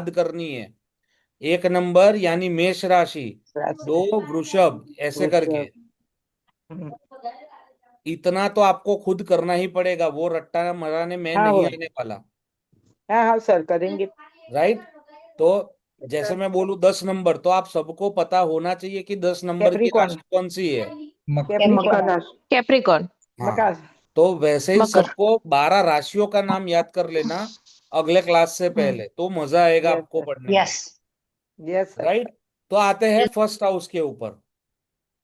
याद करनी है। 1 नंबर यानी मेष राशि, राशि। 2 वृषभ, ऐसे करके। वृषभ। हम्म, इतना तो आपको खुद करना ही पड़ेगा, वो रट्टा मराने में हाँ नहीं वो, आने वाला। हाँ हाँ सर करेंगे। राइट। तो जैसे सर मैं बोलूं 10 नंबर, तो आप सबको पता होना चाहिए कि 10 नंबर की कैप्रिकॉन। राशि कौन सी है। कैप्रिकॉन राशि। कैप्रिकॉन। हाँ, मकर। तो वैसे ही मकर। सबको 12 राशियों का नाम याद कर लेना अगले क्लास से हम्म। पहले, तो मजा आएगा यस आपको सर। पढ़ने में। यस। Yes sir. राइट। तो आते हैं फर्स्ट हाउस के ऊपर।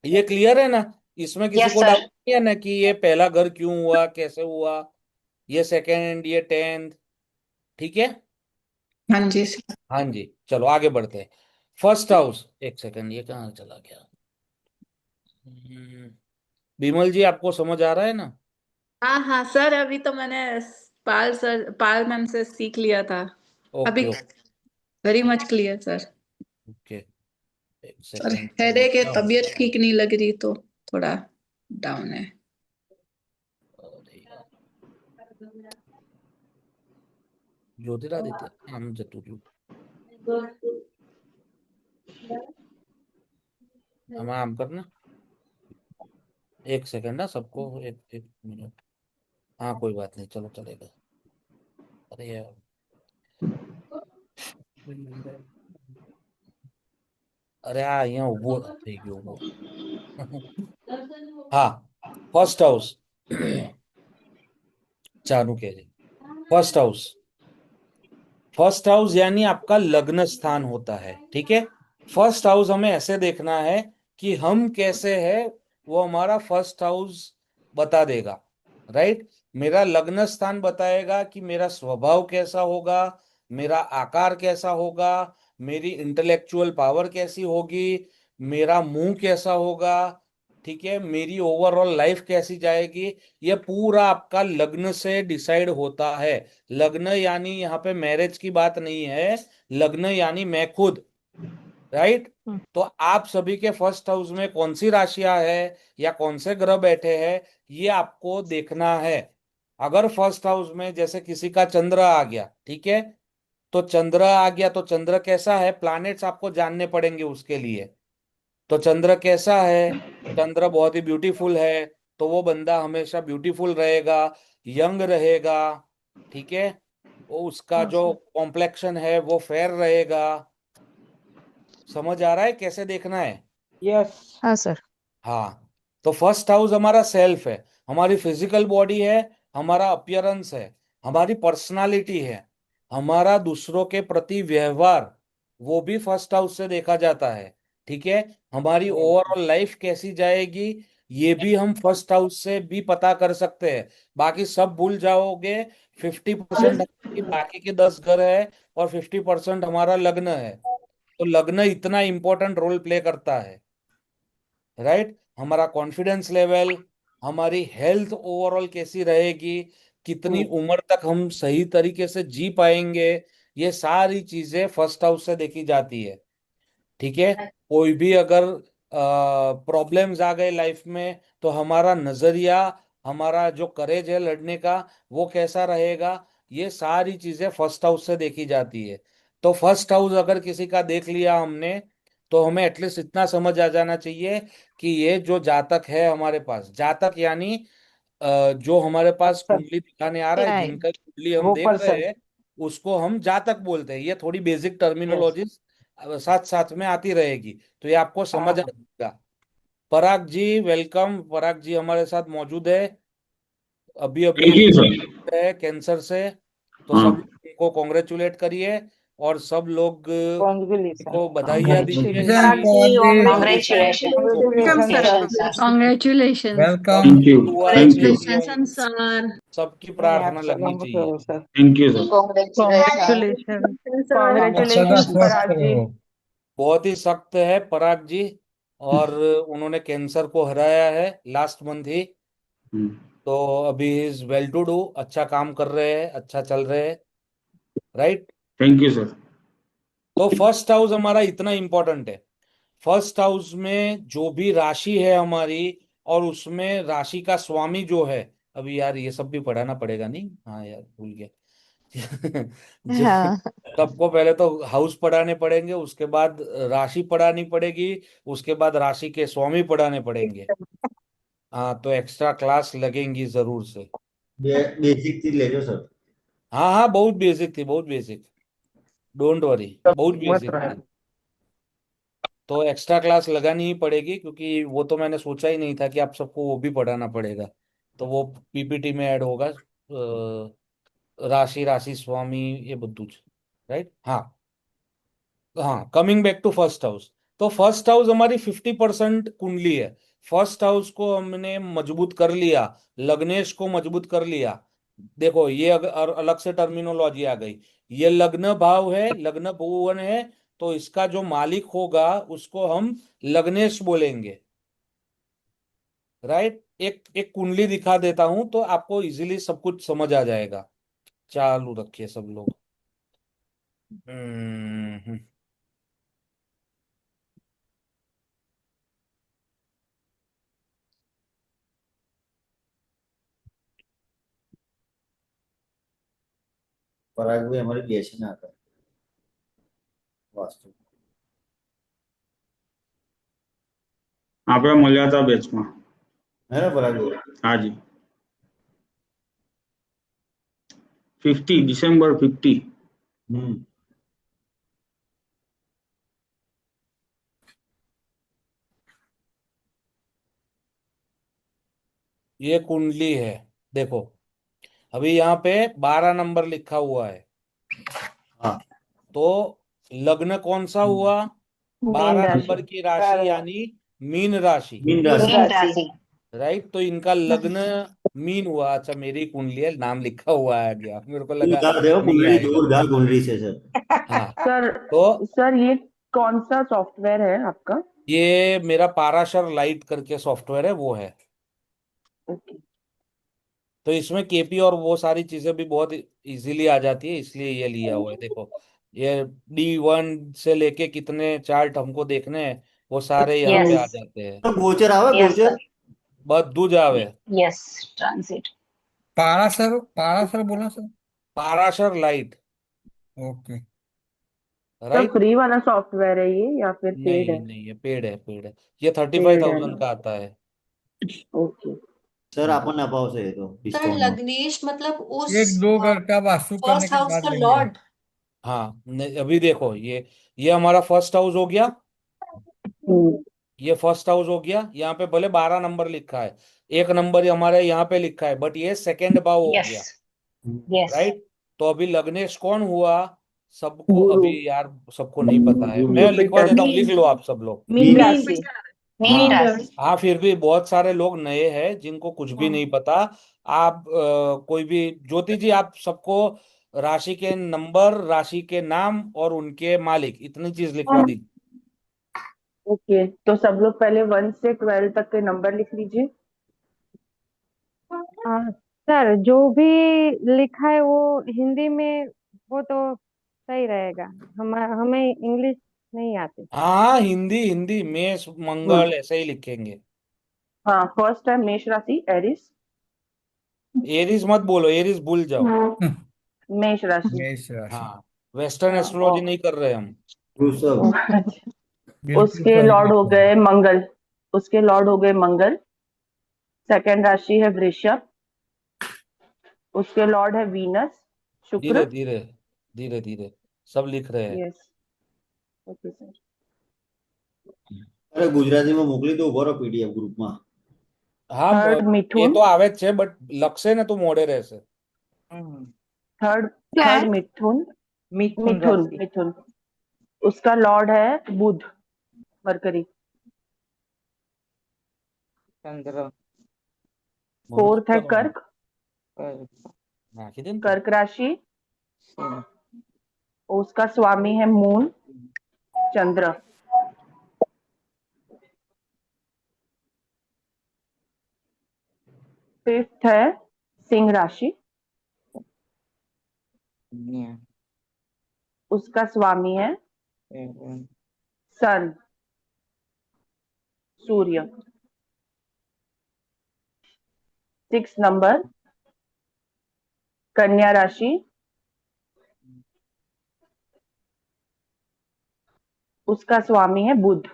ये क्लियर है ना? इसमें किसी यस को डाउट सर। नहीं है ना कि ये पहला घर क्यों हुआ, कैसे हुआ, ये सेकेंड, ये 10th। ठीक है। हाँ जी सर। हाँ जी, चलो आगे बढ़ते हैं। फर्स्ट हाउस, एक सेकंड, ये कहाँ चला गया? हम्म, बिमल जी, आपको समझ आ रहा है ना? हाँ हाँ सर, अभी तो मैंने पाल मैम से सीख लिया था। अभी okay okay. Very much clear sir. Okay, एक और सेकंड। हेडेक है, तबीयत ठीक नहीं लग रही तो थोड़ा डाउन है। ज्योतिरादित्य हम जतुर्लु हम आम करना। एक सेकंड ना, सबको एक एक मिनट। हाँ कोई बात नहीं, चलो चलेगा। अरे यार, अरे हाँ, यहाँ उभो થઈ ગયો ઉભો. हाँ, फर्स्ट हाउस। चारू के फर्स्ट हाउस। फर्स्ट हाउस यानी आपका लग्न स्थान होता है, ठीक है। फर्स्ट हाउस हमें ऐसे देखना है कि हम कैसे है, वो हमारा फर्स्ट हाउस बता देगा। राइट। मेरा लग्न स्थान बताएगा कि मेरा स्वभाव कैसा होगा, मेरा आकार कैसा होगा, मेरी इंटेलेक्चुअल पावर कैसी होगी, मेरा मुंह कैसा होगा, ठीक है, मेरी ओवरऑल लाइफ कैसी जाएगी। ये पूरा आपका लग्न से डिसाइड होता है। लग्न यानी यहाँ पे मैरिज की बात नहीं है, लग्न यानी मैं खुद। राइट। हम्म। तो आप सभी के फर्स्ट हाउस में कौन सी राशियां है या कौन से ग्रह बैठे हैं, ये आपको देखना है। अगर फर्स्ट हाउस में जैसे किसी का चंद्र आ गया, ठीक है, तो चंद्र आ गया तो चंद्र कैसा है, प्लैनेट्स आपको जानने पड़ेंगे उसके लिए। तो चंद्र कैसा है? चंद्र बहुत ही ब्यूटीफुल है, तो वो बंदा हमेशा ब्यूटीफुल रहेगा, यंग रहेगा। ठीक है। वो उसका हाँ जो सर। कॉम्प्लेक्शन है वो फेयर रहेगा। समझ आ रहा है कैसे देखना है? यस। हाँ सर। हाँ। तो फर्स्ट हाउस हमारा सेल्फ है, हमारी फिजिकल बॉडी है, हमारा अपीयरेंस है, हमारी पर्सनालिटी है, हमारा दूसरों के प्रति व्यवहार, वो भी फर्स्ट हाउस से देखा जाता है। ठीक है। हमारी ओवरऑल लाइफ कैसी जाएगी, ये भी हम फर्स्ट हाउस से भी पता कर सकते हैं। बाकी सब भूल जाओगे। 50% बाकी के 10 घर है और 50% हमारा लग्न है। तो लग्न इतना इंपॉर्टेंट रोल प्ले करता है। राइट। हमारा कॉन्फिडेंस लेवल, हमारी हेल्थ ओवरऑल कैसी रहेगी, कितनी उम्र तक हम सही तरीके से जी पाएंगे, ये सारी चीजें फर्स्ट हाउस से देखी जाती है। ठीक है। कोई भी अगर प्रॉब्लम्स आ गए लाइफ में, तो हमारा नजरिया, हमारा जो करेज है लड़ने का, वो कैसा रहेगा, ये सारी चीजें फर्स्ट हाउस से देखी जाती है। तो फर्स्ट हाउस अगर किसी का देख लिया हमने, तो हमें एटलीस्ट इतना समझ आ जाना चाहिए कि ये जो जातक है हमारे पास, जातक यानी जो हमारे पास पर्सन। कुंडली दिखाने आ रहा है, टाइम। जिनका कुंडली हम वो देख रहे पर्सन। हैं, उसको हम जातक बोलते हैं। ये थोड़ी बेसिक यस। टर्मिनोलॉजी साथ साथ में आती रहेगी, तो ये आपको हाँ समझ आ हाँ। जाएगा। पराग जी वेलकम, पराग जी हमारे साथ मौजूद है। अभी अभी थैंक यू सर। है कैंसर से, तो हाँ। सब लोग उनको कॉन्ग्रेचुलेट करिए, और सब लोग कॉन्ग्रेचुलेशन। उनको बधाइयाँ दीजिए Congratulations, कि जी Pradip. Congratulation. Welcome congratulation sir. Sir. Congratulation. Welcome. Thank you. दुआ है थैंक कि यू। Congratulation sir. सबकी नहीं आप प्रार्थना लगनी सबको चाहिए। करो sir. Thank you sir. Congratulation. अच्छा सा कॉन्ग्रेचुलेशन स्वस्थ पराग जी। रहो। बहुत ही सख्त है पराग जी, और उन्होंने कैंसर को हराया है लास्ट मंथ ही। तो अभी इज वेल टू डू, अच्छा काम कर रहे हैं, अच्छा चल रहे हैं। राइट। Thank you sir. तो फर्स्ट हाउस हमारा इतना इंपॉर्टेंट है। फर्स्ट हाउस में जो भी राशि है हमारी, और उसमें राशि का स्वामी जो है, अभी यार ये सब भी पढ़ाना पड़ेगा नहीं, हाँ यार भूल गया। जो- हाँ सबको पहले तो हाउस पढ़ाने पड़ेंगे, उसके बाद राशि पढ़ानी पड़ेगी, उसके बाद राशि के स्वामी पढ़ाने पड़ेंगे। हाँ, तो एक्स्ट्रा क्लास लगेंगी जरूर से। बेसिक चीज ले लो सर। हाँ हाँ, बहुत बेसिक थी, बहुत बेसिक। डोंट वरी, बहुत मत बेसिक रहा। थी। तो एक्स्ट्रा क्लास लगानी ही पड़ेगी, क्योंकि वो तो मैंने सोचा ही नहीं था कि आप सबको वो भी पढ़ाना पड़ेगा। तो वो पीपीटी में ऐड होगा, राशि राशि स्वामी, ये बद्दूज। राइट, हाँ। हाँ, coming back to first house. तो फर्स्ट हाउस हमारी 50% कुंडली है। फर्स्ट हाउस को हमने मजबूत कर लिया, लग्नेश को मजबूत कर लिया। देखो, ये अलग से टर्मिनोलॉजी आ गई। ये लग्न भाव है, लग्न भुवन है, तो इसका जो मालिक होगा उसको हम लग्नेश बोलेंगे। राइट। एक एक कुंडली दिखा देता हूं तो आपको इजीली सब कुछ समझ आ जाएगा। चालू रखिए सब लोग। हम्म। पराग भी हमारे बीएससी में आता है वास्तु। આપણે મળ્યા હતા બેચમાં। है ना पराग भाई? हाँ जी, 50 December 50। हम्म। ये कुंडली है। देखो, अभी यहाँ पे 12 नंबर लिखा हुआ है। हाँ। तो लग्न कौन सा हुआ? मीन 12 राशि। नंबर की राशि, यानी मीन राशि। मीन मीन राशि। राशि। राइट, तो इनका लग्न मीन हुआ। अच्छा, मेरी कुंडली है, नाम लिखा हुआ आ गया, मेरे को दूर लगा धार देखो नहीं कुंडली, आएगा। दूर धार कुंडली से सर। हाँ। सर तो सर ये कौन सा सॉफ्टवेयर है आपका? ये मेरा पाराशर लाइट करके सॉफ्टवेयर है, वो है। ओके। तो इसमें केपी और वो सारी चीजें भी बहुत इजीली आ जाती है, इसलिए ये लिया हुआ है। देखो, ये D1 से लेके कितने चार्ट हमको देखने हैं, वो सारे यहाँ पे आ यस जाते हैं। तो गोचर आवे यस गोचर। सर बद्दू जावे। Yes transit. पारासर पारासर बोला sir. Parashar light. Okay. Sir right. Free वाला सॉफ्टवेयर है ये या फिर पेड नहीं है? नहीं, ये पेड है, पेड है। ये थर्टी फाइव पेड है थाउजेंड ना? का आता है। ओके। सर हम्म। अपन नपाओ से ये तो सर डिस्काउंट में। लग्नेश मतलब उस एक दो घर का वास्तु करने फर्स्ट के हाउस बाद का लेंगे। लॉर्ड। हाँ, अभी देखो, ये हमारा फर्स्ट हाउस हो गया। हम्म। ये फर्स्ट हाउस हो गया। यहाँ पे भले 12 नंबर लिखा है, एक नंबर हमारे यहाँ पे लिखा है, बट ये सेकंड भाव हो यस गया। Yes right. तो अभी लग्नेश कौन हुआ? सबको गुरु। अभी यार, सबको नहीं पता है, मैं लिखवा जुपिटर। देता हूँ, लिख लो आप सब लोग। Mean mean. राशि। मीन हाँ। राशि। हाँ, फिर भी बहुत सारे लोग नए हैं जिनको कुछ भी नहीं पता। आप कोई भी, ज्योति जी, आप सबको राशि के नंबर, राशि के नाम और उनके मालिक, इतनी चीज लिखवा दी। ओके, तो सब लोग पहले 1 से 12 तक के नंबर लिख लीजिए। सर जो भी लिखा है वो हिंदी में वो तो सही रहेगा। हमें इंग्लिश नहीं आती। हाँ, हिंदी हिंदी, मेष हम्म। मंगल ऐसे ही लिखेंगे। हाँ, फर्स्ट है मेष राशि, एरिस। एरीज मत बोलो, एरीज भूल जाओ। मेष राशि। मेष राशि। हाँ, वेस्टर्न हाँ, एस्ट्रोलॉजी नहीं कर रहे हम। वृषभ। बिल्कुल उसके सही लॉर्ड हो लिखा है। गए मंगल। उसके लॉर्ड हो गए मंगल। सेकंड राशि है वृषभ। उसके लॉर्ड है वीनस, धीरे शुक्र। धीरे, धीरे धीरे, सब लिख रहे हैं। यस। Okay sir. अरे गुजराती में मोकली तो उभो पीडीएफ ग्रुप में। हाँ, थर्ड ये मिथुन। तो आवे જ છે, बट લખશે ને તો મોડે રહેશે। थर्ड क्या है? थर्ड मिथुन। मिथुन मिथुन राशि। मिथुन। उसका लॉर्ड है बुध, मरकरी। चंद्र। फोर्थ है मुहूर्त कर्क। નાખી દે ને તું। कर्क राशि। उसका स्वामी है मून, चंद्र। फिफ्थ है सिंह राशि। उसका स्वामी है सन, सूर्य। 6 नंबर कन्या राशि। उसका स्वामी है बुध।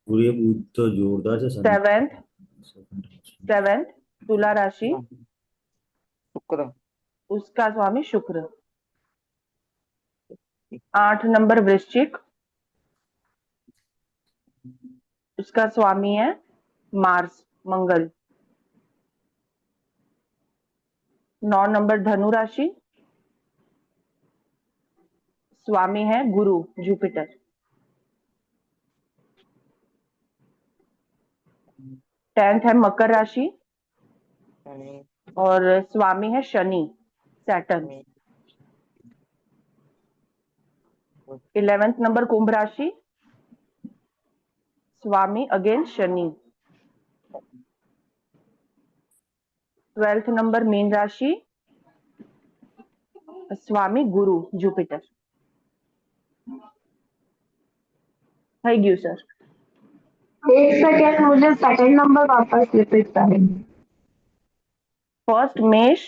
सूर्य बुध तो जोरदार છે સન सेवेंथ तुला राशि, शुक्र। उसका स्वामी शुक्र। 8 नंबर वृश्चिक, उसका स्वामी है मार्स मंगल। 9 नंबर धनु राशि, स्वामी है गुरु जुपिटर। 10th है मकर राशि शनि। और स्वामी है Shani Saturn. 11th number Kumbh राशि, स्वामी again Shani. 12th number Meen राशि, स्वामी गुरु जुपिटर। થઈ ગયું સર। एक सेकेंड, मुझे सेकंड नंबर वापस रिपीट करें। फर्स्ट मेष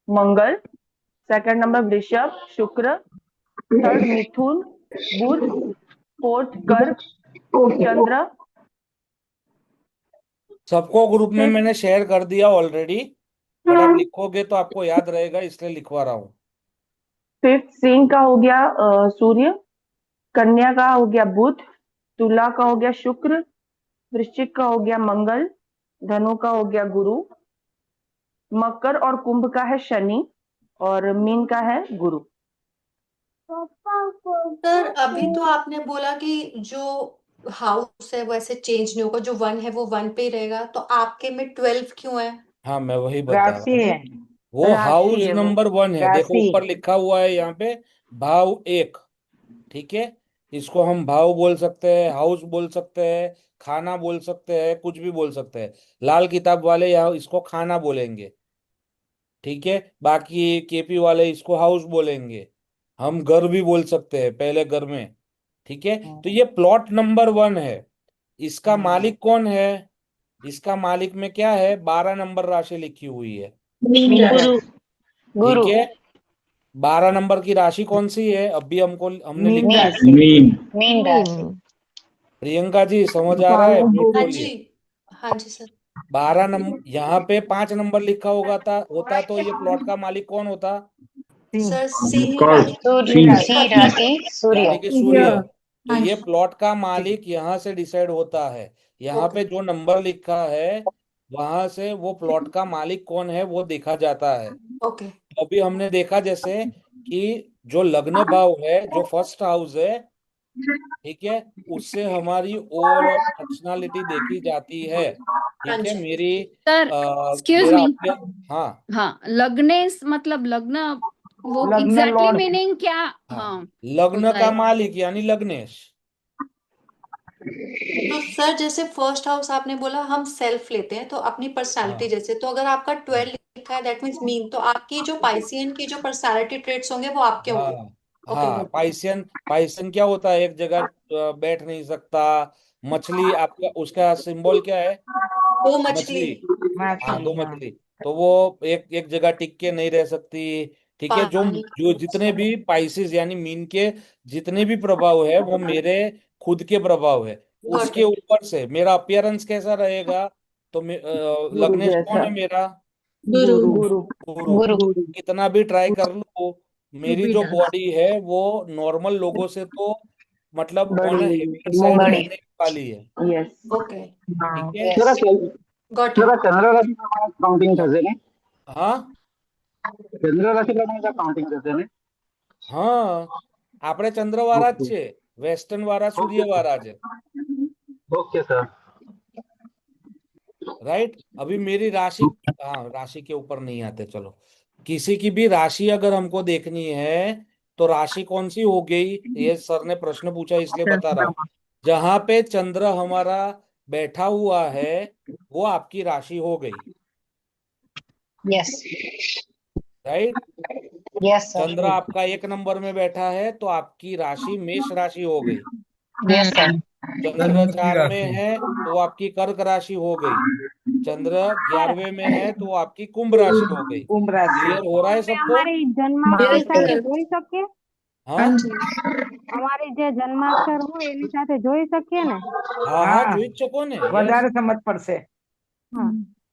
मंगल, सेकंड नंबर वृषभ शुक्र, थर्ड मिथुन बुध, फोर्थ कर्क ओके। चंद्र। सबको ग्रुप में मैंने शेयर कर दिया ऑलरेडी, बट आप लिखोगे तो आपको याद रहेगा इसलिए लिखवा रहा हूँ। फिफ्थ सिंह का हो गया सूर्य, कन्या का हो गया बुध, तुला का हो गया शुक्र, वृश्चिक का हो गया मंगल, धनु का हो गया गुरु, मकर और कुंभ का है शनि और मीन का है गुरु। सर अभी तो आपने बोला कि जो हाउस है वो ऐसे चेंज नहीं होगा, जो 1 है वो 1 पे ही रहेगा, तो आपके में 12 क्यों है? हाँ मैं वही बता रहा राशि हूँ। है। वो राशि हाउस है वो। नंबर 1 है, देखो राशि। ऊपर लिखा हुआ है यहाँ पे भाव 1। ठीक है, इसको हम भाव बोल सकते हैं, हाउस बोल सकते हैं, खाना बोल सकते हैं, कुछ भी बोल सकते हैं। लाल किताब वाले यहाँ इसको खाना बोलेंगे। ठीक है, बाकी केपी वाले इसको हाउस बोलेंगे। हम घर भी बोल सकते हैं, पहले घर में। ठीक है, तो ये प्लॉट नंबर 1 है। इसका मालिक कौन है? इसका मालिक में क्या है? 12 नंबर राशि लिखी हुई है। गुरु। गुरु। ठीक है, 12 नंबर की राशि कौन सी है? अभी हमने मीन लिखा है। राशि। मीन। मीन राशि। प्रियंका जी समझ आ रहा है? म्यूट हाँ बोलिए। जी, हाँ जी सर। 12 नंबर, यहाँ पे 5 नंबर लिखा होता तो ये प्लॉट का मालिक कौन होता? सर सिंह कर्क। राशि। सूर्य सिंह। राशि राशि सूर्य। यानी कि सूर्य। तो हाँ ये जी। प्लॉट का मालिक यहाँ से डिसाइड होता है। यहाँ ओके पे जो नंबर लिखा है वहां से वो प्लॉट का मालिक कौन है वो देखा जाता है। ओके। अभी हमने देखा जैसे कि जो लग्न भाव है, जो फर्स्ट हाउस है, ठीक है, उससे हमारी ओवरऑल पर्सनालिटी देखी जाती है। हाँ ठीक है, जी मेरी सर एक्सक्यूज मेरा मी। हाँ हाँ, लग्नेश मतलब लग्न, वो लग्न एग्जैक्टली लॉर्ड। मीनिंग क्या? हाँ, हाँ लग्न होता का है। मालिक यानी लग्नेश। तो सर जैसे फर्स्ट हाउस आपने बोला हम सेल्फ लेते हैं तो अपनी पर्सनालिटी, हाँ जैसे तो अगर आपका 12 लिखा है दैट मीन्स मीन, तो आपकी जो पाइसियन की जो पर्सनालिटी ट्रेट्स होंगे वो आपके हाँ होंगे। ओके हाँ, गुड। पाइसियन। पाइसियन क्या होता है? एक जगह बैठ नहीं सकता। मछली, आपका उसका सिंबल क्या है? वो मछली। मछली। हाँ, मछली। दो हाँ। मछली। तो वो एक एक जगह टिक के नहीं रह सकती। ठीक है, जो पानी। जो जितने भी पाइसेस यानी मीन के जितने भी प्रभाव है वो मेरे खुद के प्रभाव है। गॉट उसके इट। ऊपर से मेरा अपीयरेंस कैसा रहेगा? तो गुरु लग्नेश कौन जैसा। है मेरा? गुरु। गुरु। गुरु। गुरु। कितना भी ट्राई कर लो, मेरी जो बॉडी है वो नॉर्मल लोगों से तो मतलब ऑन बड़ी हेवी साइड बड़ी। रहने वाली है। यस। ओके ठीक है। यस। Got it. चंद्र राशि काउंटिंग करते हैं। हाँ चंद्र राशि काउंटिंग करते हैं। હા, આપણે ચંદ્રવાળા જ છે, વેસ્ટર્ન વાળા સૂર્યવાળા છે। Okay sir. राइट, अभी मेरी राशि, हाँ राशि के ऊपर नहीं आते, चलो। किसी की भी राशि अगर हमको देखनी है तो राशि कौन सी हो गई, ये सर ने प्रश्न पूछा इसलिए बता रहा हूँ। जहां पे चंद्र हमारा बैठा हुआ है वो आपकी राशि हो गई। Yes. Right, yes sir. Chandra आपका 1 नंबर में बैठा है तो आपकी राशि मेष राशि हो गई। Yes sir. चंद्र चंद्र की 4 में राशि। है तो आपकी कर्क राशि हो गई। चंद्र 11वें में है तो आपकी कुंभ राशि हो गई। कुंभ राशि। क्लियर हो रहा है અમે सबको? અમારી જન્માક્ષર Yes, સાથે sir. જોઈ શકીએ? हाँ અમારી જે જન્માક્ષર હોય એની સાથે જોઈ શકીએ ને? हाँ हाँ, हाँ જોઈ જ શકો ને। यस, વધારે સમજ પડશે। હા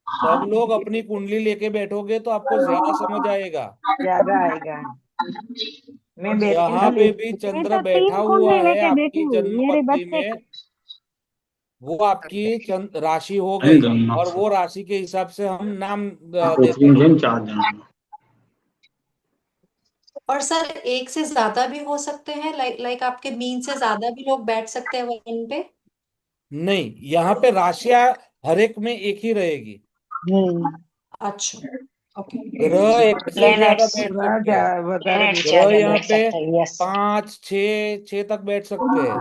सब लोग अपनी कुंडली लेके बैठोगे तो आपको ज्यादा समझ आएगा। ज्यादा आएगा। मैं बैठी जहां हूँ पे लेकिन भी मैं चंद्र तो बैठा 3 हुआ कुंडली है लेके बैठी आपकी हूँ जन्म मेरे पत्री बच्चे में, की। वो आपकी राशि हो गई, और वो राशि के हिसाब से हम नाम देते हैं। 4 जन। और सर एक से ज्यादा भी हो सकते हैं, लाइक आपके मीन से ज्यादा भी लोग बैठ सकते हैं वन पे? नहीं, यहाँ पे राशियां हर एक में एक ही रहेगी। अच्छा, ओके। ग्रह एक से ज्यादा प्लैनेट्स बैठ पूरा सकते हैं। વધારે प्लैनेट्स બેઠી। ग्रह ज्यादा यहाँ बैठ पे सकते हैं। यस 5 6 तक बैठ सकते हैं।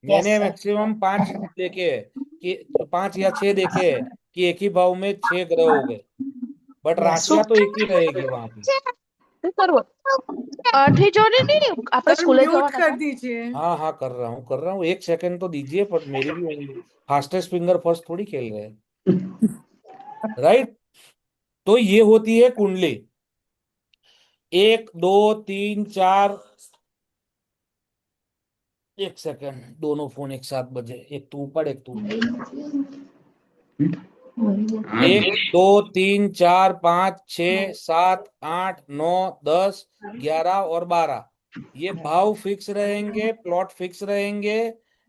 यस मैंने सर। मैक्सिमम 5 देखे हैं कि 5 या 6 देखे हैं कि एक ही भाव में 6 ग्रह हो गए, बट यस राशियां तो एक ही रहेगी वहां पे। सर म्यूट कर दीजिए। हाँ हाँ, कर रहा हूँ, 1 सेकंड तो दीजिए, पर मेरी भी फास्टेस्ट फिंगर फर्स्ट थोड़ी खेल रहे हैं। राइट, तो ये होती है कुंडली। 1 2 3 4, 1 सेकंड, दोनों फोन एक साथ बजे, एक तू ऊपर एक तू ऊपर। 1 2 3 4 5 6 7 8 9 10 11 और 12, ये भाव फिक्स रहेंगे, प्लॉट फिक्स रहेंगे।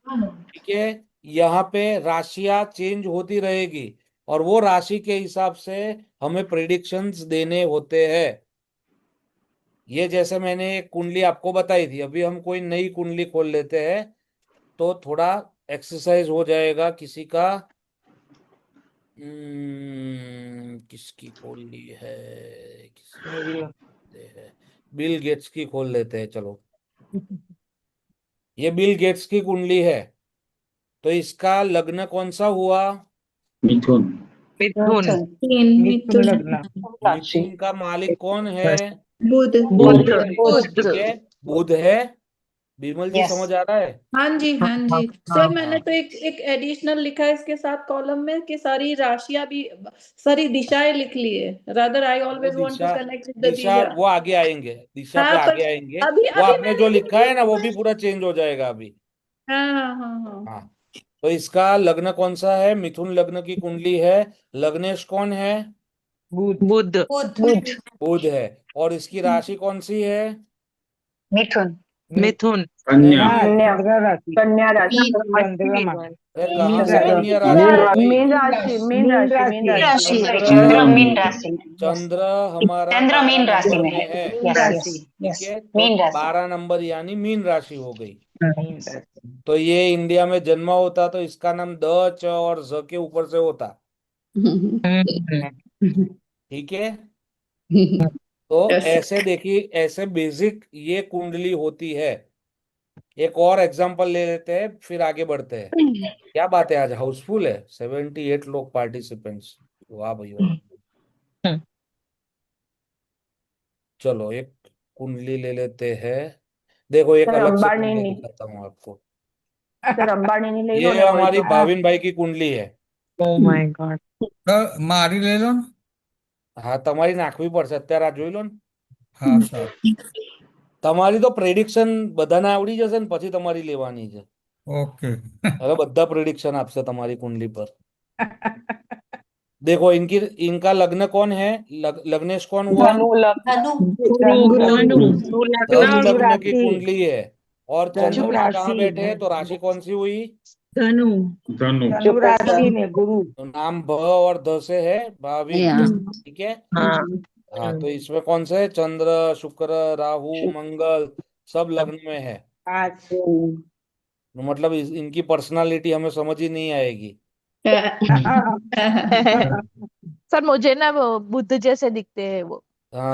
ठीक है, यहाँ पे राशियां चेंज होती रहेगी, और वो राशि के हिसाब से हमें प्रिडिक्शंस देने होते हैं। ये जैसे मैंने एक कुंडली आपको बताई थी, अभी हम कोई नई कुंडली खोल लेते हैं तो थोड़ा एक्सरसाइज हो जाएगा किसी का। किसकी खोल ली है, किसकी खोल लेते हैं? बिल गेट्स की खोल लेते हैं, चलो। ये बिल गेट्स की कुंडली है, तो इसका लग्न कौन सा हुआ? मिथुन। मिथुन। मिथुन मिथुन लग्न। मिथुन का मालिक कौन है? बुध। बुध। ठीक है, बुध है। बिमल जी यस समझ आ रहा है? हाँ जी, हाँ जी सर। हाँ मैंने तो एक एडिशनल लिखा है इसके साथ कॉलम में कि सारी राशियां भी, सारी दिशाएं लिख ली है। रादर आई वो ऑलवेज वांट टू दिशा, कनेक्ट विद द दिशा दिशा। वो आगे आएंगे, दिशा पे हाँ पर आगे आएंगे। अभी वो अभी आपने जो मैंने लिखा है ना, वो भी लिखा। पूरा चेंज हो जाएगा अभी। हाँ हाँ हाँ हाँ। हाँ, तो इसका लग्न कौन सा है? मिथुन लग्न की कुंडली है। लग्नेश कौन है? बुध। बुध। बुध। बुध। बुध है। और इसकी राशि कौन सी है? मिथुन। मिथुन। कन्या। हाँ कन्या। चंद्र राशि। कन्या राशि। चंद्रमा। फिर मीन कहाँ से राशि। कन्या राशि हो गई? मीन राशि, मीन मीन राशि, राशि मीन है। राशि। राशि सॉरी, चंद्र, चंद्र मीन राशि में। यस चंद्र हमारा चंद्र 12 मीन राशि नंबर में में है। मीन यस राशि। यस ठीक यस है, तो मीन राशि। 12 नंबर यानी मीन राशि हो गई। मीन राशि। तो ये इंडिया में जन्मा होता तो इसका नाम द, च और ज के ऊपर से होता। ठीक है, तो यस। ऐसे देखिए, ऐसे बेसिक ये कुंडली होती है। एक और एग्जांपल ले लेते हैं, फिर आगे बढ़ते हैं। क्या बात है, आज हाउसफुल है, 78 लोग पार्टिसिपेंट्स। वाह भाई वाह। चलो एक कुंडली ले लेते हैं। देखो, एक सर अलग से अंबानी कुंडली नहीं, दिखाता हूँ आपको। सर अंबानी नहीं ले लो ये ने कोई हमारी तो। भाविन भाई की कुंडली है। Oh my God. તો મારી લઈ લો ને। હા, તમારી નાખવી પડશે અત્યારે, આ જોઈ લો ને। હા સર। તમારી તો પ્રેડિક્શન બધાને આવડી જશે ને, પછી તમારી લેવાની છે। ઓકે। હવે બધા પ્રેડિક્શન આપશે તમારી कुंडली पर। देखो, इनकी इनका लग्न कौन है? लग्नेश कौन हुआ? धनु लग्न। धनु। ધનુ धनु લગ્ન। लग्न की રાશि। कुंडली है। और ધનુ चंद्रमा कहाँ રાશि। बैठे हैं? तो राशि कौन सी हुई? ધનુ धनु। રાશि ને ગુરુ। तो नाम भ और ध से है, भाविन। ठीक है, हाँ। हाँ, तो इसमें कौन से? चंद्र, शुक्र, राहु, मंगल, सब लग्न में है। आज। तो मतलब इनकी पर्सनालिटी हमें समझ ही नहीं आएगी। सर मुझे ना वो बुद्ध जैसे दिखते हैं वो। हाँ।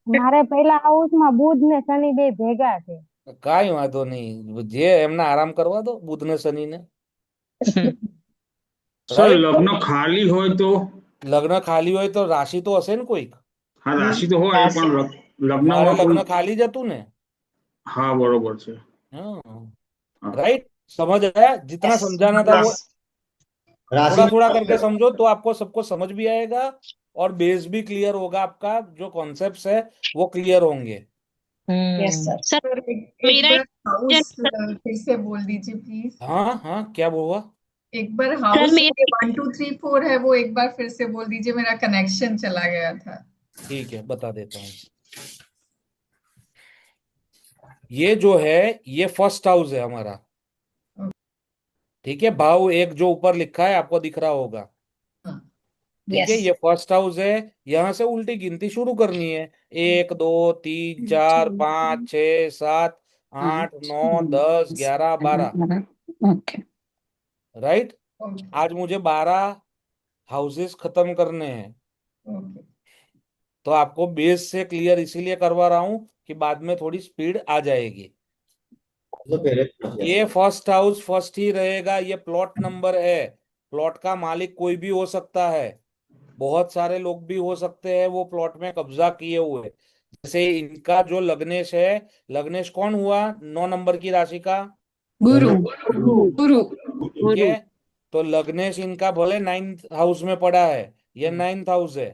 મારે પહેલા હાઉસમાં બુધ ને શનિ બે ભેગા છે। કાંઈ વાંધો નહીં, જે એમને આરામ કરવા દો, બુધ ને શનિ ને। સર રાઈટ, લગ્ન ખાલી હોય તો? લગ્ન ખાલી હોય તો રાશિ તો હશે ને કોઈક। હા રાશિ તો હોય राशि પણ મારે લગ્નમાં કોઈ। લગ્ન ખાલી જ હતું ને। હા બરોબર છે। हाँ, હા। राइट, समझ आया? जितना यस समझाना था वो यस राशि थोड़ा में थोड़ा कौन करके है? समझो तो आपको सबको समझ भी आएगा और बेस भी क्लियर होगा, आपका जो कॉन्सेप्ट्स है वो क्लियर होंगे। Yes sir. सर सर एक मेरा बार एक हाउस क्वेश्चन। फिर से बोल दीजिए प्लीज। हाँ हाँ, क्या हुआ? एक बार सर हाउस मेरा 1 2 3 4 है, वो एक बार फिर से बोल दीजिए, मेरा कनेक्शन चला गया था। ठीक है, बता देता हूँ। ये जो है, ये फर्स्ट हाउस है हमारा। ठीक है, भाव एक जो ऊपर लिखा है आपको दिख रहा होगा। हाँ। ठीक है, यस। ये फर्स्ट हाउस है। यहां से उल्टी गिनती शुरू करनी है। 1 2 3 4 5 6 7 8 9 10 11 12। ओके। राइट। ओके। आज मुझे 12 हाउसेस खत्म करने हैं। ओके। तो आपको बेस से क्लियर इसीलिए करवा रहा हूं कि बाद में थोड़ी स्पीड आ जाएगी। तो पहले पूछ लिया ये सर। फर्स्ट हाउस फर्स्ट ही रहेगा। ये प्लॉट नंबर है। प्लॉट का मालिक कोई भी हो सकता है। बहुत सारे लोग भी हो सकते हैं वो प्लॉट में कब्जा किए हुए। जैसे इनका जो लग्नेश है। लग्नेश कौन हुआ 9 नंबर की राशि का? गुरु। धनु। गुरु। ठीक है। तो लग्नेश इनका भले 9th हाउस में पड़ा है। ये 9th हाउस है।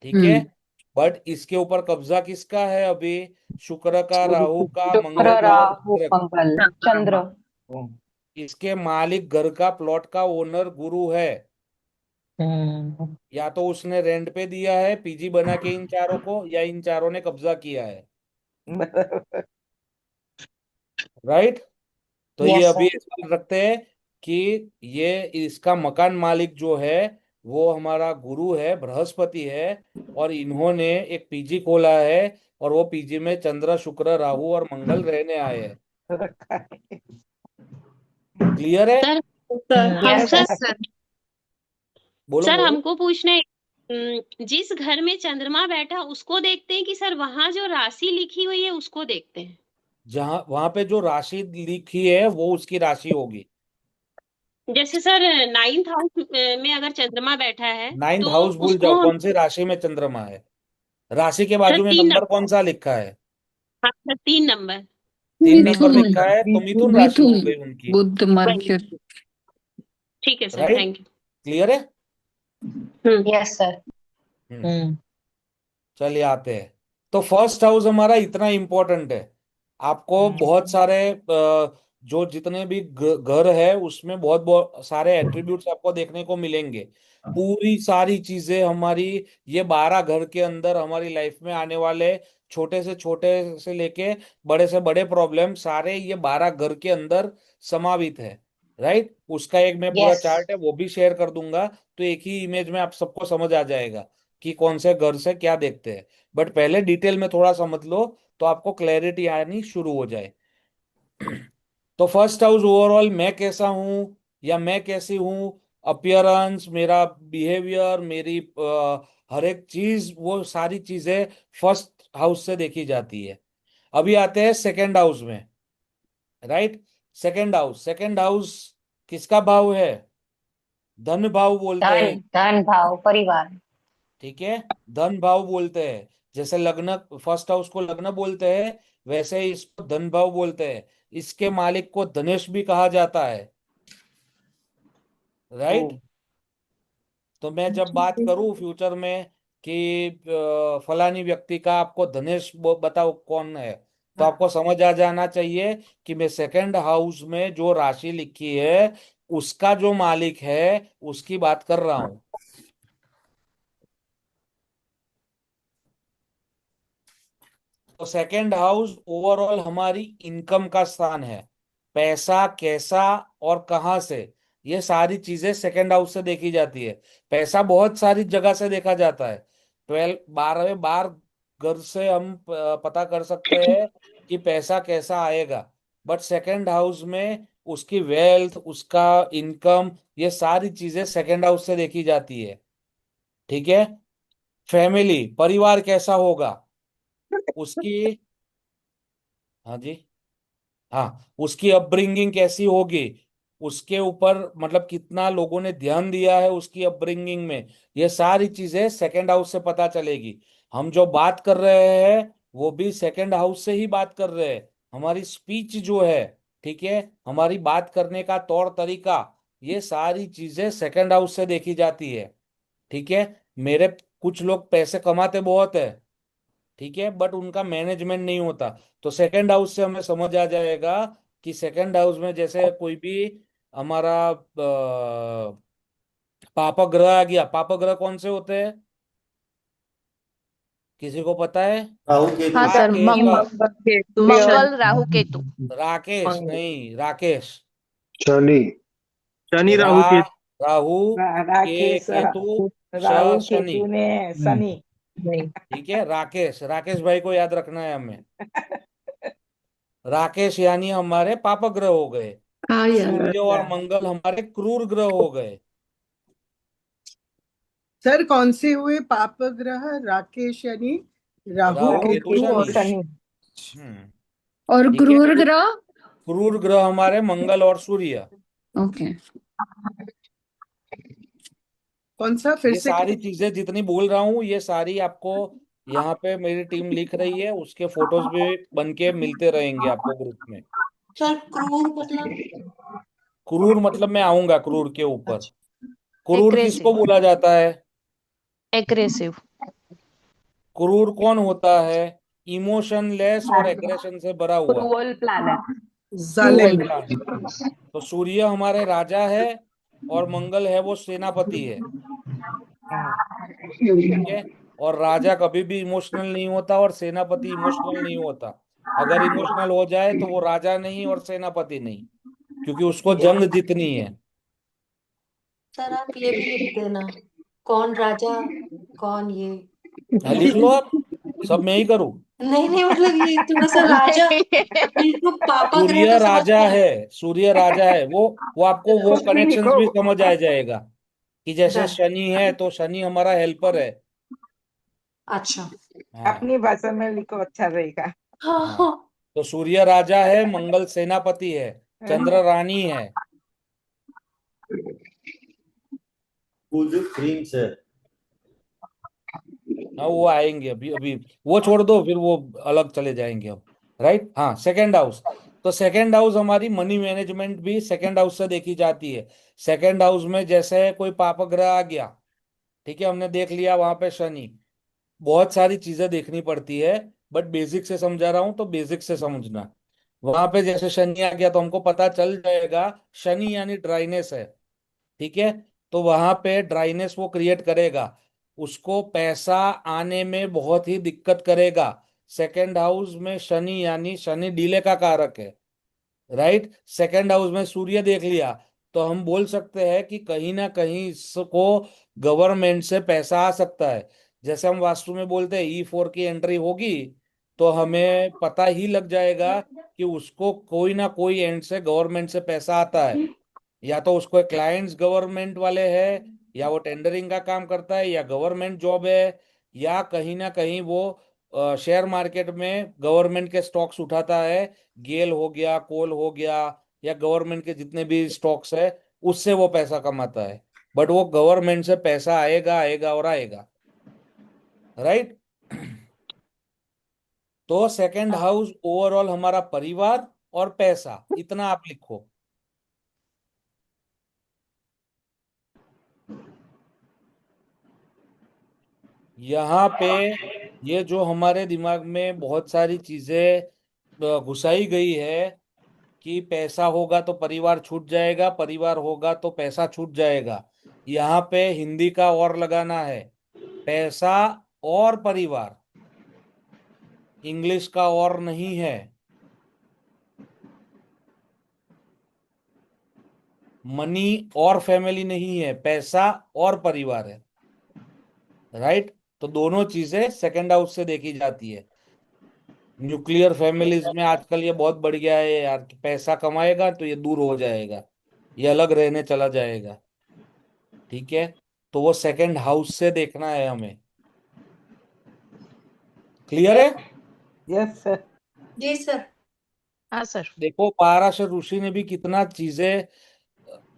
ठीक है। हम्म। बट इसके ऊपर कब्जा किसका है अभी? शुक्र का, राहु का, शुक्र मंगल का और राहु चंद्र का। मंगल चंद्र। इसके मालिक घर का प्लॉट का ओनर गुरु है। या तो उसने रेंट पे दिया है पीजी बना के इन चारों को, या इन चारों ने कब्जा किया है। राइट। तो ये यस अभी सर। ऐसा रखते हैं कि ये इसका मकान मालिक जो है वो हमारा गुरु है, बृहस्पति है। और इन्होंने एक पीजी खोला है। और वो पीजी में चंद्र, शुक्र, राहु और मंगल रहने आए हैं। क्लियर है? सर हम यस सर सर। बोलो सर बोलो। हमको पूछना है। जिस घर में चंद्रमा बैठा उसको देखते हैं कि सर वहां जो राशि लिखी हुई है उसको देखते हैं? जहां वहां पे जो राशि लिखी है वो उसकी राशि होगी। जैसे सर 9th हाउस में अगर चंद्रमा बैठा है 9th तो हाउस भूल उसको जाओ, हम कौन सी राशि में चंद्रमा है। राशि के सर बाजू में 3 नंबर। नंबर कौन सा लिखा है? हाँ सर 3 नंबर। 3 नंबर मिथुन। लिखा है तो मिथुन राशि हो मिथुन। गई उनकी। बुध मर्क्यूरी। वही। ठीक है सर, राइट। थैंक क्लियर है? यू। Yes sir. हम्म। चलिए आते हैं। तो फर्स्ट हाउस हमारा इतना इंपॉर्टेंट है। आपको बहुत सारे जो जितने भी घर है उसमें बहुत बहुत सारे एट्रीब्यूट्स आपको देखने को मिलेंगे। पूरी सारी चीजें हमारी ये 12 घर के अंदर हमारी लाइफ में आने वाले छोटे से लेके बड़े से बड़े प्रॉब्लम सारे ये 12 घर के अंदर समावित है। राइट। उसका एक मैं पूरा यस। चार्ट है वो भी शेयर कर दूंगा। तो एक ही इमेज में आप सबको समझ आ जाएगा कि कौन से घर से क्या देखते हैं। बट पहले डिटेल में थोड़ा समझ लो तो आपको क्लैरिटी आनी शुरू हो जाए। तो फर्स्ट हाउस ओवरऑल मैं कैसा हूं या मैं कैसी हूं, अपियरेंस, मेरा बिहेवियर, मेरी हर एक चीज, वो सारी चीजें फर्स्ट हाउस से देखी जाती है। अभी आते हैं सेकंड हाउस में। राइट। सेकंड हाउस किसका भाव है? धन भाव बोलते धन हैं। धन भाव परिवार। ठीक है। धन भाव बोलते हैं। जैसे लग्न, फर्स्ट हाउस को लग्न बोलते हैं, वैसे ही इसको धन भाव बोलते हैं। इसके मालिक को धनेश भी कहा जाता है। राइट। तो मैं जब बात करूं फ्यूचर में कि फलानी व्यक्ति का आपको धनेश बताओ कौन है, तो आपको समझ आ जाना चाहिए कि मैं सेकंड हाउस में जो राशि लिखी है उसका जो मालिक है उसकी बात कर रहा हूं। तो सेकंड हाउस ओवरऑल हमारी इनकम का स्थान है। पैसा कैसा और कहां से, ये सारी चीजें सेकंड हाउस से देखी जाती है। पैसा बहुत सारी जगह से देखा जाता है। 12वें बार घर से हम पता कर सकते हैं कि पैसा कैसा आएगा। बट सेकंड हाउस में उसकी वेल्थ, उसका इनकम, ये सारी चीजें सेकंड हाउस से देखी जाती है। ठीक है। फैमिली, परिवार कैसा होगा उसकी। हाँ जी। हाँ, उसकी अपब्रिंगिंग कैसी होगी, उसके ऊपर मतलब कितना लोगों ने ध्यान दिया है उसकी अपब्रिंगिंग में, ये सारी चीजें सेकंड हाउस से पता चलेगी। हम जो बात कर रहे हैं वो भी सेकंड हाउस से ही बात कर रहे हैं। हमारी स्पीच जो है, ठीक है, हमारी बात करने का तौर तरीका, ये सारी चीजें सेकंड हाउस से देखी जाती है। ठीक है। मेरे कुछ लोग पैसे कमाते बहुत है, ठीक है, बट उनका मैनेजमेंट नहीं होता। तो सेकंड हाउस से हमें समझ आ जाएगा कि सेकंड हाउस में जैसे कोई भी हमारा पापग्रह आ गया। पापग्रह कौन से होते हैं, किसी को पता है? राहु केतु। हाँ सर, राकेश बस। मंगल राहु केतु। राकेश नहीं, राकेश। शनि। शनि राहु रा केतु। राहु के राकेश केतु राहु शनि। केतु ने शनि। ठीक है, राकेश, राकेश भाई को याद रखना है हमें। राकेश यानी हमारे पापग्रह हो गए। हाँ यार। सूर्य और मंगल हमारे क्रूर ग्रह हो गए। सर कौन से हुए पाप ग्रह? राकेश शनि, राहु राहु केतु केतु और शनि। शनि। और ठीक है। क्रूर ग्रह। क्रूर ग्रह हमारे मंगल और सूर्य। ओके। कौन सा फिर ये से? सारी चीजें जितनी बोल रहा हूँ ये सारी आपको यहाँ पे मेरी टीम लिख रही है, उसके फोटोज भी बन के मिलते रहेंगे आपको ग्रुप में। सर क्रूर मतलब? क्रूर मतलब मैं आऊंगा क्रूर के ऊपर। क्रूर किसको एग्रेसिव। बोला जाता है? एग्रेसिव। क्रूर कौन होता है? इमोशनलेस और एग्रेशन से भरा हुआ। Cruel planet. क्रूअल जालिम। प्लान। तो सूर्य हमारे राजा है और मंगल है वो सेनापति है। ठीक है। और राजा कभी भी इमोशनल नहीं होता और सेनापति इमोशनल नहीं होता। अगर इमोशनल हो जाए तो वो राजा नहीं और सेनापति नहीं, क्योंकि उसको जंग जीतनी है। सर आप ये भी लिख देना, कौन राजा कौन ये। हाँ, लिख लो आप, सब मैं ही करूँ। नहीं नहीं, मतलब ये थोड़ा सा राजा, ये तो पापा ग्रह सूर्य तो समझ राजा में है, सूर्य राजा है वो आपको वो कुछ भी कनेक्शंस लिखो। भी समझ आ जाएगा कि जैसे डन। शनि है तो शनि हमारा हेल्पर है। अच्छा। हाँ। अपनी भाषा में लिखो, अच्छा रहेगा। हाँ हाँ। हाँ। तो सूर्य राजा है, मंगल सेनापति है, चंद्र रानी है। कुछ प्रिंस है। हाँ वो आएंगे अभी अभी, वो छोड़ दो, फिर वो अलग चले जाएंगे अब। राइट। हाँ, सेकंड हाउस। तो सेकंड हाउस हमारी मनी मैनेजमेंट भी सेकंड हाउस से देखी जाती है। सेकंड हाउस में जैसे कोई पापग्रह आ गया, ठीक है, हमने देख लिया वहां पे शनि। बहुत सारी चीजें देखनी पड़ती है, बट बेसिक से समझा रहा हूं तो बेसिक से समझना। वहां पे जैसे शनि आ गया तो हमको पता चल जाएगा शनि यानी ड्राइनेस है। ठीक है। तो वहां पे ड्राइनेस वो क्रिएट करेगा, उसको पैसा आने में बहुत ही दिक्कत करेगा। सेकंड हाउस में शनि यानी शनि डीले का कारक है। राइट। सेकंड हाउस में सूर्य देख लिया तो हम बोल सकते हैं कि कहीं ना कहीं इसको गवर्नमेंट से पैसा आ सकता है। जैसे हम वास्तु में बोलते हैं E4 की एंट्री होगी तो हमें पता ही लग जाएगा कि उसको कोई ना कोई एंड से गवर्नमेंट से पैसा आता है। या तो उसको क्लाइंट्स गवर्नमेंट वाले हैं, या वो टेंडरिंग का काम करता है, या गवर्नमेंट जॉब है, या कहीं ना कहीं वो शेयर मार्केट में गवर्नमेंट के स्टॉक्स उठाता है। गेल हो गया, कोल हो गया, या गवर्नमेंट के जितने भी स्टॉक्स है उससे वो पैसा कमाता है। बट वो गवर्नमेंट से पैसा आएगा आएगा और आएगा। राइट। तो सेकंड हाउस ओवरऑल हमारा परिवार और पैसा, इतना आप लिखो। यहाँ पे ये जो हमारे दिमाग में बहुत सारी चीजें घुसाई गई है कि पैसा होगा तो परिवार छूट जाएगा, परिवार होगा तो पैसा छूट जाएगा। यहाँ पे हिंदी का और लगाना है, पैसा और परिवार, इंग्लिश का और नहीं है। मनी और फैमिली नहीं है, पैसा और परिवार है। राइट। तो दोनों चीजें सेकंड हाउस से देखी जाती है। न्यूक्लियर फैमिलीज में आजकल ये बहुत बढ़ गया है यार, कि पैसा कमाएगा तो ये दूर हो जाएगा, ये अलग रहने चला जाएगा। ठीक है। तो वो सेकंड हाउस से देखना है हमें। क्लियर है? Yes sir. जी सर। हाँ सर। देखो पाराशर ऋषि ने भी कितना चीजें,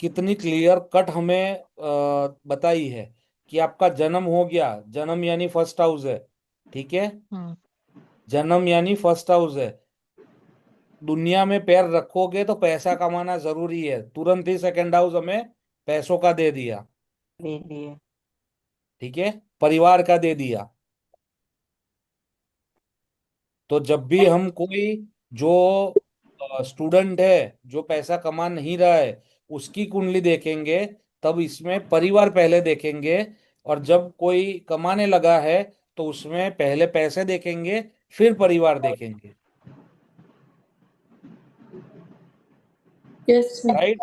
कितनी क्लियर कट हमें बताई है कि आपका जन्म हो गया, जन्म यानी फर्स्ट हाउस है। ठीक है। हम्म। जन्म यानी फर्स्ट हाउस है। दुनिया में पैर रखोगे तो पैसा कमाना जरूरी है, तुरंत ही सेकंड हाउस हमें पैसों का दे दिया, दे दिए। ठीक है, परिवार का दे दिया। तो जब भी हम कोई जो स्टूडेंट है जो पैसा कमा नहीं रहा है उसकी कुंडली देखेंगे, तब इसमें परिवार पहले देखेंगे, और जब कोई कमाने लगा है तो उसमें पहले पैसे देखेंगे फिर परिवार देखेंगे। Yes sir. Right?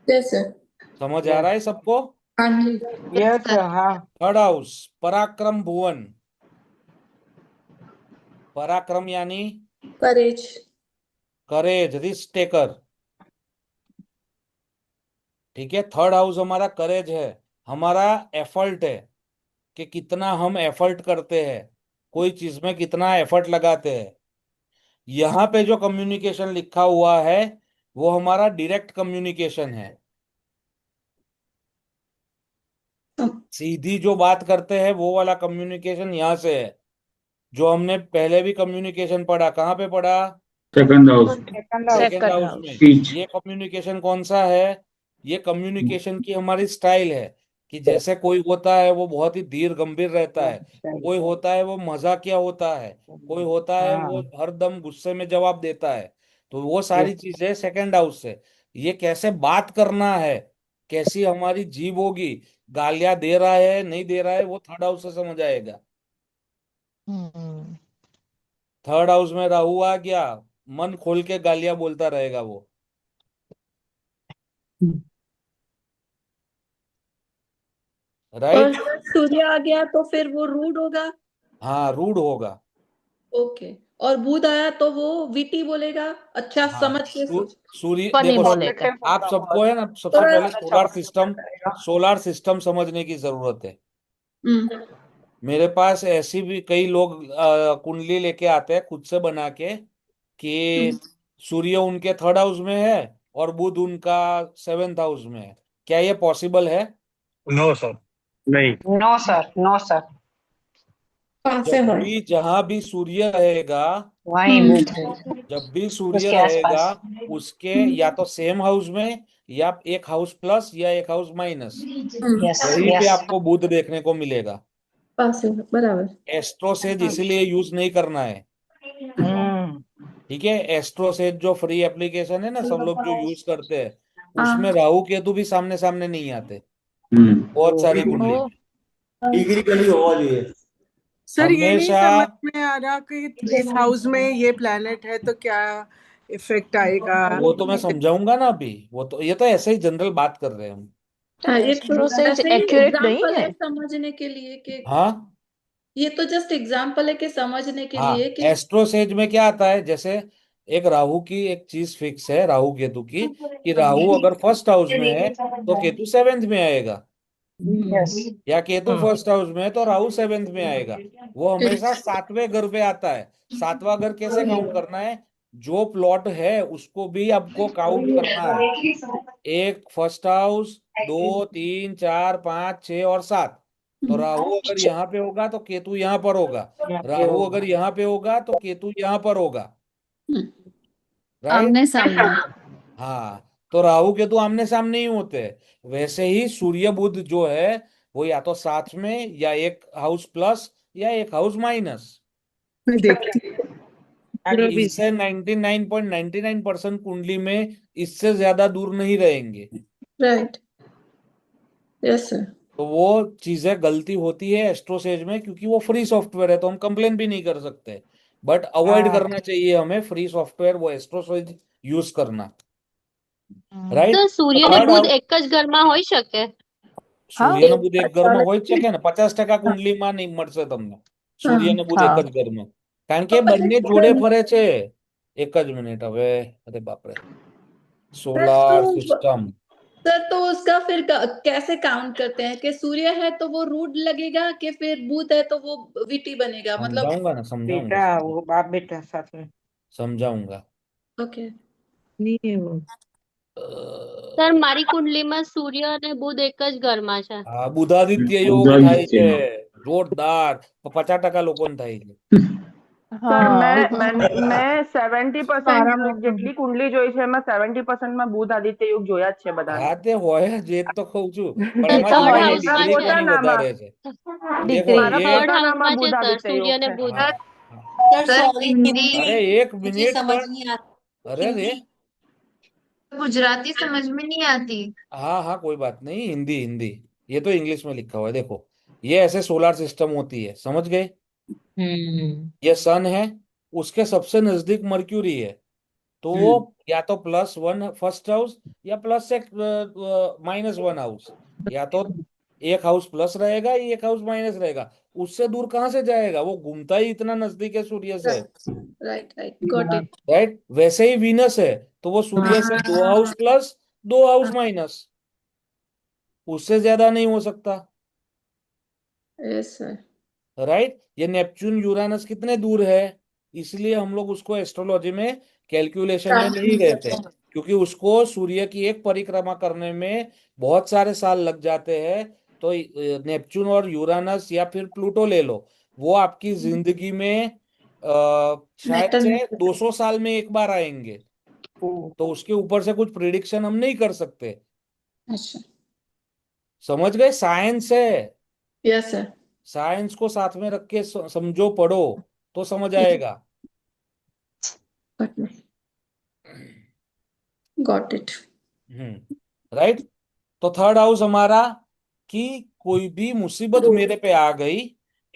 Yes sir. समझ आ रहा है सबको? हाँ जी। यस हाँ। थर्ड हाउस पराक्रम भुवन। पराक्रम यानी करेज। करेज, रिस्क टेकर, ठीक है। थर्ड हाउस हमारा करेज है, हमारा एफर्ट है कि कितना हम एफर्ट करते हैं, कोई चीज में कितना एफर्ट लगाते हैं। यहाँ पे जो कम्युनिकेशन लिखा हुआ है वो हमारा डायरेक्ट कम्युनिकेशन है, सीधी जो बात करते हैं वो वाला कम्युनिकेशन यहाँ से है। जो हमने पहले भी कम्युनिकेशन पढ़ा, कहाँ पे पढ़ा? सेकंड हाउस सेकंड हाउस में। स्पीच ये कम्युनिकेशन कौन सा है? ये कम्युनिकेशन की हमारी स्टाइल है कि जैसे कोई होता है वो बहुत ही धीर गंभीर रहता है, कोई होता है वो मजाकिया होता है, कोई होता है वो हरदम गुस्से में जवाब देता है। तो वो सारी चीजें सेकंड हाउस से। ये कैसे बात करना है, कैसी हमारी जीभ होगी, गालियां दे रहा है नहीं दे रहा है, वो थर्ड हाउस से समझ आएगा। थर्ड हाउस में राहु आ गया, मन खोल के गालियां बोलता रहेगा वो। राइट? और सूर्य आ गया तो फिर वो रूड होगा। हाँ, रूड होगा। ओके। और बुध आया तो वो वीटी बोलेगा, अच्छा हाँ, समझ के सोच। सूर्य फनी देखो, बोलेगा। आप सबको है ना, सबसे थोड़ा पहले सोलार सिस्टम समझने की जरूरत है। हम्म। मेरे पास ऐसी भी कई लोग कुंडली लेके आते हैं खुद से बना के कि सूर्य उनके थर्ड हाउस में है और बुध उनका सेवेंथ हाउस में है। क्या ये पॉसिबल है? नो सर नहीं नो सर, नो सर। कहाँ से जब है? भी जहां भी सूर्य रहेगा, वही बुध है जब भी सूर्य उसके रहेगा आसपास। उसके या तो सेम हाउस में या एक हाउस प्लस या एक हाउस माइनस, यस वहीं पे यस। आपको बुध देखने को मिलेगा। पास है, बराबर। एस्ट्रोसेज इसीलिए यूज नहीं करना है, ठीक है। एस्ट्रोसेज जो फ्री एप्लीकेशन है ना, सब लोग जो यूज करते हैं, उसमें हाँ। राहु केतु भी सामने सामने नहीं आते हम्म बहुत सारी कुंडली में। डिग्री कली होगा लिए सर ये नहीं हमेशा समझ में आ रहा कि इस हाउस में ये प्लेनेट है तो क्या इफेक्ट आएगा। वो तो मैं समझाऊंगा ना अभी, वो तो ये तो ऐसे ही जनरल बात कर रहे हैं हम। हाँ, ये तो प्रोसेस ऐसे ही एक्यूरेट नहीं एग्जाम्पल है। है समझने के लिए कि हाँ ये तो जस्ट एग्जाम्पल है कि समझने के लिए हाँ, कि एस्ट्रोसेज में क्या आता है, जैसे एक राहु की एक चीज फिक्स है, राहु केतु की, कि राहु अगर फर्स्ट हाउस में है तो केतु सेवेंथ में आएगा, यस। या केतु फर्स्ट हाउस में है तो राहु सेवेंथ में आएगा। वो हमेशा सातवें घर पे आता है। सातवां घर कैसे काउंट करना है? जो प्लॉट है उसको भी आपको काउंट करना है। एक फर्स्ट हाउस, दो, तीन, चार, पाँच, छह और सात। तो राहु अगर यहाँ पे होगा तो केतु यहाँ पर होगा, राहु अगर यहाँ पे होगा तो केतु यहाँ पर होगा। राइट? आमने सामने। हाँ, तो राहु केतु आमने सामने ही होते हैं। वैसे ही सूर्य बुध जो है वो या तो साथ में या एक हाउस प्लस या एक हाउस माइनस। मैं देखती इससे 99.99% कुंडली में इससे ज्यादा दूर नहीं रहेंगे। राइट। Yes sir. तो वो चीजें गलती होती है एस्ट्रोसेज में, क्योंकि वो फ्री सॉफ्टवेयर है तो हम कंप्लेन भी नहीं कर सकते, बट अवॉइड करना चाहिए हमें फ्री सॉफ्टवेयर वो एस्ट्रोसेज यूज करना। राइट? તો સૂર્ય ને थर्ड બુધ हाउस, એક જ ઘરમાં હોઈ શકે? સૂર્ય ને બુધ એક ઘરમાં હોય જ છે કે ને, 50% કુંડલીમાં નહીં મળશે તમને સૂર્ય ને બુધ એક જ ઘરમાં, કારણ કે બંને જોડે ફરે છે। એક જ મિનિટ હવે, અરે બાપરે, સોલાર સિસ્ટમ। सर तो उसका फिर कैसे काउंट करते हैं कि सूर्य है तो वो रूड लगेगा कि फिर बुध है तो वो वीटी बनेगा, मतलब। समझाऊंगा ना, समझाऊंगा, बेटा वो बाप बेटा साथ में समझाऊंगा। ओके। नहीं है वो। સર મારી કુંડલીમાં સૂર્ય અને બુધ એક જ ઘરમાં છે। હા, બુધાદિત્ય યોગ થાય છે, જોરદાર, 50% લોકોને થાય છે। सर हाँ मैं 70% જેટલી કુંડલી જોઈ છે એમાં 70% માં બુધ આદિત્ય યોગ જોયા જ છે બધાને. હા તે હોય જ એ તો કહું છું, પણ એ એમાં તો થર્ડ તમારી હોય જ હાઉસમાં ડિગ્રી છે મારા કોની પોતાનામાં વધારે છે? देखो ડિગ્રી. મારા ये થર્ડ પોતાનામાં હાઉસમાં છે બુધ સર, આદિત્ય યોગ સૂર્ય અને છે. બુધ. हाँ हाँ, सर सर सॉरी, हिंदी अरे एक मुझे मिनट समझ पर, नहीं आती अरे रे, हिंदी। गुजराती समझ में नहीं आती। हाँ हाँ कोई बात नहीं, हिंदी हिंदी, ये तो इंग्लिश में लिखा हुआ है देखो। ये ऐसे सोलर सिस्टम होती है, समझ गए? ये सन है, उसके सबसे नजदीक मर्क्यूरी है, तो वो या तो +1 फर्स्ट हाउस या +1 हाउस, या तो एक हाउस प्लस रहेगा या एक हाउस माइनस रहेगा। उससे दूर कहाँ से जाएगा, वो घूमता ही इतना नजदीक है सूर्य से। Right right, got it. Right, वैसे ही वीनस है, तो वो सूर्य से 2 हाउस प्लस 2 हाउस माइनस, उससे ज्यादा नहीं हो सकता। Yes sir. राइट, ये नेपच्यून यूरानस कितने दूर है, इसलिए हम लोग उसको एस्ट्रोलॉजी में कैलकुलेशन में नहीं लेते, क्योंकि उसको सूर्य की एक परिक्रमा करने में बहुत सारे साल लग जाते हैं। तो नेपच्यून और यूरानस या फिर प्लूटो ले लो, वो आपकी जिंदगी में शायद मैटर से नहीं। 200 साल में एक बार आएंगे, तो उसके ऊपर से कुछ प्रिडिक्शन हम नहीं कर सकते। अच्छा, समझ गए? साइंस है, यस सर। साइंस को साथ में रख के समझो, पढ़ो तो समझ आएगा। Got it. राइट, तो थर्ड हाउस हमारा, कि कोई भी मुसीबत मेरे पे आ गई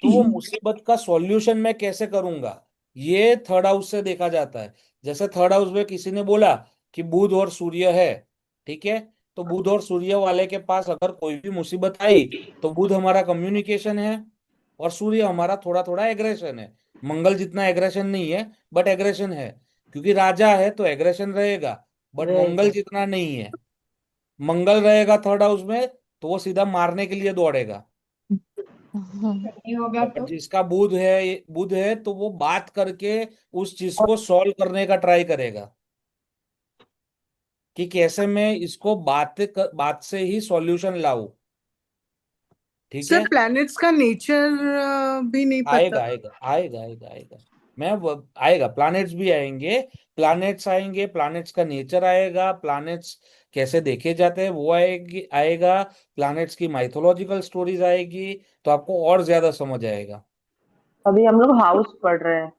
तो वो मुसीबत का सॉल्यूशन मैं कैसे करूंगा, ये थर्ड हाउस से देखा जाता है। जैसे थर्ड हाउस में किसी ने बोला कि बुध और सूर्य है, ठीक है, तो बुध और सूर्य वाले के पास अगर कोई भी मुसीबत आई, तो बुध हमारा कम्युनिकेशन है और सूर्य हमारा थोड़ा थोड़ा एग्रेशन है। मंगल जितना एग्रेशन नहीं है, बट एग्रेशन है, क्योंकि राजा है तो एग्रेशन रहेगा, बट मंगल जितना नहीं है। मंगल रहेगा थर्ड हाउस में तो वो सीधा मारने के लिए दौड़ेगा। नहीं होगा बट तो जिसका बुध है तो वो बात करके उस चीज को सॉल्व करने का ट्राई करेगा, कि कैसे मैं इसको बात से ही सॉल्यूशन लाऊं। ठीक सर है, प्लैनेट्स का नेचर भी नहीं आएगा पता। आएगा आएगा आएगा आएगा, आएगा, प्लैनेट्स भी आएंगे, प्लैनेट्स आएंगे, प्लैनेट्स का नेचर आएगा, प्लैनेट्स कैसे देखे जाते हैं वो आएगा, प्लैनेट्स की माइथोलॉजिकल स्टोरीज आएगी, तो आपको और ज्यादा समझ आएगा। अभी हम लोग हाउस पढ़ रहे हैं,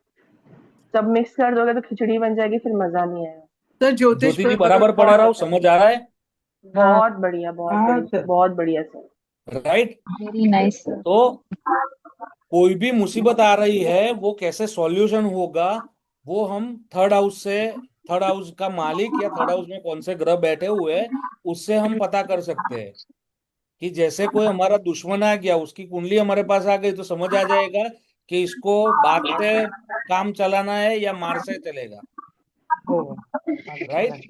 सब मिक्स कर दोगे तो खिचड़ी बन जाएगी, फिर मजा नहीं आएगा। सर ज्योतिष ज्योति जी बराबर पढ़ा रहा हूँ, समझ आ रहा है? बहुत बढ़िया, बहुत बढ़िया sir. Right, very nice sir. तो कोई भी मुसीबत आ रही है वो कैसे सॉल्यूशन होगा, वो हम थर्ड हाउस से, थर्ड हाउस का मालिक या थर्ड हाउस में कौन से ग्रह बैठे हुए हैं उससे हम पता कर सकते हैं। कि जैसे कोई हमारा दुश्मन आ गया, उसकी कुंडली हमारे पास आ गई, तो समझ आ जाएगा कि इसको बात से काम चलाना है या मार से चलेगा। राइट,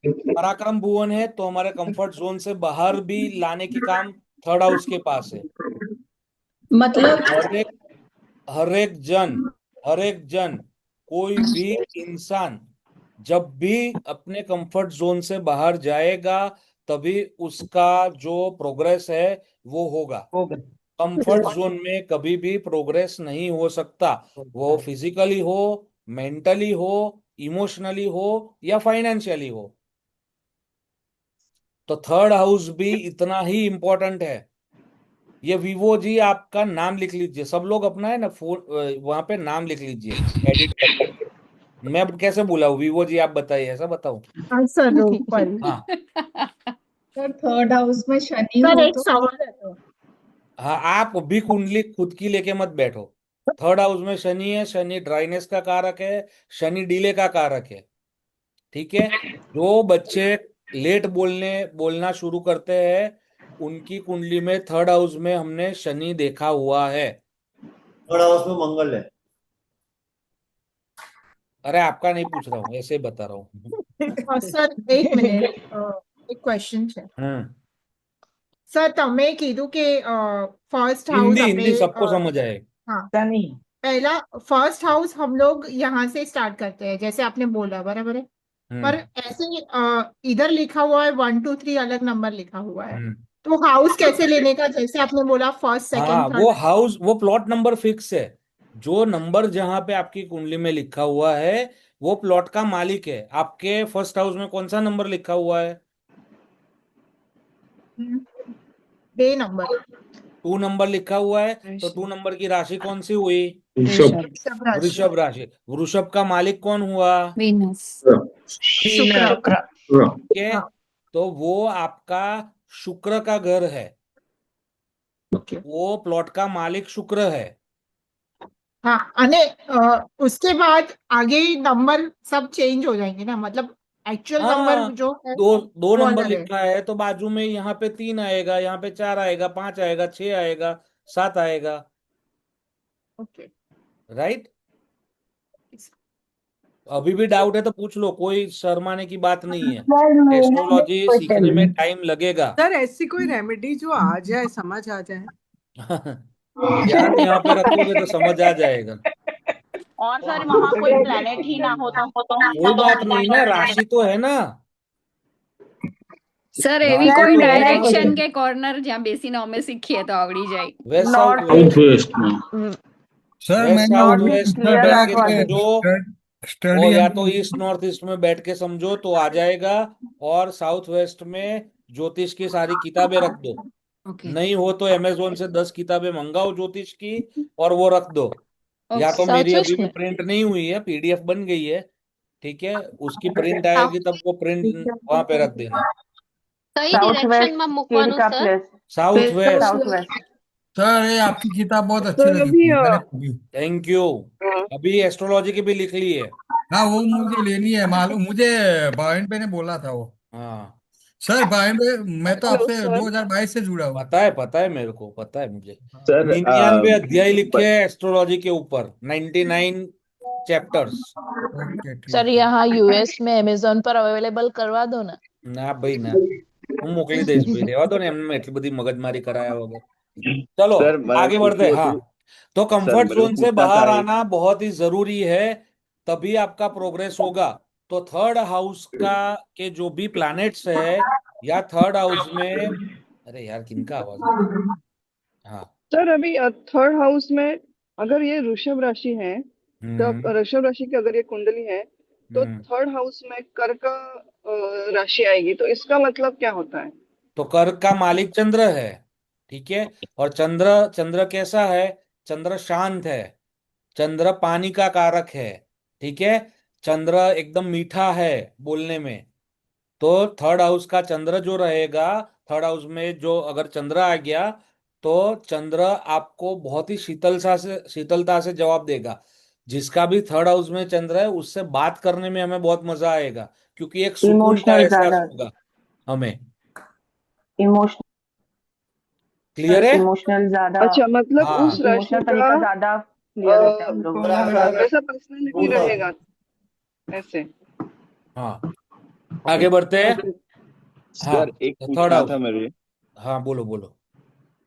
पराक्रम भुवन है तो हमारे कंफर्ट जोन से बाहर भी लाने की काम थर्ड हाउस के पास है। मतलब हर एक जन, कोई भी इंसान जब भी अपने कंफर्ट जोन से बाहर जाएगा, तभी उसका जो प्रोग्रेस है वो होगा। कंफर्ट जोन में कभी भी प्रोग्रेस नहीं हो सकता, वो फिजिकली हो, मेंटली हो, इमोशनली हो या फाइनेंशियली हो। तो थर्ड हाउस भी इतना ही इंपॉर्टेंट है। ये विवो जी आपका नाम लिख लीजिए, सब लोग अपना है ना फोन वहां पे नाम लिख लीजिए एडिट करके। मैं अब कैसे बोला हूँ विवो जी, आप बताइए, ऐसा बताऊं? हाँ सर, रोपल। हाँ सर थर्ड हाउस में शनि सर हो एक तो सवाल है तो। हाँ, आप भी कुंडली खुद की लेके मत बैठो। थर्ड हाउस में शनि है, शनि ड्राइनेस का कारक है, शनि डीले का कारक है। ठीक है, जो बच्चे लेट बोलना शुरू करते हैं, उनकी कुंडली में थर्ड हाउस में हमने शनि देखा हुआ है। थर्ड हाउस में मंगल है। अरे आपका नहीं पूछ रहा हूँ, ऐसे ही बता रहा हूँ। સર એક મિનિટ, એક ક્વેશ્ચન છે સર, તમે કીધું કે ફર્स्ट हाउस हिंदी આપણે हिंदी सबको समझ आए। हाँ, पहला फर्स्ट हाउस हम लोग यहाँ से स्टार्ट करते हैं जैसे आपने बोला, बराबर है। पर ऐसे इधर लिखा हुआ है 1 2 3 अलग नंबर लिखा हुआ है, तो हाउस कैसे लेने का, जैसे आपने बोला फर्स्ट हाँ, सेकंड वो थर्ड। हाउस, वो प्लॉट नंबर फिक्स है। जो नंबर जहां पे आपकी कुंडली में लिखा हुआ है वो प्लॉट का मालिक है। आपके फर्स्ट हाउस में कौन सा नंबर लिखा हुआ है? बे नंबर 2 नंबर लिखा हुआ है, तो 2 नंबर की राशि कौन सी हुई? ऋषभ। वृषभ राशि वृषभ राशि। वृषभ का मालिक कौन हुआ? वीनस। शुक्र ठीक है, हाँ तो वो आपका शुक्र का घर है, वो प्लॉट का मालिक शुक्र है। हाँ अने उसके बाद आगे नंबर सब चेंज हो जाएंगे ना, मतलब एक्चुअल नंबर हाँ, जो है दो दो वो नंबर अलग है। लिखा है तो बाजू में यहाँ पे 3 आएगा, यहाँ पे 4 आएगा, 5 आएगा, 6 आएगा, 7 आएगा। Okay right? अभी भी डाउट है तो पूछ लो, कोई शर्माने की बात नहीं है। एस्ट्रोलॉजी सीखने में टाइम लगेगा। सर ऐसी कोई रेमेडी जो आ जाए, समझ आ जाए। ध्यान यहाँ पे रखोगे तो समझ आ जाएगा। और सर वहां कोई प्लेनेट ही ना हो तो कोई बात नहीं ना, राशि तो है ना। સર એવી राशि કોઈ तो है ना। ડાયરેક્શન કે કોર્નર જ્યાં બેસીને અમે શીખીએ તો આવડી જાય? West north south west, west में सर वेस्ट मैंने साउथ नॉर्थ वो ईस्ट वेस्ट में क्लियर बैठ आउट के वाली समझो, स्टडी और या तो ईस्ट नॉर्थ ईस्ट में बैठ के समझो तो आ जाएगा, और साउथ वेस्ट में ज्योतिष की सारी किताबें रख दो। ઓકે नहीं हो तो अमेजोन से 10 किताबें मंगाओ ज्योतिष की और वो रख दो। या तो मेरी साउथ अभी वेस्ट भी में प्रिंट नहीं हुई है, पीडीएफ बन गई है, ठीक है, उसकी प्रिंट आएगी तब वो प्रिंट वहां पे रख देना। કઈ साउथ ડિરેક્શન वेस्ट માં મૂકવાનું केरिका sir? Place south west. South west sir ये आपकी किताब बहुत अच्छी सर लगी अभी मुझे, मैंने पढ़ी। Thank you. अभी एस्ट्रोलॉजी की भी लिख ली है। हाँ वो मुझे लेनी है, मालूम मुझे भाविन पे ने बोला था वो। हाँ, सर भाविन पे मैं तो हेलो आपसे सर 2022 से जुड़ा हूँ। पता है मेरे को, पता है मुझे। हाँ। सर 99 अध्याय लिखे हैं एस्ट्रोलॉजी के ऊपर, 99 चैप्टर्स। ओके सर ठीक है। यहाँ यूएस में अमेजोन पर अवेलेबल करवा दो ना। ना भाई ना, હું મોકલી દઈશ ભાઈ, રહેવા દો ને, એમને એટલી બધી મગજમારી કરાયા વગર। चलो सर मैं आगे बढ़ते हैं। पूछूं हाँ, तो तो सर कंफर्ट मेरे को जोन से पूछना बाहर था एक। आना बहुत ही जरूरी है, तभी आपका प्रोग्रेस होगा। तो थर्ड हाउस का के जो भी प्लैनेट्स है, या थर्ड हाउस में, अरे यार किनका आवाज आ रहा है? हाँ। सर अभी थर्ड हाउस में अगर ये वृषभ राशि है, तो हम्म वृषभ राशि की अगर ये कुंडली है तो हम्म थर्ड हाउस में कर्क राशि आएगी, तो इसका मतलब क्या होता है? तो कर्क का मालिक चंद्र है, ठीक है। और चंद्र चंद्र कैसा है? चंद्र शांत है, चंद्र पानी का कारक है, ठीक है। चंद्र एकदम मीठा है बोलने में। तो थर्ड हाउस का चंद्र जो रहेगा, थर्ड हाउस में जो अगर चंद्र आ गया, तो चंद्र आपको बहुत ही शीतलता से जवाब देगा। जिसका भी थर्ड हाउस में चंद्र है उससे बात करने में हमें बहुत मजा आएगा, क्योंकि एक सुकून का इमोशनल एहसास ज्यादा होगा हमें। इमोशनल क्लियर है? इमोशनल ज्यादा अच्छा, मतलब उस हाँ राशि इमोशनल का तरीका ज्यादा क्लियर होता है हम लोग। वैसा पर्सनालिटी रहेगा ऐसे। हाँ, आगे बढ़ते हैं। ओके हाँ, सर एक तो थर्ड पूछना हाउस। था मेरे। हाँ बोलो बोलो।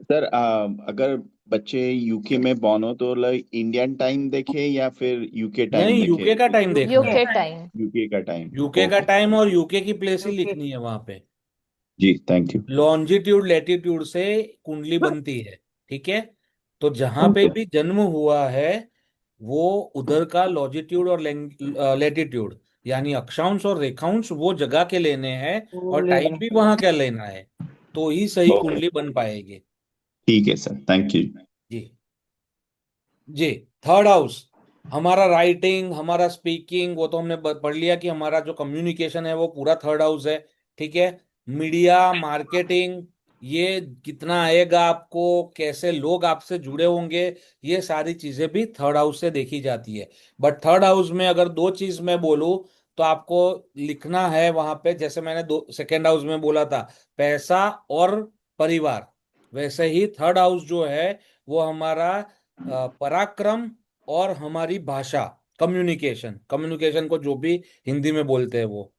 सर अगर बच्चे यूके में बॉर्न हो तो लाइक इंडियन टाइम देखे या फिर यूके टाइम नहीं, देखे? यूके का टाइम देखना है। UK time. यूके का टाइम। यूके का ओके टाइम और यूके की प्लेस ही लिखनी है वहां पे। जी, थैंक यू। लॉन्जिट्यूड लैटिट्यूड से कुंडली बनती है, ठीक है। तो जहां पे भी जन्म हुआ है वो उधर का लॉन्जिट्यूड और लैटिट्यूड, यानी अक्षांश और रेखांश वो जगह के लेने हैं, और टाइम भी वहां का लेना है, तो ही सही ओके कुंडली बन पाएगी। ठीक है सर, थैंक यू। जी जी। थर्ड हाउस हमारा राइटिंग, हमारा स्पीकिंग, वो तो हमने पढ़ लिया कि हमारा जो कम्युनिकेशन है वो पूरा थर्ड हाउस है, ठीक है। मीडिया, मार्केटिंग, ये कितना आएगा आपको, कैसे लोग आपसे जुड़े होंगे, ये सारी चीजें भी थर्ड हाउस से देखी जाती है। बट थर्ड हाउस में अगर दो चीज मैं बोलूं तो आपको लिखना है वहां पे, जैसे मैंने दो सेकेंड हाउस में बोला था, पैसा और परिवार, वैसे ही थर्ड हाउस जो है वो हमारा पराक्रम और हमारी भाषा, कम्युनिकेशन, कम्युनिकेशन को जो भी हिंदी में बोलते हैं वो,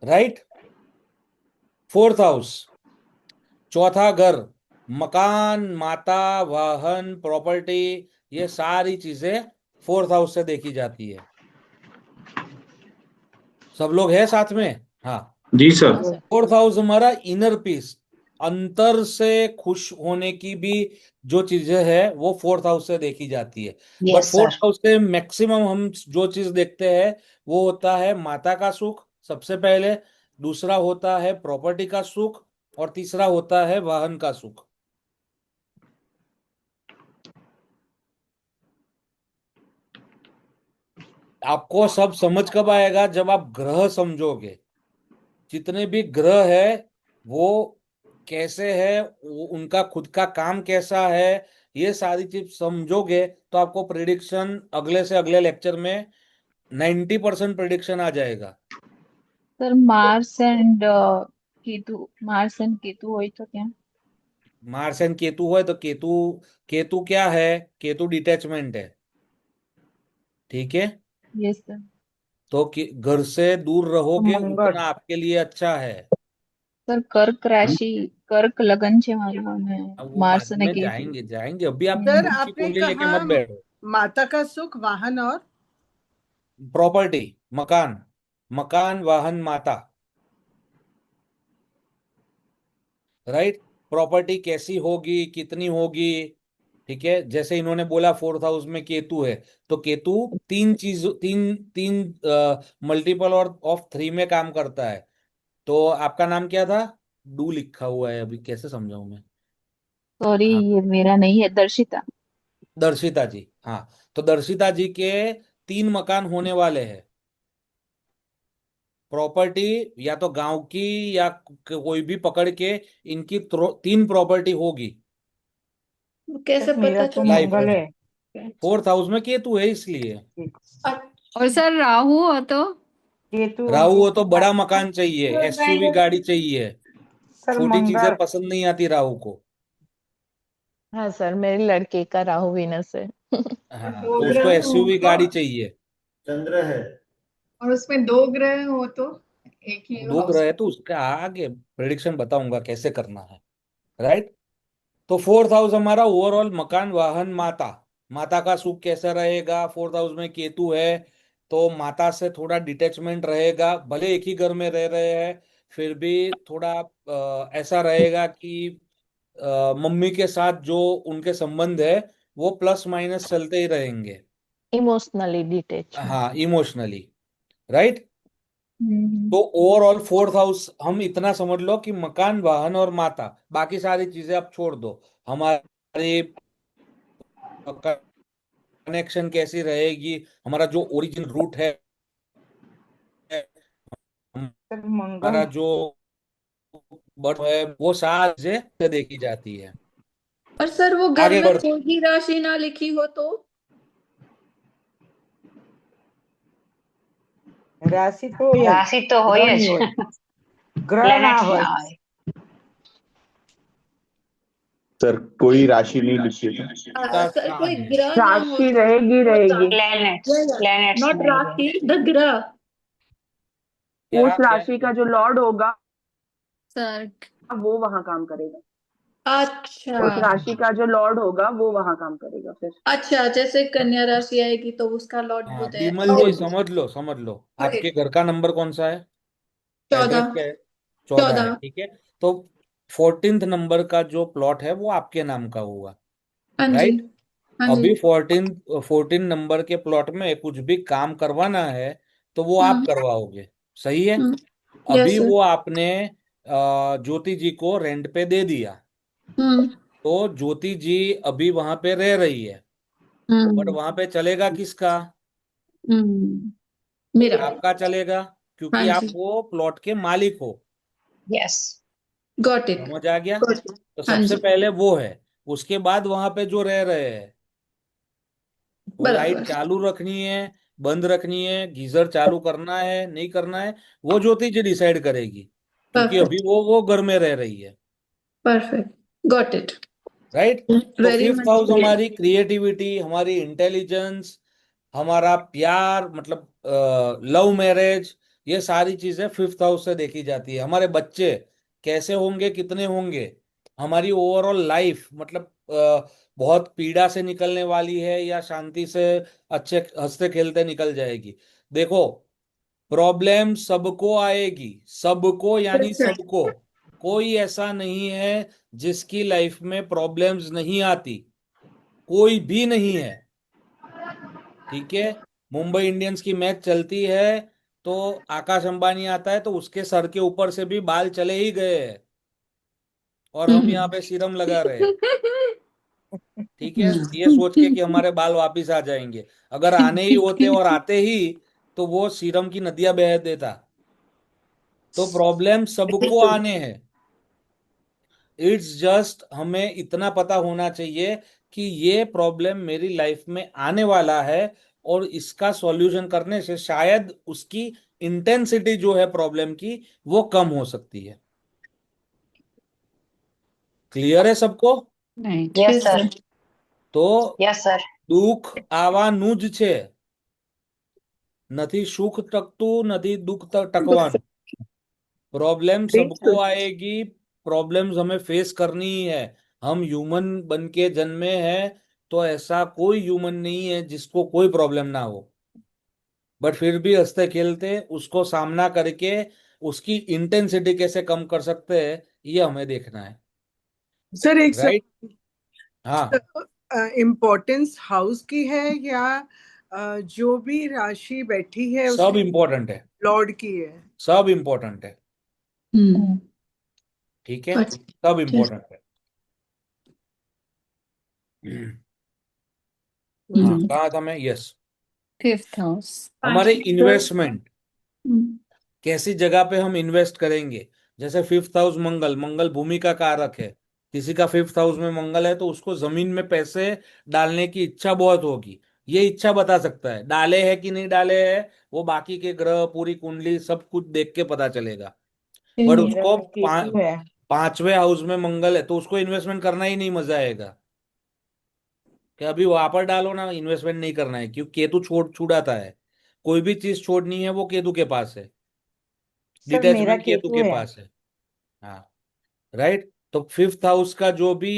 राइट। फोर्थ हाउस, चौथा घर, मकान, माता, वाहन, प्रॉपर्टी, ये सारी चीजें फोर्थ हाउस से देखी जाती है। सब लोग हैं साथ में? हाँ। जी सर। हाँ सर। फोर्थ हाउस हमारा इनर पीस, अंतर से खुश होने की भी जो चीजें है वो फोर्थ हाउस से देखी जाती है। But yes fourth sir. House से मैक्सिमम हम जो चीज देखते हैं वो होता है माता का सुख सबसे पहले, दूसरा होता है प्रॉपर्टी का सुख, और तीसरा होता है वाहन का सुख। आपको सब समझ कब आएगा? जब आप ग्रह समझोगे। जितने भी ग्रह है वो कैसे है, वो उनका खुद का काम कैसा है, ये सारी चीज समझोगे तो आपको प्रिडिक्शन अगले से अगले लेक्चर में 90% प्रिडिक्शन आ जाएगा। Sir Mars and Ketu, Mars and Ketu हुई तो क्या? मार्स एंड केतु है तो केतु, केतु क्या है? केतु डिटैचमेंट है, ठीक है। Yes sir. तो घर से दूर रहोगे मंगल। उतना आपके लिए अच्छा है। सर कर्क राशि, कर्क लगन છે મારું અને अब वो માર્સ बाद અને में કેતુ। जाएंगे जाएंगे, अभी आप सर खुद की आपने कुंडली लेके कहा मत बैठो। माता का सुख, वाहन और प्रॉपर्टी, मकान, मकान वाहन माता, राइट। प्रॉपर्टी कैसी होगी, कितनी होगी, ठीक है। जैसे इन्होंने बोला फोर्थ हाउस में केतु है, तो केतु तीन चीज, तीन तीन मल्टीपल और ऑफ थ्री में काम करता है। तो आपका नाम क्या था? डू लिखा हुआ है, अभी कैसे समझाऊं मैं? सॉरी हाँ, ये मेरा नहीं है, दर्शिता। दर्शिता जी, हाँ। तो दर्शिता जी के तीन मकान होने वाले हैं। प्रॉपर्टी या तो गांव की या कोई भी पकड़ के इनकी तीन प्रॉपर्टी होगी कैसे मेरा पता तो चला? लाइफ मंगल में। है। फोर्थ हाउस में केतु है इसलिए। और सर राहु हो तो? केतु राहु हो तो बड़ा केतु मकान चाहिए, एसयूवी गाड़ी चाहिए। सर छोटी चीजें मंगल। पसंद नहीं आती राहु को। हाँ सर, मेरे लड़के का राहु वीनस है। हाँ, दो तो उसको ग्रह हो एसयूवी तो गाड़ी चाहिए। चंद्र है, और उसमें दो ग्रह हो तो एक ही दो हाउस ग्रह है में। तो उसका आगे प्रेडिक्शन बताऊंगा कैसे करना है, राइट। तो फोर्थ हाउस हमारा ओवरऑल मकान वाहन माता, माता का सुख कैसा रहेगा? फोर्थ हाउस में केतु है तो माता से थोड़ा डिटेचमेंट रहेगा, भले एक ही घर में रह रहे हैं फिर भी थोड़ा ऐसा रहेगा कि मम्मी के साथ जो उनके संबंध है वो प्लस माइनस चलते ही रहेंगे। Emotionally detachment. हाँ, इमोशनली, राइट। हम्म। तो ओवरऑल फोर्थ हाउस हम इतना समझ लो कि मकान वाहन और माता, बाकी सारी चीजें आप छोड़ दो। हमारी कनेक्शन कैसी रहेगी, हमारा जो ओरिजिन रूट है, सर हमारा मंगल। जो बर्थ है, वो सारी चीजें देखी जाती है। और सर वो घर आगे में बढ़, कोई भी राशि ना लिखी हो तो? राशि तो ये રાશિ तो ग्रह હોય नहीं જ, હોય, ग्रह ना પ્લેનેટ્સ હોય। ના હોય। सर कोई राशि नहीं लिखी है का सर कोई स्थान है। ग्रह ना हो राशि तो? रहेगी रहेगी। प्लैनेट्स, प्लैनेट्स नॉट नहीं है। राशि, द ग्रह। क्या उस क्या राशि का जो लॉर्ड होगा सर वो वहां काम करेगा। अच्छा उस राशि का जो लॉर्ड होगा वो वहां काम करेगा फिर। अच्छा, जैसे कन्या राशि आएगी तो उसका लॉर्ड हाँ बुध है। बिमल जी, ओके, समझ लो समझ लो। ओके। आपके घर का नंबर कौन सा है? एड्रेस 14। क्या है? 14 है, 14। ठीक है। तो 14th नंबर का जो प्लॉट है वो आपके नाम का हुआ, हाँ जी, राइट। हाँ जी। अभी 14 नंबर के प्लॉट में कुछ भी काम करवाना है तो वो आप हम्म, करवाओगे, सही है। हम्म। यस अभी सर। वो आपने ज्योति जी को रेंट पे दे दिया, हम्म, तो ज्योति जी अभी वहां पे रह रही है, बट हम्म, वहां पे चलेगा किसका? मेरा। आपका चलेगा, हाँ क्योंकि आप जी, वो प्लॉट के मालिक हो। यस। Got it. समझ आ गया? Got it. तो हाँ सबसे जी, पहले वो है। उसके बाद वहां पे जो रह रहे हैं, वो लाइट बराबर। चालू रखनी है, बंद रखनी है, गीजर चालू करना है नहीं करना है, वो ज्योति जी डिसाइड करेगी, क्योंकि अभी परफेक्ट, वो घर में रह रही है, परफेक्ट। Got it. राइट। तो very fifth much house clear. हमारी क्रिएटिविटी, हमारी इंटेलिजेंस, हमारा प्यार, मतलब लव मैरिज, ये सारी चीजें फिफ्थ हाउस से देखी जाती है। हमारे बच्चे कैसे होंगे, कितने होंगे, हमारी ओवरऑल लाइफ, मतलब बहुत पीड़ा से निकलने वाली है या शांति से अच्छे हंसते खेलते निकल जाएगी। देखो, प्रॉब्लम सबको आएगी, सबको यानी सबको, कोई ऐसा नहीं है जिसकी लाइफ में प्रॉब्लम्स नहीं आती, कोई भी नहीं है। ठीक है, मुंबई इंडियंस की मैच चलती है तो आकाश अंबानी आता है तो उसके सर के ऊपर से भी बाल चले ही गए हैं, और हम यहाँ पे सीरम लगा रहे हैं। ठीक है, ये सोच के कि हमारे बाल वापिस आ जाएंगे। अगर आने ही होते और आते ही तो वो सीरम की नदियां बह देता। तो प्रॉब्लम सबको आने हैं। इट्स जस्ट हमें इतना पता होना चाहिए कि ये प्रॉब्लम मेरी लाइफ में आने वाला है, और इसका सॉल्यूशन करने से शायद उसकी इंटेंसिटी जो है प्रॉब्लम की वो कम हो सकती है। क्लियर है सबको? नहीं, यस सर। तो यस सर। દુઃખ આવવાનું જ છે, નથી સુખ ટકતું, નથી દુઃખ ટકવાનું। प्रॉब्लम सबको आएगी, प्रॉब्लम्स हमें फेस करनी ही है। हम ह्यूमन बन के जन्मे हैं, तो ऐसा कोई ह्यूमन नहीं है जिसको कोई प्रॉब्लम ना हो, बट फिर भी हंसते खेलते उसको सामना करके उसकी इंटेंसिटी कैसे कम कर सकते हैं, ये हमें देखना है। सर एक राइट? हाँ, इम्पोर्टेंस हाउस की है या जो भी राशि बैठी है सब उसकी इम्पोर्टेंट है, लॉर्ड की है? सब इम्पोर्टेंट है। ठीक है, सब इम्पोर्टेंट है। हाँ, कहा था मैं? Yes, 5th house. हमारे इन्वेस्टमेंट कैसी जगह पे हम इन्वेस्ट करेंगे। जैसे 5th हाउस मंगल, मंगल भूमि का कारक है। किसी का 5th हाउस में मंगल है तो उसको जमीन में पैसे डालने की इच्छा बहुत होगी। ये इच्छा बता सकता है, डाले है कि नहीं डाले है वो बाकी के ग्रह, पूरी कुंडली सब कुछ देख के पता चलेगा। बट मेरा उसको तो केतु है। 5वें हाउस में मंगल है तो उसको इन्वेस्टमेंट करना ही नहीं, मजा आएगा कि अभी वहां पर डालो ना, इन्वेस्टमेंट नहीं करना है, क्योंकि केतु छुड़ाता है। कोई भी चीज छोड़नी है वो केतु के पास है, सर मेरा डिटैचमेंट केतु केतु के है। पास है। हाँ, राइट। तो 5th हाउस का जो भी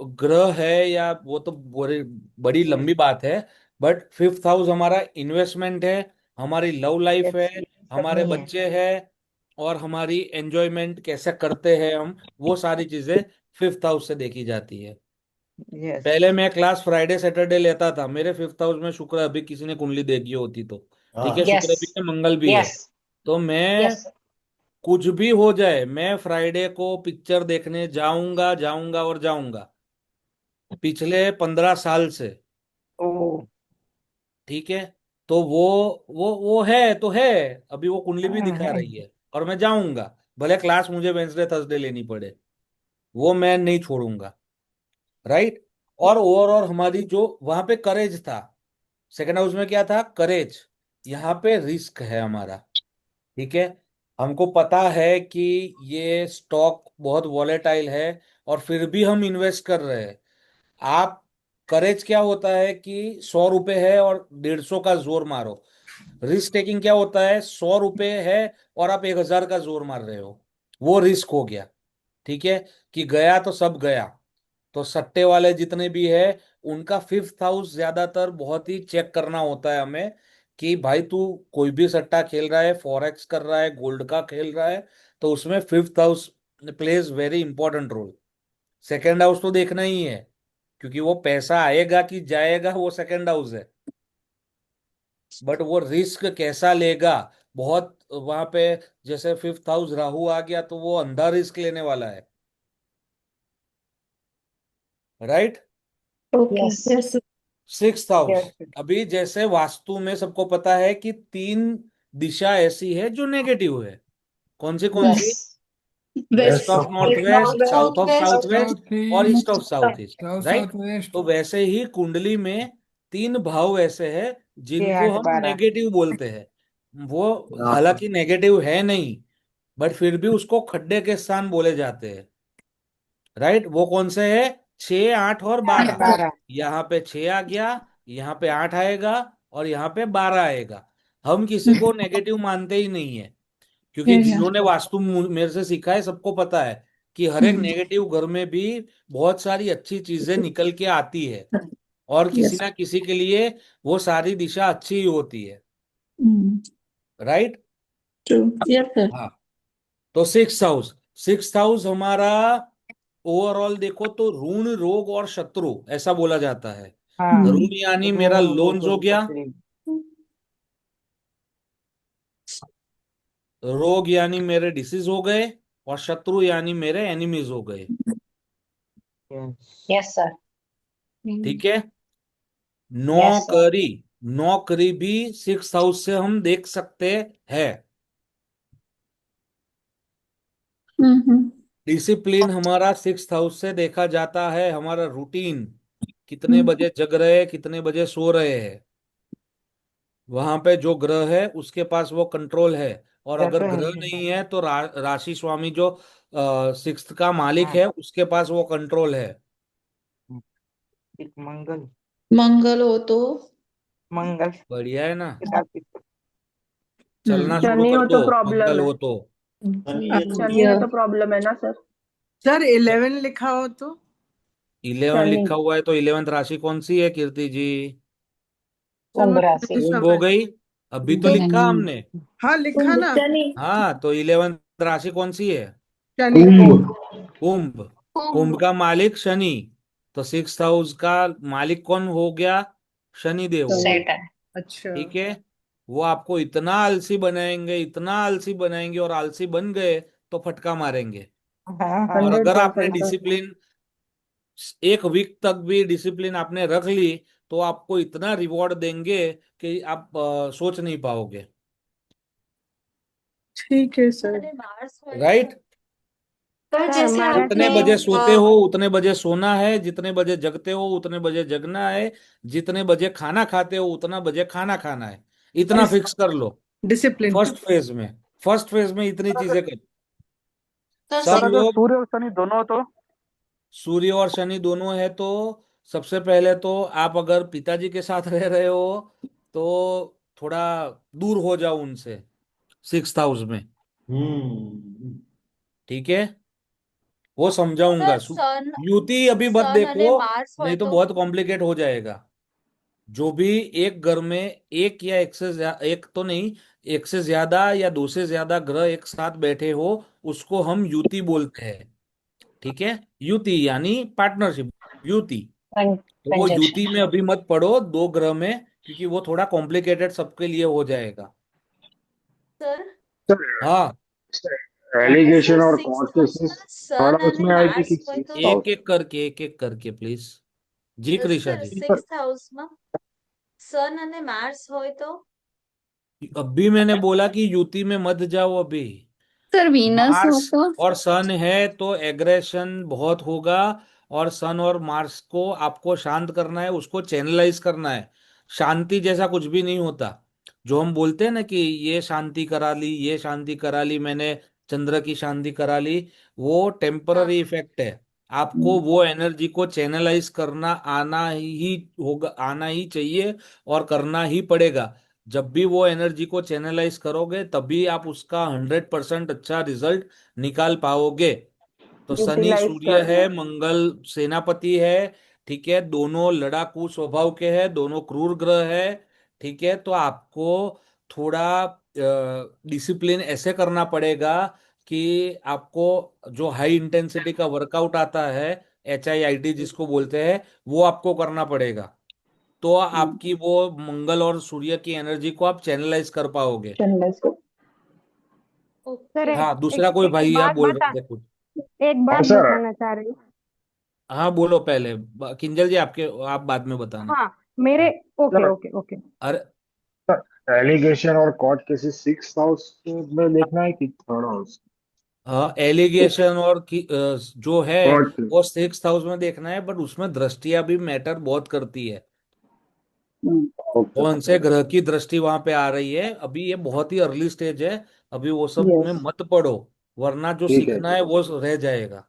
ग्रह है, या वो तो बड़ी बड़ी लंबी बात है, बट 5th हाउस हमारा इन्वेस्टमेंट है, हमारी लव लाइफ है, यस, सब हमारे में है। बच्चे हैं, और हमारी एंजॉयमेंट कैसे करते हैं हम, वो सारी चीजें 5th हाउस से देखी जाती है। यस। पहले मैं क्लास फ्राइडे सैटरडे लेता था, मेरे 5th हाउस में शुक्र, अभी किसी ने कुंडली देखी होती तो ठीक है, यस। शुक्र भी है, मंगल भी है। यस। तो मैं, यस। कुछ भी हो जाए, मैं फ्राइडे को पिक्चर देखने जाऊंगा जाऊंगा और जाऊंगा, पिछले 15 साल से। ओ। ठीक है, तो वो है तो है, अभी वो कुंडली भी दिखा रही है, और मैं जाऊंगा, भले क्लास मुझे वेंसडे थर्सडे लेनी पड़े, वो मैं नहीं छोड़ूंगा। राइट। और ओवरऑल हमारी जो वहां पे करेज था, सेकेंड हाउस में क्या था? करेज। यहाँ पे रिस्क है हमारा। ठीक है, हमको पता है कि ये स्टॉक बहुत वॉलेटाइल है, और फिर भी हम इन्वेस्ट कर रहे हैं। आप, करेज क्या होता है कि 100 रुपए है और 150 का जोर मारो। रिस्क टेकिंग क्या होता है? 100 रुपए है और आप 1000 का जोर मार रहे हो, वो रिस्क हो गया। ठीक है, कि गया तो सब गया। तो सट्टे वाले जितने भी है, उनका 5th हाउस ज्यादातर बहुत ही चेक करना होता है हमें, कि भाई तू कोई भी सट्टा खेल रहा है, फॉरेक्स कर रहा है, गोल्ड का खेल रहा है, तो उसमें 5th house plays very important role. Second house तो देखना ही है, क्योंकि वो पैसा आएगा कि जाएगा वो सेकेंड हाउस है, बट वो रिस्क कैसा लेगा, बहुत वहां पे। जैसे 5th हाउस राहु आ गया तो वो अंधा रिस्क लेने वाला है। Right. Okay. Yes. 6th house, yes. अभी जैसे वास्तु में सबको पता है कि 3 दिशा ऐसी है जो नेगेटिव है। कौन सी? Yes. West west of north west, south of south south west, south और east east, of south east. South right. South west. तो वैसे ही कुंडली में 3 भाव ऐसे हैं 6, जिनको 8, हम 12। नेगेटिव बोलते हैं। वो हालांकि नेगेटिव है नहीं, बट फिर भी उसको खड्डे के स्थान बोले जाते हैं। राइट। वो कौन से है? 6, 8 और 12। 12। यहाँ पे 6 आ गया, यहाँ पे 8 आएगा, और यहाँ पे 12 आएगा। हम किसी को नेगेटिव मानते ही नहीं है, क्योंकि जिन्होंने वास्तु मेरे से सीखा है सबको पता है कि हर एक नेगेटिव घर में भी बहुत सारी अच्छी चीजें निकल के आती है, और किसी ना किसी के लिए वो सारी दिशा अच्छी ही होती है। राइट। ट्रू। Yes sir. हाँ। तो 6th हाउस, सिक्स्थ हाउस हमारा ओवरऑल देखो तो ऋण, रोग और शत्रु ऐसा बोला जाता है। हाँ ऋण यानी मेरा ऋण लोन्स रोग हो और गया, तकलीफ। रोग यानी मेरे डिसीज हो गए, और शत्रु यानी मेरे एनिमीज हो गए। Yes sir. ठीक है। Yes sir. नौकरी, नौकरी भी सिक्स हाउस से हम देख सकते हैं। डिसिप्लिन हमारा सिक्स हाउस से देखा जाता है। हमारा रूटीन, कितने बजे जग रहे हैं, कितने बजे सो रहे हैं, वहां पे जो ग्रह है उसके पास वो कंट्रोल है। और ये अगर तो है ग्रह ही है। नहीं है तो राशि स्वामी जो सिक्स्थ का मालिक हाँ है उसके पास वो कंट्रोल है। एक मंगल। मंगल हो तो मंगल बढ़िया है ना। के साथ चलना शुरू शनि कर हो दो, तो प्रॉब्लम मंगल है। हो तो। शनि है तो प्रॉब्लम है ना सर। सर 11 लिखा हो तो 11 शनि लिखा हुआ है तो 11th राशि कौन सी है कीर्ति जी? सर कुंभ मुझे राशि। नहीं कुंभ हो समझ। गई। अभी तो लिखा हमने। हाँ लिखा ना। शनि। हाँ, तो 11th राशि कौन सी है? शनि। कुंभ। कुंभ का मालिक शनि। तो सिक्स हाउस का मालिक कौन हो गया? शनि देव हो गए। सेट है। अच्छा। ठीक है। वो आपको इतना आलसी बनाएंगे, इतना आलसी बनाएंगे, और आलसी बन गए तो फटका मारेंगे। हाँ हाँ और हंड्रेड अगर आपने परसेंट सर। डिसिप्लिन, एक वीक तक भी डिसिप्लिन आपने रख ली, तो आपको इतना रिवॉर्ड देंगे कि आप सोच नहीं पाओगे। ठीक है सर। राइट। सर सर जैसे महाराज जितने आपने को बजे सोते हो उतने बजे सोना है, जितने बजे जगते हो उतने बजे जगना है, जितने बजे खाना खाते हो उतना बजे खाना खाना है। इतना फिक्स कर लो। डिसिप्लिन। फर्स्ट फेज में, फर्स्ट फेज में इतनी चीजें कर। सर सब सर अगर लोग, सूर्य और शनि दोनों हो तो? सूर्य और शनि दोनों है तो सबसे पहले तो आप अगर पिताजी के साथ रह रहे हो तो थोड़ा दूर हो जाओ उनसे, सिक्स हाउस में। ठीक है। वो समझाऊंगा। सर सन युति अभी मत सन અને देखो, मार्स नहीं હોય तो तो बहुत कॉम्प्लिकेट हो जाएगा। जो भी एक घर में एक या एक से एक तो नहीं, एक से ज्यादा या दो से ज्यादा ग्रह एक साथ बैठे हो उसको हम युति बोलते हैं। ठीक है। युति यानी पार्टनरशिप, युति। तो वो कंजक्शन। युति में अभी मत पड़ो दो ग्रह में, क्योंकि वो थोड़ा कॉम्प्लिकेटेड सबके लिए हो जाएगा। સર हाँ। સર एलिगेशन और સિક્સ कोर्ट केसेस હાઉસમાં थर्ड સન हाउस અને में आएगी માર્સ कि હોય सिक्स તો एक हाउस? एक करके, एक एक करके प्लीज। जी कृषा સર जी। સિક્સ હાઉસમાં સન અને માર્સ હોય तो अभी मैंने बोला कि युति में मत जाओ अभी। सर वीनस हो मार्स तो? और सन है तो एग्रेशन बहुत होगा। और सन और मार्स को आपको शांत करना है, उसको चैनलाइज करना है। शांति जैसा कुछ भी नहीं होता। जो हम बोलते हैं ना कि ये शांति करा ली, ये शांति करा ली मैंने, चंद्र की शांति करा ली, वो हाँ टेम्पररी इफेक्ट है। आपको वो एनर्जी को चैनलाइज करना आना ही होगा, आना ही चाहिए, और करना ही पड़ेगा। जब भी वो एनर्जी को चैनलाइज करोगे तभी आप उसका 100% अच्छा रिजल्ट निकाल पाओगे। तो शनि यूटिलाइज सूर्य करना है, है। मंगल सेनापति है। ठीक है। दोनों लड़ाकू स्वभाव के हैं, दोनों क्रूर ग्रह है। ठीक है। तो आपको थोड़ा डिसिप्लिन ऐसे करना पड़ेगा कि आपको जो हाई इंटेंसिटी का वर्कआउट आता है, HIIT जिसको बोलते हैं, वो आपको करना पड़ेगा। तो आपकी वो मंगल और सूर्य की एनर्जी को आप चैनलाइज कर पाओगे। चैनलाइज कर। सर ओके हाँ, एक दूसरा कोई एक भाई आप बात बोल बता, रहे थे कुछ। एक और बात सर बताना चाह रही हूँ। हाँ बोलो पहले। किंजल जी आपके, आप बाद में बताना। हाँ मेरे, ओके सर ओके ओके। अरे एलिगेशन और कोर्ट केसेस सिक्स हाउस में देखना है कि थर्ड हाउस? हाँ, एलिगेशन और जो है कोर्ट। वो सिक्स हाउस में देखना है, बट उसमें दृष्टियां भी मैटर बहुत करती है। ओके कौन से ओके। ग्रह की दृष्टि वहां पे आ रही है, अभी ये बहुत ही अर्ली स्टेज है। अभी वो सब में यस। मत पड़ो, वरना जो ठीक है सीखना है वो रह जाएगा।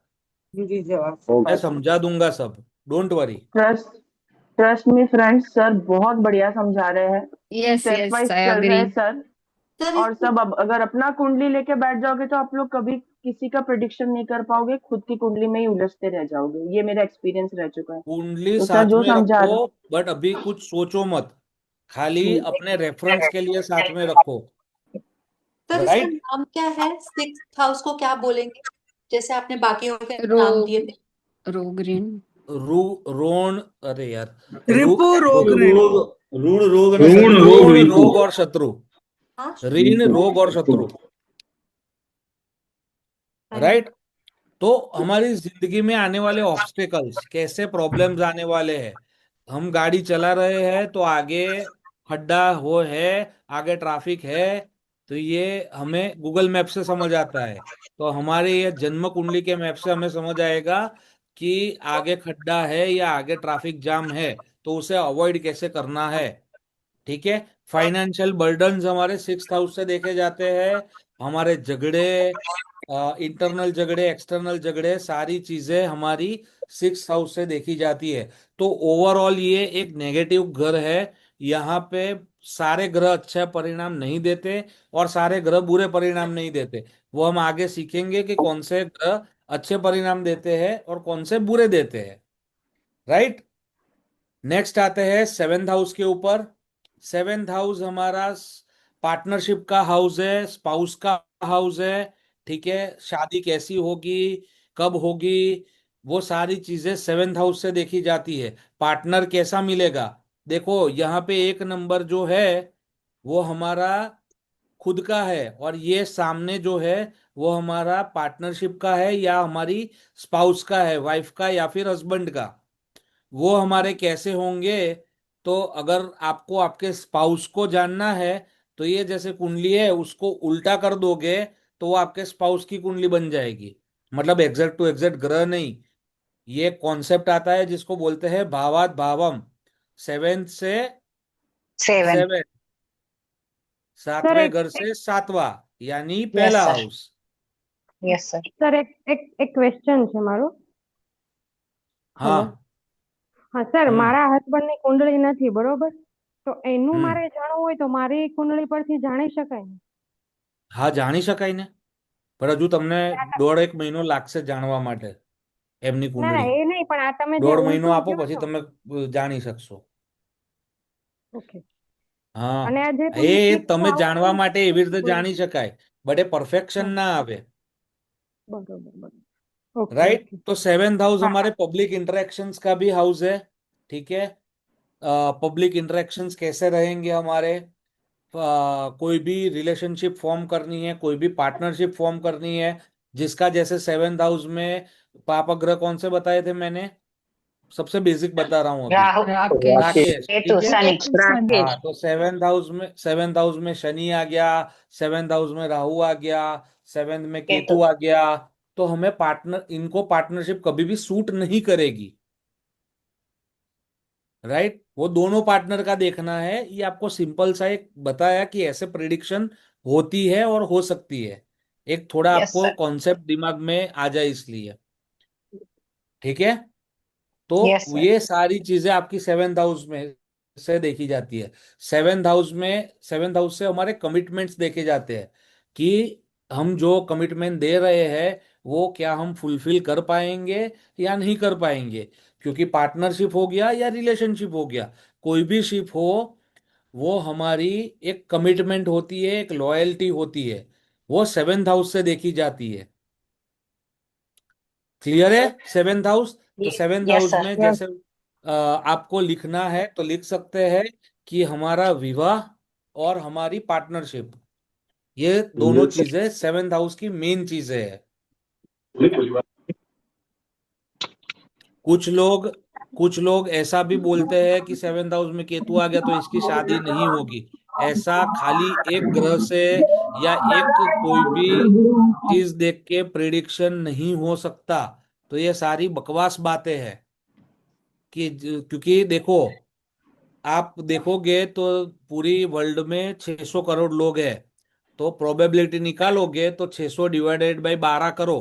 जी जवाब मैं ओके। समझा दूंगा सब, don't worry. Trust trust me friends, sir बहुत बढ़िया समझा रहे हैं। Yes step yes wise I चल रहे अग्री। हैं सर। सर और सब अब अगर अपना कुंडली लेके बैठ जाओगे तो आप लोग कभी किसी का प्रिडिक्शन नहीं कर पाओगे, खुद की कुंडली में ही उलझते रह जाओगे। ये मेरा एक्सपीरियंस रह चुका है। कुंडली तो सर साथ जो में समझा रखो, रहे। बट अभी कुछ सोचो मत। खाली ठीक। अपने रेफरेंस के लिए साथ में रखो। सर इसका राइट। नाम क्या है, सिक्स हाउस को क्या बोलेंगे? जैसे आपने बाकियों के नाम रोग दिए थे। रोग ऋण रोण, अरे यार, रिपु रोग ऋण। ऋण रोग ना ऋण शत्रु, रोग ऋण रिपु। रोग और शत्रु, हाँ ऋण रोग और शत्रु, राइट। तो हमारी जिंदगी में आने वाले ऑब्स्टेकल्स, कैसे प्रॉब्लम्स आने वाले हैं, हम गाड़ी चला रहे हैं तो आगे खड्डा हो है, आगे ट्रैफिक है, तो ये हमें गूगल मैप से समझ आता है। तो हमारे ये जन्म कुंडली के मैप से हमें समझ आएगा कि आगे खड्डा है या आगे ट्रैफिक जाम है, तो उसे अवॉइड कैसे करना है। ठीक है। फाइनेंशियल बर्डन्स हमारे 6th हाउस से देखे जाते हैं। हमारे झगड़े, इंटरनल झगड़े, एक्सटर्नल झगड़े, सारी चीजें हमारी 6th हाउस से देखी जाती है। तो ओवरऑल ये एक नेगेटिव घर है। यहाँ पे सारे ग्रह अच्छे परिणाम नहीं देते और सारे ग्रह बुरे परिणाम नहीं देते। वो हम आगे सीखेंगे कि कौन से ग्रह अच्छे परिणाम देते हैं और कौन से बुरे देते हैं, राइट। नेक्स्ट आते हैं 7th हाउस के ऊपर। 7th हाउस हमारा पार्टनरशिप का हाउस है, स्पाउस का हाउस है। ठीक है। शादी कैसी होगी, कब होगी, वो सारी चीजें 7th हाउस से देखी जाती है। पार्टनर कैसा मिलेगा, देखो यहाँ पे 1 नंबर जो है वो हमारा खुद का है, और ये सामने जो है वो हमारा पार्टनरशिप का है या हमारी स्पाउस का है, वाइफ का या फिर हस्बैंड का। वो हमारे कैसे होंगे, तो अगर आपको आपके स्पाउस को जानना है तो ये जैसे कुंडली है उसको उल्टा कर दोगे तो वो आपके स्पाउस की कुंडली बन जाएगी। मतलब एग्जैक्ट टू एग्जैक्ट ग्रह नहीं, ये कॉन्सेप्ट आता है जिसको बोलते हैं भावात भावम। 7th से 7, सर 7वें एक घर से 7वां, यानी यस पहला sir, house. Yes sir. Sir એક એક એક ક્વેશ્ચન છે મારો. હેલો. हाँ। હા સર, हम्म મારા હસબન્ડની કુંડળી નથી, બરોબર? તો એનું हम्म મારે જાણવું હોય તો મારી કુંડળી પરથી જાણી શકાય ને? હા, જાણી શકાય ને, પણ હજુ તમને 1.5 મહિનો લાગશે જાણવા માટે એમની ના ના, કુંડળી। એ નહીં, પણ આ તમે જે 1.5 મહિનો ઉલટું આપો કહો પછી છો. તમે જાણી શકશો। ઓકે. અને હા, આ જે એ તમે એ સિક્સ તમે જાણવા હાઉસ, માટે એવી રીતે બરોબર. જાણી શકાય, બટ એ પરફેક્શન હા, ના આવે, બરોબર બરોબર. Okay right. ઓકે. तो 7th हाउस હા हमारे पब्लिक इंटरेक्शंस का भी हाउस है। ठीक है। पब्लिक इंटरेक्शंस कैसे रहेंगे हमारे, कोई भी रिलेशनशिप फॉर्म करनी है, कोई भी पार्टनरशिप फॉर्म करनी है, जिसका जैसे 7th हाउस में पाप ग्रह कौन से बताए थे मैंने, सबसे बेसिक बता रहा हूं अभी, राहु, राकेश। राकेश। केतु, ठीक है। शनि। हाँ, तो 7th हाउस में शनि आ गया, 7th हाउस में राहु आ गया, 7th में केतु। केतु आ गया। तो हमें पार्टनर, इनको पार्टनरशिप कभी भी सूट नहीं करेगी, राइट। वो दोनों पार्टनर का देखना है। ये आपको सिंपल सा एक बताया कि ऐसे प्रिडिक्शन होती है और हो सकती है, एक थोड़ा यस आपको सर, कॉन्सेप्ट दिमाग में आ जाए इसलिए। ठीक है। यस तो सर। ये सारी चीजें आपकी 7th हाउस में से देखी जाती है। 7th हाउस से हमारे कमिटमेंट्स देखे जाते हैं कि हम जो कमिटमेंट दे रहे हैं वो क्या हम फुलफिल कर पाएंगे या नहीं कर पाएंगे। क्योंकि पार्टनरशिप हो गया या रिलेशनशिप हो गया, कोई भी शिप हो, वो हमारी एक कमिटमेंट होती है, एक लॉयल्टी होती है, वो 7th हाउस से देखी जाती है। क्लियर है। 7th हाउस, तो सेवेंथ यस हाउस सर। में जैसे आपको लिखना है तो लिख सकते हैं कि हमारा विवाह और हमारी पार्टनरशिप, ये दोनों चीजें 7th हाउस की मेन चीजें हैं। कुछ लोग कुछ लोग ऐसा भी बोलते हैं कि 7th हाउस में केतु आ गया तो इसकी शादी नहीं होगी। ऐसा खाली एक ग्रह से या एक कोई भी चीज देख के प्रिडिक्शन नहीं हो सकता। तो ये सारी बकवास बातें हैं कि क्योंकि देखो, आप देखोगे तो पूरी वर्ल्ड में 600 करोड़ लोग हैं, तो प्रोबेबिलिटी निकालोगे तो 600 डिवाइडेड बाई 12 करो,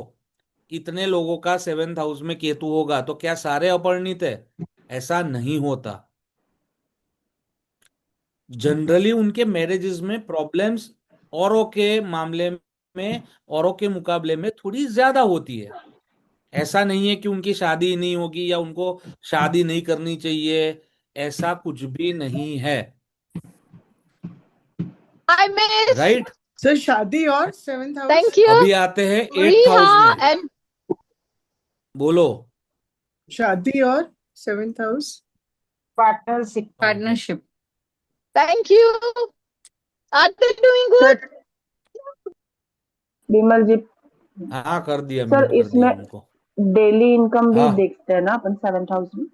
इतने लोगों का 7th हाउस में केतु होगा, तो क्या सारे अपरिणित है? ऐसा नहीं होता। जनरली उनके मैरिजेस में प्रॉब्लम्स औरों के मामले में, औरों के मुकाबले में थोड़ी ज्यादा होती है। ऐसा नहीं है कि उनकी शादी नहीं होगी या उनको शादी नहीं करनी चाहिए, ऐसा कुछ भी नहीं है, I miss. राइट। सर शादी और 7th हाउस। Thank you. अभी आते हैं 8th हाउस Riha में। and बोलो। शादी और 7th house. Partnership. Partnership. Thank you. Are they doing good? Sir Vimal ji, हाँ, कर दिया, सर म्यूट कर इसमें दिया उनको। डेली इनकम भी हाँ देखते हैं ना अपन 7th हाउस में?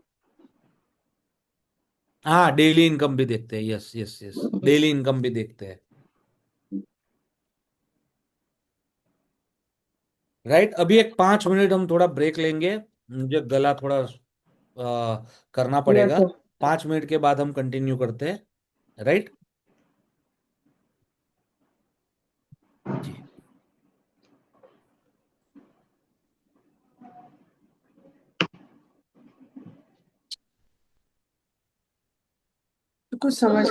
हाँ, डेली इनकम भी देखते हैं, yes yes yes, daily income भी देखते हैं। राइट, अभी एक 5 मिनट हम थोड़ा ब्रेक लेंगे, मुझे गला थोड़ा करना यस पड़ेगा। सर। 5 मिनट के बाद हम कंटिन्यू करते हैं। राइट जी। तो कुछ समझ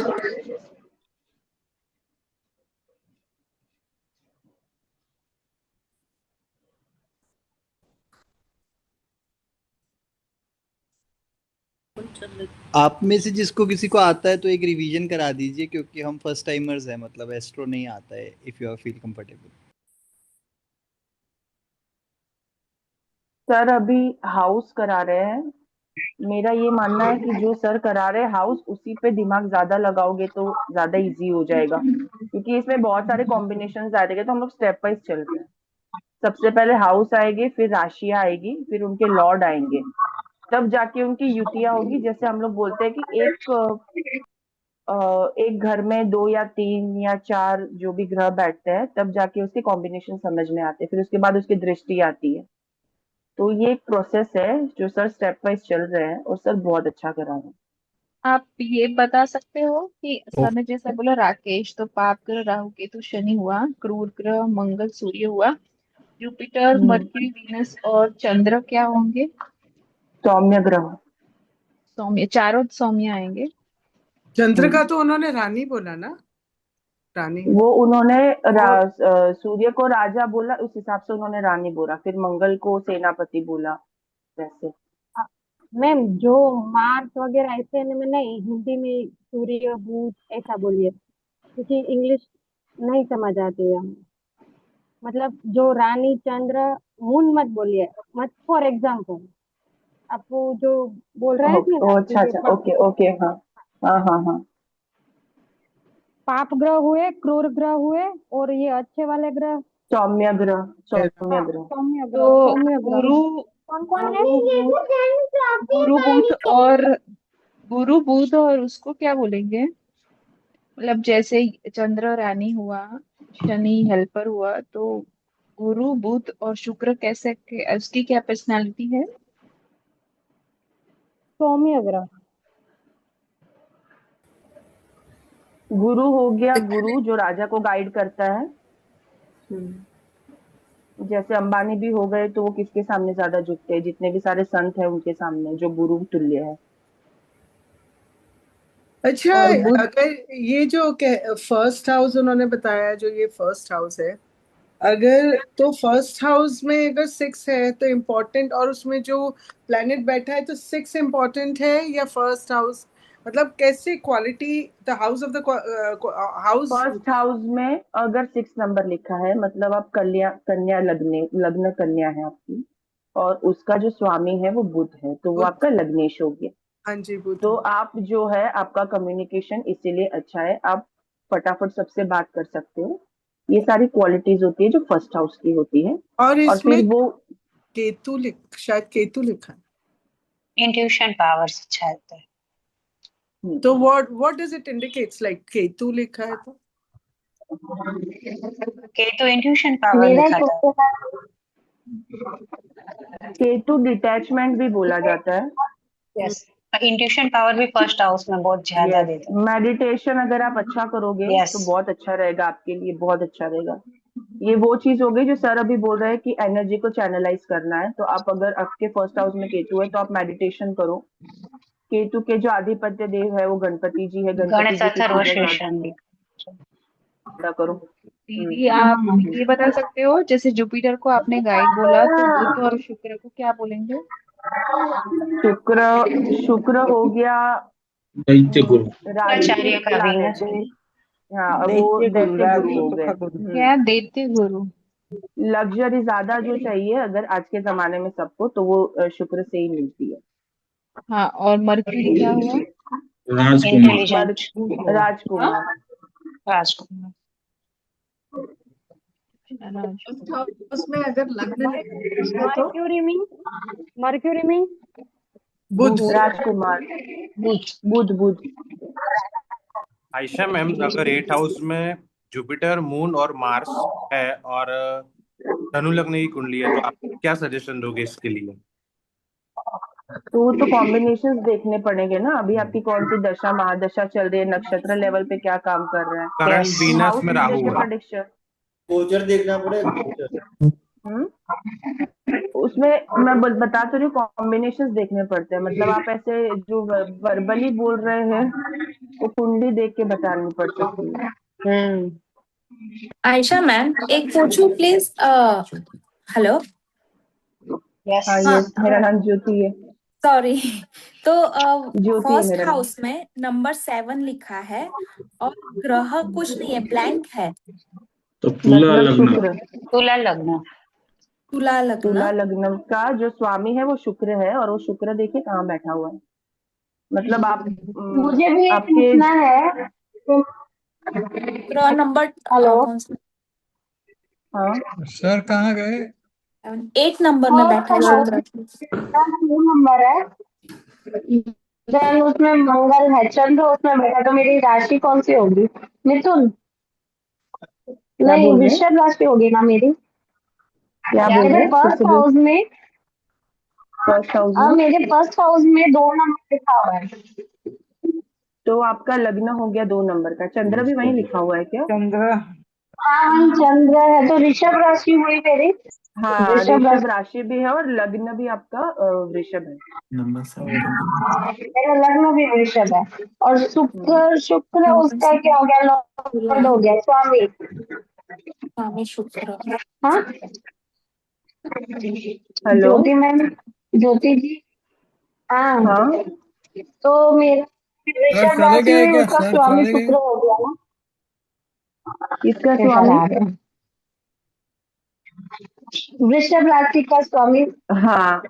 आप में से जिसको किसी को आता है तो एक रिवीजन करा दीजिए, क्योंकि हम फर्स्ट टाइमर्स हैं, मतलब एस्ट्रो नहीं आता है। If you are feel comfortable. Sir अभी हाउस करा रहे हैं। मेरा ये मानना है कि जो सर करा रहे हैं हाउस, उसी पे दिमाग ज्यादा लगाओगे तो ज्यादा इजी हो जाएगा, क्योंकि इसमें बहुत सारे कॉम्बिनेशन आ जाएंगे। तो हम लोग स्टेप वाइज चल रहे हैं। सबसे पहले हाउस आएगी, फिर राशियां आएगी, फिर उनके लॉर्ड आएंगे, तब जाके उनकी युतियां होगी। जैसे हम लोग बोलते हैं कि एक घर में 2 या 3 या 4 जो भी ग्रह बैठते हैं, तब जाके उसके कॉम्बिनेशन समझ में आते हैं। फिर उसके बाद उसकी दृष्टि आती है। तो ये एक प्रोसेस है जो सर स्टेप वाइज चल रहे हैं, और सर बहुत अच्छा करा रहे हैं। आप ये बता सकते हो कि सर ने जैसे बोला राकेश, तो पाप ग्रह राहु केतु शनि हुआ, क्रूर ग्रह मंगल सूर्य हुआ, जुपिटर मरकरी वीनस और चंद्र क्या होंगे? सौम्य ग्रह। सौम्य, चारों सौम्य आएंगे। चंद्र का तो उन्होंने रानी बोला ना, रानी। वो उन्होंने और सूर्य को राजा बोला, उस हिसाब से उन्होंने रानी बोला। फिर मंगल को सेनापति बोला, वैसे। मैम जो मार्स वगैरह ऐसे में नहीं, हिंदी में सूर्य बुध ऐसा बोलिए, क्योंकि इंग्लिश नहीं समझ आती है हमें। मतलब जो रानी चंद्र, मून मत बोलिए, मत फॉर एग्जाम्पल आप वो जो बोल रहे थे ओ ना कि अच्छा ये अच्छा, ओके ओके, हाँ हाँ हाँ हाँ। पाप ग्रह हुए, क्रूर ग्रह हुए, और ये अच्छे वाले ग्रह। सौम्य ग्रह, सौम्य हाँ, ग्रह। सौम्य ग्रह, तो सौम्य ग्रह गुरु कौन कौन है? गुरु बुध गुरु बुध और गुरु बुध और उसको क्या बोलेंगे? मतलब जैसे चंद्र रानी हुआ, शनि हेल्पर हुआ, तो गुरु बुध और शुक्र कैसे उसकी क्या पर्सनालिटी है? सौम्य ग्रह। गुरु हो गया, गुरु जो राजा को गाइड करता है। जैसे अंबानी भी हो गए, तो वो किसके सामने ज्यादा झुकते हैं? जितने भी सारे संत हैं उनके सामने, जो गुरु तुल्य है। अच्छा, और बुध अगर ये जो फर्स्ट हाउस उन्होंने बताया, जो ये फर्स्ट हाउस है, अगर तो फर्स्ट हाउस में अगर 6 है तो इम्पोर्टेंट, और उसमें जो प्लेनेट बैठा है तो 6 इम्पोर्टेंट है या फर्स्ट हाउस? मतलब कैसे quality, the house of the house. First house में अगर 6 नंबर लिखा है, मतलब आप कन्या, कन्या लग्न, लग्न कन्या है आपकी, और उसका जो स्वामी है वो बुध है, तो वो आपका लग्नेश हो गया। हाँ जी, बुध। तो आप जो है, आपका कम्युनिकेशन इसीलिए अच्छा है, आप फटाफट सबसे बात कर सकते हो। ये सारी क्वालिटीज होती है जो फर्स्ट हाउस की होती है। और इसमें फिर वो शायद केतु लिखा है। इंट्यूशन पावर्स अच्छा होता है। तो what does it indicates, like Ketu लिखा है तो केतु इंट्यूशन पावर मेरा दिखाता है। केतु डिटैचमेंट भी बोला जाता है। यस, इंट्यूशन पावर भी फर्स्ट हाउस में बहुत ज्यादा देता है। मेडिटेशन अगर आप अच्छा करोगे Yes. तो बहुत अच्छा रहेगा आपके लिए, बहुत अच्छा रहेगा। ये वो चीज हो गई जो सर अभी बोल रहे हैं कि एनर्जी को चैनलाइज करना है। तो आप, अगर आपके फर्स्ट हाउस में केतु है, तो आप मेडिटेशन करो। केतु के जो आधिपत्य देव है वो गणपति जी है, गणपति जी की पूजा करो। दीदी आप ये बता सकते हो, जैसे जुपिटर को आपने गाइड बोला, तो बुध और शुक्र को क्या बोलेंगे? शुक्र हो गया दैत्य गुरु। आचार्य का प्लैनेट। हाँ, वो दैत्य गुरु हो गए। क्या दैत्य गुरु? लग्जरी ज्यादा जो चाहिए अगर आज के जमाने में सबको, तो वो शुक्र से ही मिलती है। हाँ, और मरकरी क्या हुआ? इंटेलिजेंट। हाँ, राजकुमार। राजकुमार। फर्स्ट हाउस में अगर लग्न है तो मर्क्यूरी मीन बुध। राजकुमार। बुध बुध। आयशा मैम, अगर 8 हाउस में जुपिटर, मून और मार्स है और धनु लग्न की कुंडली है, तो आप क्या सजेशन दोगे इसके लिए? तो कॉम्बिनेशंस देखने पड़ेंगे ना, अभी आपकी कौन सी दशा महादशा चल रही है, नक्षत्र लेवल पे क्या काम कर रहा है। करंट वीनस हाउस में में राहु देके है। प्रेडिक्शन। गोचर देखना पड़ेगा। उसमें मैं बता तो रही हूँ, कॉम्बिनेशंस देखने पड़ते हैं। मतलब आप ऐसे जो वर्बली बोल रहे हैं वो कुंडली देख के बतानी पड़ सकती है। आयशा मैम, एक पूछूं प्लीज? हेलो। हाँ, यस, मेरा नाम ज्योति है। सॉरी। तो ज्योति है फर्स्ट मेरा नाम। हाउस में नंबर 7 लिखा है और ग्रह कुछ नहीं है, ब्लैंक है। तो तुला मतलब लग्न। शुक्र। तुला लग्न। तुला लग्न। तुला लग्न का जो स्वामी है वो शुक्र है, और वो शुक्र देखिए कहाँ बैठा हुआ है। मतलब आप मुझे भी एक आपके पूछना है। ग्रह नंबर हेलो। कौन सा? हाँ, सर कहाँ गए? 8 नंबर में बैठा है शुभ राशि। 2 नंबर है। देन उसमें मंगल है, चंद्र उसमें बैठा, तो मेरी राशि कौन सी होगी? मिथुन? क्या नहीं, बोल रहे हैं? वृषभ राशि होगी ना मेरी। क्या बोल रहे मेरे हैं? फिर फर्स्ट से बोल। हाउस में, फर्स्ट हाउस अब में मेरे फर्स्ट हाउस में 2 नंबर लिखा हुआ है। तो आपका लग्न हो गया 2 नंबर का। चंद्र भी वहीं लिखा हुआ है क्या? चंद्र। हाँ, चंद्र है, तो ऋषभ राशि हुई मेरी। हाँ, वृषभ ऋषभ राशि। राशि भी है और लग्न भी आपका वृषभ है। नंबर 7। मेरा लग्न भी वृषभ है। और शुक्र, शुक्र उसका क्या हो गया? लॉर्ड हो गया, स्वामी। स्वामी शुक्र। हाँ, हेलो। ज्योति मैम, ज्योति जी। हाँ, हाँ, तो मेरा सर वृषभ चले राशि गए में क्या? उसका सर स्वामी चले गए? शुक्र हो गया ना। किसका इधर स्वामी? आ गया। वृषभ राशि का स्वामी हाँ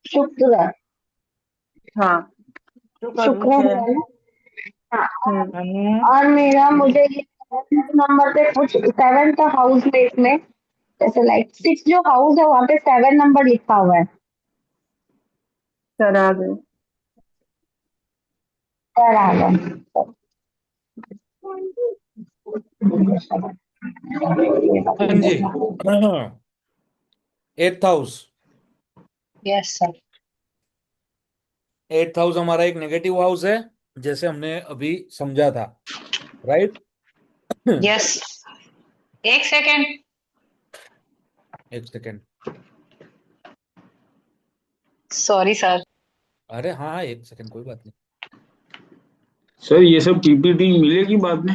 शुक्र है। हाँ। शुक्र है ना। हाँ, और मेरा मुझे ये नंबर पे कुछ 7th हाउस में, इसमें जैसे लाइक 6 जो हाउस है वहाँ पे 7 नंबर लिखा हुआ है। सर आ गए। सर आ गए। हाँ जी। 8th house. Yes sir. 8th house हमारा एक नेगेटिव हाउस है, जैसे हमने अभी समझा था, राइट? यस। एक सेकेंड। एक सेकेंड। Sorry sir. अरे हाँ हाँ, एक सेकेंड, कोई बात नहीं। सर ये सब पीपीटी मिलेगी बाद में?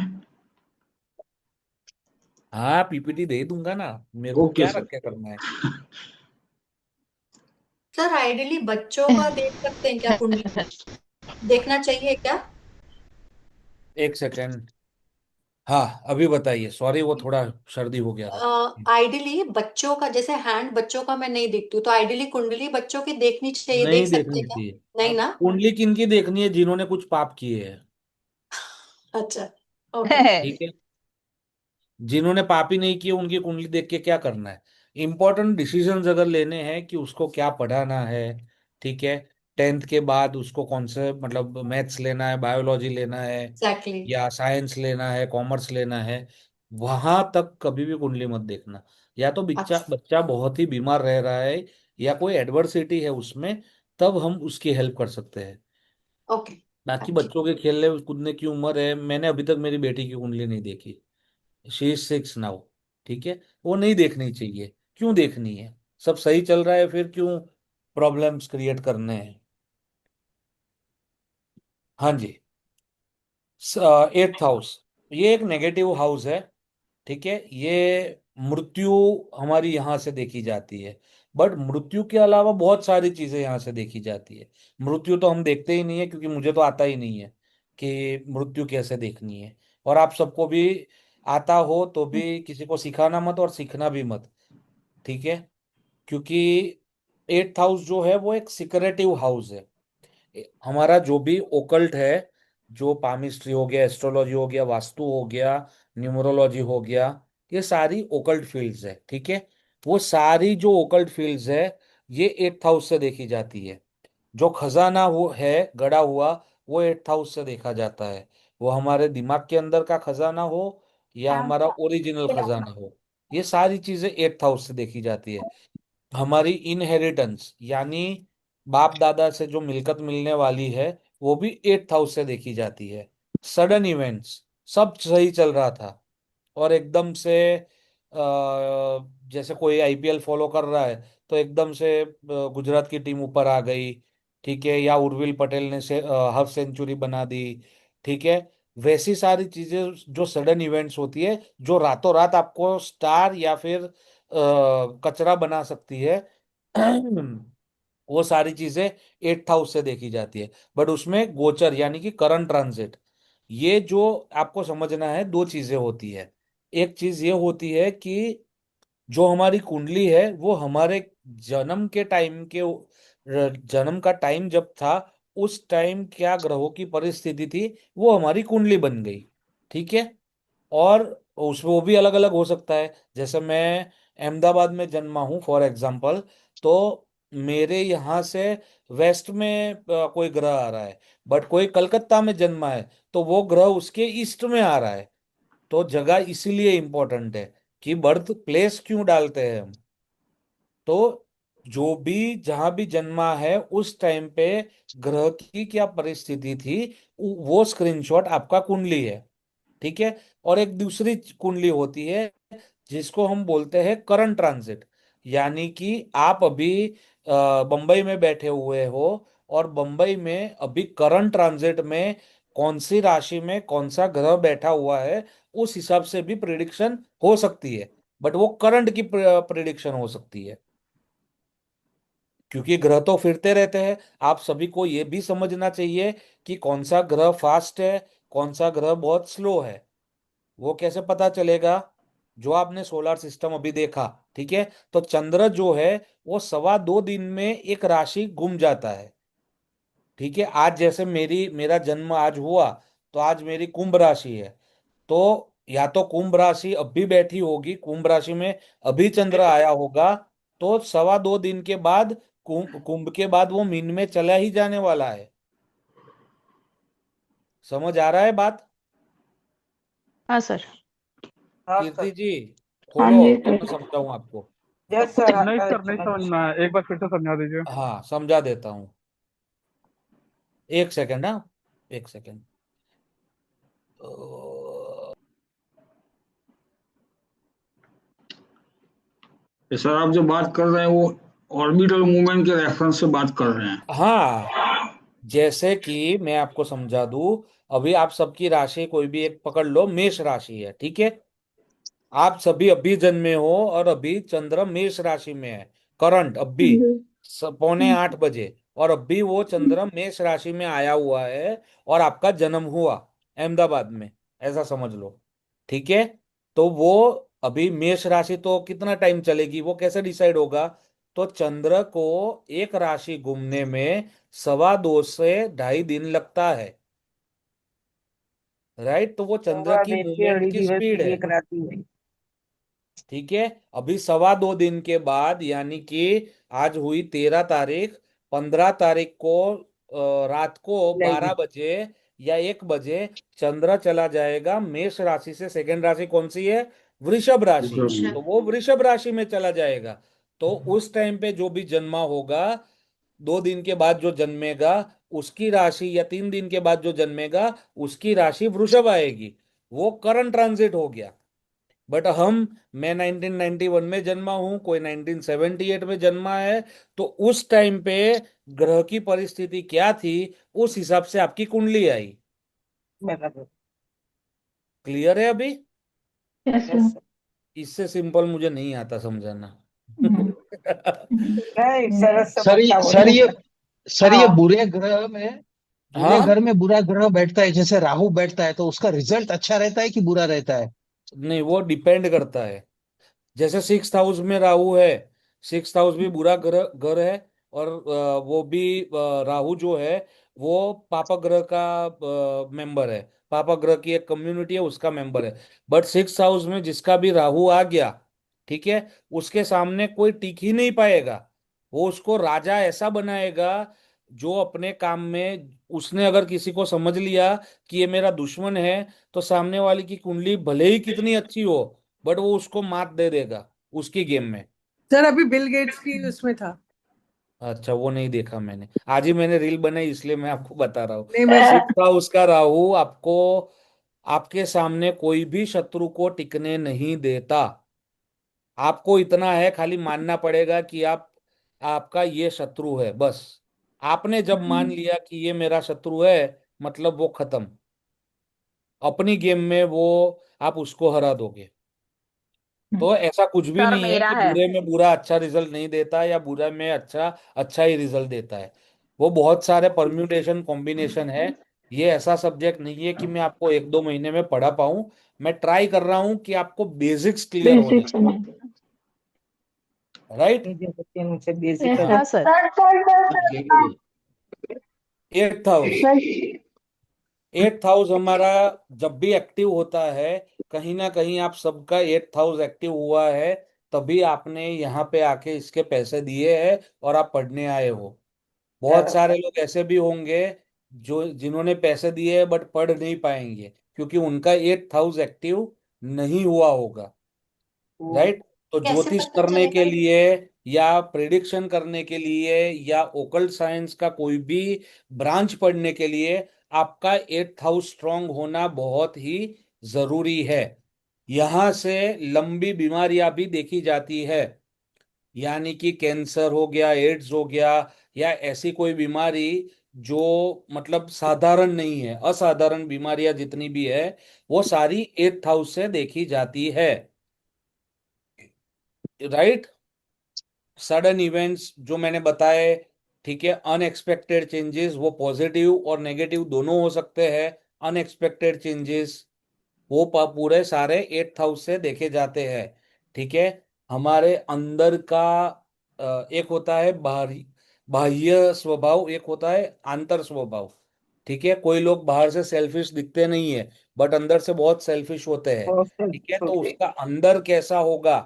हाँ, पीपीटी दे दूंगा ना, मेरे को ओके क्या सर। रख के करना है। सर आइडियली बच्चों का देख सकते हैं क्या कुंडली? देखना चाहिए क्या? एक सेकेंड। हाँ, अभी बताइए, सॉरी वो थोड़ा सर्दी हो गया था। आइडियली बच्चों का, जैसे हैंड बच्चों का मैं नहीं देखती हूँ, तो आइडियली कुंडली बच्चों की देखनी चाहिए, नहीं देख सकते देखनी हैं क्या? चाहिए। नहीं ना? कुंडली किनकी देखनी है? जिन्होंने कुछ पाप किए हैं। अच्छा, ओके। ठीक है। जिन्होंने पाप ही नहीं किए उनकी कुंडली देख के क्या करना है? इंपॉर्टेंट डिसीजंस अगर लेने हैं कि उसको क्या पढ़ाना है, ठीक है, 10th के बाद उसको कौन से, मतलब मैथ्स लेना है, बायोलॉजी लेना है, एग्जैक्टली। या साइंस लेना है, कॉमर्स लेना है, वहां तक कभी भी कुंडली मत देखना। या तो बच्चा अच्छा, बच्चा बहुत ही बीमार रह रहा है या कोई एडवर्सिटी है उसमें, तब हम उसकी हेल्प कर सकते हैं। ओके। बाकी थैंक यू। बच्चों के खेलने कूदने की उम्र है। मैंने अभी तक मेरी बेटी की कुंडली नहीं देखी। She is 6 now. ठीक है, वो नहीं देखनी चाहिए। क्यों देखनी है? सब सही चल रहा है, फिर क्यों प्रॉब्लम्स क्रिएट करने हैं? हाँ जी। 8th हाउस ये एक नेगेटिव हाउस है। ठीक है, ये मृत्यु हमारी यहाँ से देखी जाती है। बट मृत्यु के अलावा बहुत सारी चीजें यहाँ से देखी जाती है। मृत्यु तो हम देखते ही नहीं है, क्योंकि मुझे तो आता ही नहीं है कि मृत्यु कैसे देखनी है। और आप सबको भी आता हो तो भी किसी को सिखाना मत और सीखना भी मत। ठीक है, क्योंकि 8th हाउस जो है वो एक सिक्रेटिव हाउस है। हमारा जो भी ओकल्ट है, जो पामिस्ट्री हो गया, एस्ट्रोलॉजी हो गया, वास्तु हो गया, न्यूमरोलॉजी हो गया, ये सारी ओकल्ट फील्ड्स है। ठीक है, वो सारी जो ओकल्ट फील्ड्स है ये 8th हाउस से देखी जाती है। जो खजाना वो है गड़ा हुआ, वो 8th हाउस से देखा जाता है। वो हमारे दिमाग के अंदर का खजाना हो या हमारा ओरिजिनल खजाना हो, ये सारी चीजें 8th हाउस से देखी जाती है। हमारी इनहेरिटेंस यानी बाप दादा से जो मिलकत मिलने वाली है, वो भी 8th हाउस से देखी जाती है। सडन इवेंट्स, सब सही चल रहा था और एकदम से जैसे कोई आईपीएल फॉलो कर रहा है तो एकदम से गुजरात की टीम ऊपर आ गई, ठीक है, या उर्विल पटेल ने से हाफ सेंचुरी बना दी, ठीक है। वैसी सारी चीजें जो सडन इवेंट्स होती है, जो रातों रात आपको स्टार या फिर कचरा बना सकती है, वो सारी चीजें 8th हाउस से देखी जाती है। बट उसमें गोचर यानी कि करंट ट्रांजिट, ये जो आपको समझना है, दो चीजें होती है। एक चीज ये होती है कि जो हमारी कुंडली है वो हमारे जन्म के टाइम के जन्म का टाइम जब था, उस टाइम क्या ग्रहों की परिस्थिति थी, वो हमारी कुंडली बन गई। ठीक है, और उसमें वो भी अलग अलग हो सकता है। जैसे मैं अहमदाबाद में जन्मा हूँ फॉर एग्जांपल, तो मेरे यहाँ से वेस्ट में कोई ग्रह आ रहा है, बट कोई कलकत्ता में जन्मा है तो वो ग्रह उसके ईस्ट में आ रहा है। तो जगह इसीलिए इंपॉर्टेंट है कि बर्थ प्लेस क्यों डालते हैं हम। तो जो भी जहां भी जन्मा है उस टाइम पे ग्रह की क्या परिस्थिति थी, वो स्क्रीनशॉट आपका कुंडली है। ठीक है, और एक दूसरी कुंडली होती है जिसको हम बोलते हैं करंट ट्रांजिट, यानी कि आप अभी बंबई में बैठे हुए हो और बंबई में अभी करंट ट्रांजिट में कौन सी राशि में कौन सा ग्रह बैठा हुआ है, उस हिसाब से भी प्रिडिक्शन हो सकती है। बट वो करंट की प्रिडिक्शन हो सकती है, क्योंकि ग्रह तो फिरते रहते हैं। आप सभी को ये भी समझना चाहिए कि कौन सा ग्रह फास्ट है, कौन सा ग्रह बहुत स्लो है। वो कैसे पता चलेगा? जो आपने सोलर सिस्टम अभी देखा, ठीक है, तो चंद्र जो है वो 2.25 दिन में एक राशि घूम जाता है। ठीक है, आज जैसे मेरा जन्म आज हुआ, तो आज मेरी कुंभ राशि है। तो या तो कुंभ राशि अभी बैठी होगी, कुंभ राशि में अभी चंद्र आया होगा, तो 2.25 दिन के बाद कुंभ के बाद वो मीन में चला ही जाने वाला है। समझ आ रहा है बात? हाँ सर। कीर्ति जी, हाँ खोलो जी तो सर। मैं समझाऊं आपको। Yes sir. नहीं सर, नहीं समझ में आया, एक बार फिर से समझा दीजिए। हाँ, समझा देता हूँ। एक सेकंड, हाँ, एक सेकंड। सर आप जो बात कर रहे हैं वो ऑर्बिटल मूवमेंट के रेफरेंस से बात कर रहे हैं। हाँ, जैसे कि मैं आपको समझा दूं, अभी आप सबकी राशि कोई भी एक पकड़ लो, मेष राशि है, ठीक है। आप सभी अभी जन्मे हो और अभी चंद्र मेष राशि में है, करंट अभी 7:45 बजे, और अभी वो चंद्र मेष राशि में आया हुआ है और आपका जन्म हुआ अहमदाबाद में, ऐसा समझ लो। ठीक है, तो वो अभी मेष राशि तो कितना टाइम चलेगी, वो कैसे डिसाइड होगा? तो चंद्र को एक राशि घूमने में 2.25 से 2.5 दिन लगता है, राइट। तो वो चंद्र की मूवमेंट की स्पीड है। ठीक है, अभी 2.25 दिन के बाद यानी कि आज हुई 13 तारीख, 15 तारीख को रात को 12 बजे या 1 बजे चंद्र चला जाएगा मेष राशि से। सेकंड राशि कौन सी है? वृषभ राशि। तो वो वृषभ राशि में चला जाएगा। तो उस टाइम पे जो भी जन्मा होगा, 2 दिन के बाद जो जन्मेगा उसकी राशि, या 3 दिन के बाद जो जन्मेगा उसकी राशि वृषभ आएगी। वो करंट ट्रांजिट हो गया। बट मैं 1991 में जन्मा हूं, कोई 1978 में जन्मा है, तो उस टाइम पे ग्रह की परिस्थिति क्या थी, उस हिसाब से आपकी कुंडली आई। क्लियर है अभी? Yes sir. इससे सिंपल मुझे नहीं आता समझाना। सर ये बुरे ग्रह में बुरे हाँ, घर में बुरा ग्रह बैठता है, जैसे राहु बैठता है, तो उसका रिजल्ट अच्छा रहता है कि बुरा रहता है? नहीं, वो डिपेंड करता है। जैसे सिक्स हाउस में राहु है, सिक्स हाउस भी बुरा ग्रह घर है, और वो भी राहु जो है वो पापा ग्रह का मेंबर है, पापा ग्रह की एक कम्युनिटी है उसका मेंबर है। बट सिक्स हाउस में जिसका भी राहु आ गया, ठीक है, उसके सामने कोई टिक ही नहीं पाएगा। वो उसको राजा ऐसा बनाएगा, जो अपने काम में उसने अगर किसी को समझ लिया कि ये मेरा दुश्मन है, तो सामने वाले की कुंडली भले ही कितनी अच्छी हो, बट वो उसको मात दे देगा उसकी गेम में। सर अभी बिल गेट्स की उसमें था। अच्छा, वो नहीं देखा मैंने, आज ही मैंने रील बनाई इसलिए मैं आपको बता रहा हूँ। नहीं मैं सिक्का उसका राहु आपको, आपके सामने कोई भी शत्रु को टिकने नहीं देता। आपको इतना है, खाली मानना पड़ेगा कि आप, आपका ये शत्रु है बस। आपने जब मान लिया कि ये मेरा शत्रु है, मतलब वो खत्म, अपनी गेम में वो आप उसको हरा दोगे। तो ऐसा कुछ भी सर नहीं है मेरा कि है। बुरे में बुरा अच्छा रिजल्ट नहीं देता, या बुरा में अच्छा अच्छा ही रिजल्ट देता है। वो बहुत सारे परम्यूटेशन कॉम्बिनेशन है। ये ऐसा सब्जेक्ट नहीं है कि मैं आपको एक दो महीने में पढ़ा पाऊं। मैं ट्राई कर रहा हूँ कि आपको बेसिक्स क्लियर हो जाए। राइट। हाँ sir. Eighth house, eighth house हमारा जब भी एक्टिव होता है, कहीं ना कहीं आप सबका एट्थ हाउस एक्टिव हुआ है, तभी आपने यहाँ पे आके इसके पैसे दिए हैं और आप पढ़ने आए हो। बहुत सारे लोग ऐसे भी होंगे जो जिन्होंने पैसे दिए बट पढ़ नहीं पाएंगे, क्योंकि उनका एट्थ हाउस एक्टिव नहीं हुआ होगा। राइट। तो कैसे ज्योतिष पता करने के चलेगा? लिए, या प्रिडिक्शन करने के लिए, या ओकल्ट साइंस का कोई भी ब्रांच पढ़ने के लिए, आपका एट्थ हाउस स्ट्रांग होना बहुत ही जरूरी है। यहां से लंबी बीमारियां भी देखी जाती है, यानी कि कैंसर हो गया, एड्स हो गया, या ऐसी कोई बीमारी जो मतलब साधारण नहीं है, असाधारण बीमारियां जितनी भी है, वो सारी एट्थ हाउस से देखी जाती है। राइट। सडन इवेंट्स जो मैंने बताए, ठीक है, अनएक्सपेक्टेड चेंजेस, वो पॉजिटिव और नेगेटिव दोनों हो सकते हैं। अनएक्सपेक्टेड चेंजेस वो पूरे सारे एट्थ हाउस से देखे जाते हैं। ठीक है। हमारे अंदर का एक होता है बाहरी बाह्य स्वभाव, एक होता है आंतर स्वभाव। ठीक है। कोई लोग बाहर से सेल्फिश दिखते नहीं है, बट अंदर से बहुत सेल्फिश होते हैं। ठीक है। तो उसका अंदर कैसा होगा,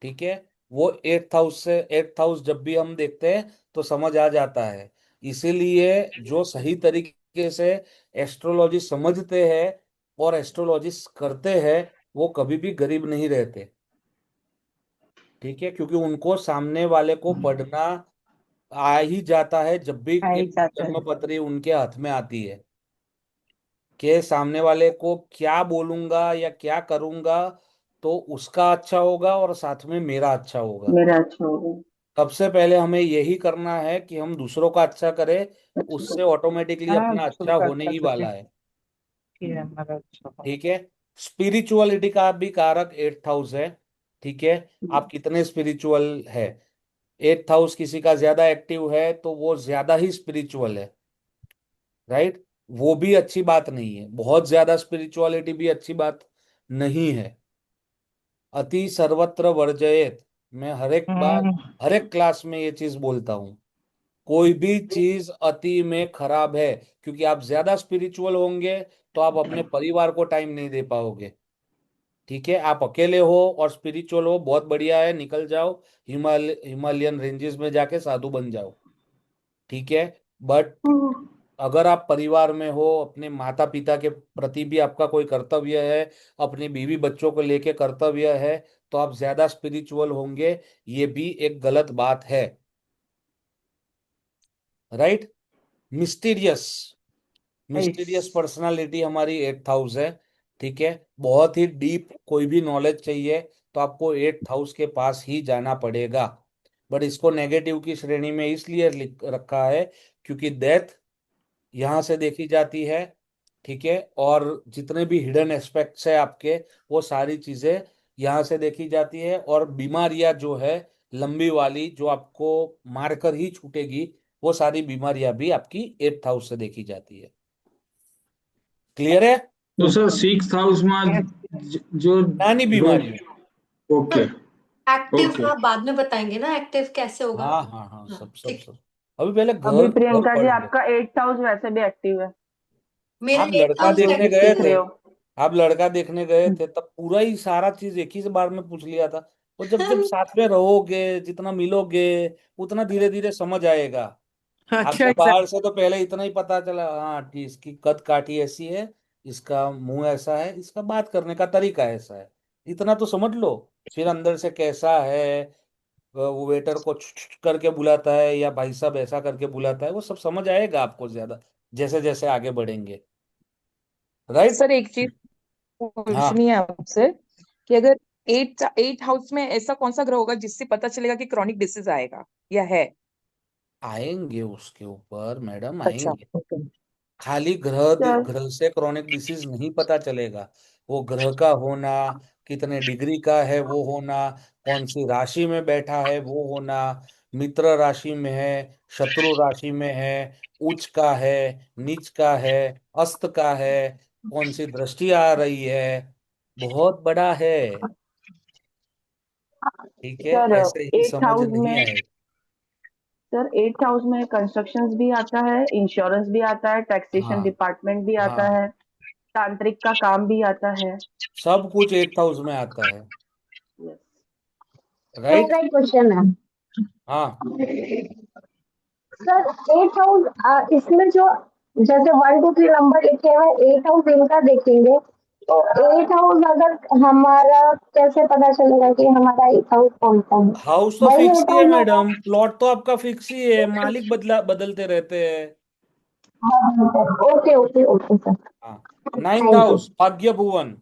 ठीक है, वो एट्थ हाउस से, एट्थ हाउस जब भी हम देखते हैं तो समझ आ जाता है। इसीलिए जो सही तरीके से एस्ट्रोलॉजी समझते हैं और एस्ट्रोलॉजी करते हैं, वो कभी भी गरीब नहीं रहते। ठीक है। क्योंकि उनको सामने वाले को पढ़ना आ ही जाता है, जब भी एक जन्म पत्री उनके हाथ में आती है कि सामने वाले को क्या बोलूंगा या क्या करूंगा तो उसका अच्छा होगा और साथ में मेरा अच्छा होगा। मेरा अच्छा होगा। सबसे पहले हमें यही करना है कि हम दूसरों का अच्छा करें, उससे ऑटोमेटिकली अपना अच्छा होने ही वाला है। ठीक है। स्पिरिचुअलिटी का भी कारक एट्थ हाउस है। ठीक है। आप कितने स्पिरिचुअल है, एट्थ हाउस किसी का ज्यादा एक्टिव है तो वो ज्यादा ही स्पिरिचुअल है। राइट। वो भी अच्छी बात नहीं है, बहुत ज्यादा स्पिरिचुअलिटी भी अच्छी बात नहीं है। अति सर्वत्र वर्जयेत, मैं हर एक बार, हर एक क्लास में ये चीज बोलता हूँ। कोई भी चीज अति में खराब है, क्योंकि आप ज्यादा स्पिरिचुअल होंगे तो आप अपने परिवार को टाइम नहीं दे पाओगे। ठीक है। आप अकेले हो और स्पिरिचुअल हो, बहुत बढ़िया है, निकल जाओ हिमालयन रेंजेस में जाके साधु बन जाओ। ठीक है। बट अगर आप परिवार में हो, अपने माता पिता के प्रति भी आपका कोई कर्तव्य है, अपनी बीवी बच्चों को लेके कर्तव्य है, तो आप ज्यादा स्पिरिचुअल होंगे, ये भी एक गलत बात है। राइट। मिस्टीरियस, मिस्टीरियस पर्सनालिटी हमारी एट्थ हाउस है। ठीक है। बहुत ही डीप कोई भी नॉलेज चाहिए तो आपको एट्थ हाउस के पास ही जाना पड़ेगा। बट इसको नेगेटिव की श्रेणी में इसलिए लिख रखा है क्योंकि डेथ यहाँ से देखी जाती है। ठीक है। और जितने भी हिडन एस्पेक्ट्स है आपके, वो सारी चीजें यहाँ से देखी जाती है। और बीमारियां जो है लंबी वाली, जो आपको मारकर ही छूटेगी, वो सारी बीमारियां भी आपकी एट्थ हाउस से देखी जाती है। क्लियर है। तो सर सिक्स हाउस में जो नानी लोग बीमारियों, ओके एक्टिव ओके हाँ बाद में बताएंगे ना, एक्टिव कैसे होगा। हाँ हाँ हाँ, हाँ सब सब ठीक। सब। अभी पहले अभी घर घर प्रियंका जी पढ़ लो। आपका 8th हाउस वैसे भी एक्टिव है, मेरा आप 8th लड़का हाउस जो देखने भी गए सीख एक्टिव रहे थे, है। हो। आप लड़का देखने गए थे तब पूरा ही सारा चीज एक ही बार में पूछ लिया था। और जब जब साथ में रहोगे, जितना मिलोगे, उतना धीरे धीरे समझ आएगा। अच्छा, आपको बाहर एग्जैक्ट। से तो पहले इतना ही पता चला, हाँ ठीक, इसकी कद काठी ऐसी है, इसका मुंह ऐसा है, इसका बात करने का तरीका ऐसा है, इतना तो समझ लो। फिर अंदर से कैसा है, वो वेटर को करके बुलाता है या भाई साहब ऐसा करके बुलाता है, वो सब समझ आएगा आपको ज्यादा जैसे जैसे आगे बढ़ेंगे। राइट। सर एक चीज हाँ, पूछनी है आपसे कि अगर एट एट हाउस में ऐसा कौन सा ग्रह होगा जिससे पता चलेगा कि क्रॉनिक डिसीज आएगा या है? आएंगे उसके ऊपर मैडम, अच्छा, आएंगे। ओके। खाली चल ग्रह से क्रॉनिक डिसीज नहीं पता चलेगा। वो ग्रह का होना, कितने डिग्री का है वो होना, कौन सी राशि में बैठा है वो होना, मित्र राशि में है, शत्रु राशि में है, उच्च का है, नीच का है, अस्त का है, कौन सी दृष्टि आ रही है, बहुत बड़ा है। ठीक है, सर ऐसे ही 8th समझ हाउस नहीं में, आएगा। सर 8th हाउस में कंस्ट्रक्शंस भी आता है, इंश्योरेंस भी आता है, टैक्सेशन हाँ डिपार्टमेंट भी आता हाँ, है, तांत्रिक का काम भी आता है। सब कुछ 8th हाउस में आता है। Yes. राइट। मेरा एक क्वेश्चन है हाँ सर। 8 हाउस इसमें जो जैसे 1 2 3 नंबर लिखे हुए 8 हाउस इनका देखेंगे तो 8 हाउस अगर हमारा कैसे पता चलेगा कि हमारा 8 हाउस कौन सा है? हाउस तो वही फिक्स एट ही है हाउस मैडम, प्लॉट तो आपका फिक्स ही है, मालिक बदलते रहते हैं। होगा। ओके ओके ओके सर, हाँ। 9th हाउस थैंक भाग्य भुवन,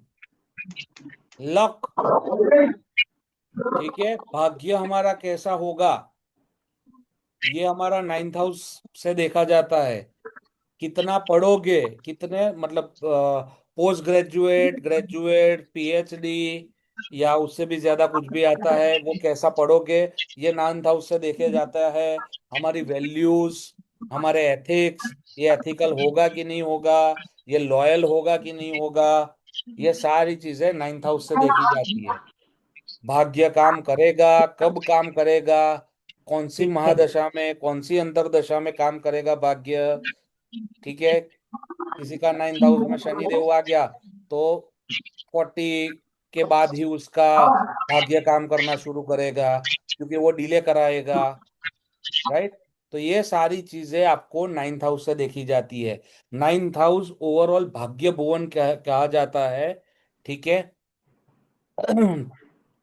लक। यू। ठीक है, भाग्य हमारा कैसा होगा, ये हमारा 9th हाउस से देखा जाता है। कितना पढ़ोगे, कितने मतलब पोस्ट ग्रेजुएट, ग्रेजुएट, पीएचडी, या उससे भी ज्यादा कुछ भी आता है, वो कैसा पढ़ोगे, ये 9th हाउस से देखे जाता है। हमारी वैल्यूज, हमारे एथिक्स, ये एथिकल होगा कि नहीं होगा, ये लॉयल होगा कि नहीं होगा, ये सारी चीजें 9th हाउस से देखी जाती है। भाग्य काम करेगा, कब काम करेगा, कौन सी ठीक है। महादशा में, कौन सी अंतरदशा में काम करेगा भाग्य। ठीक है, किसी का 9th हाउस में शनि देव आ गया तो 40 के बाद ही उसका भाग्य काम करना शुरू करेगा, क्योंकि वो डिले कराएगा। राइट। तो ये सारी चीजें आपको 9th हाउस से देखी जाती है। 9th हाउस ओवरऑल भाग्य भुवन कहा जाता है। ठीक है।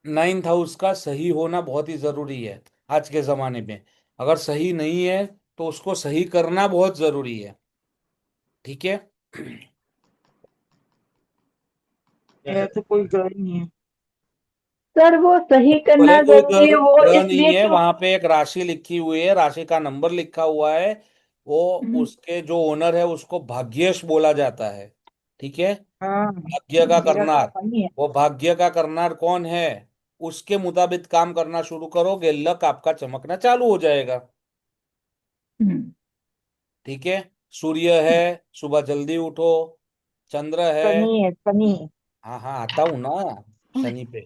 9th हाउस का सही होना बहुत ही जरूरी है आज के जमाने में। अगर सही नहीं है तो उसको सही करना बहुत जरूरी है। ठीक है। मेरा तो कोई ग्रह ही नहीं है। सर वो सही भले करना कोई जरूरी है वो ग्रह नहीं इसलिए है, क्यों? वहां पे एक राशि लिखी हुई है, राशि का नंबर लिखा हुआ है। वो उसके जो ओनर है उसको भाग्यश बोला जाता है। ठीक है। हाँ, भाग्य का मेरा तो करनार। वही है। वो भाग्य का करनार कौन है, उसके मुताबिक काम करना शुरू करोगे, लक आपका चमकना चालू हो जाएगा। हम्म। ठीक है। सूर्य है, सुबह जल्दी उठो। चंद्र है, शनि है, शनि। हाँ हाँ आता हूँ ना, शनि पे।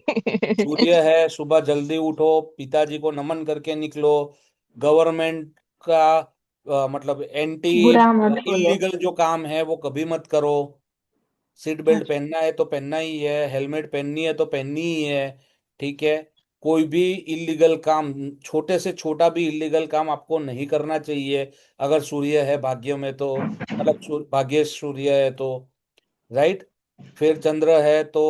सूर्य है, सुबह जल्दी उठो, पिताजी को नमन करके निकलो। गवर्नमेंट का मतलब एंटी बुरा मत बोलो। इलीगल जो काम है वो कभी मत करो। सीट बेल्ट पहनना है तो पहनना ही है, हेलमेट पहननी है तो पहननी ही है। ठीक है। कोई भी इलीगल काम, छोटे से छोटा भी इलीगल काम आपको नहीं करना चाहिए, अगर सूर्य है भाग्य में तो, मतलब भाग्य सूर्य है तो। राइट। फिर चंद्र है तो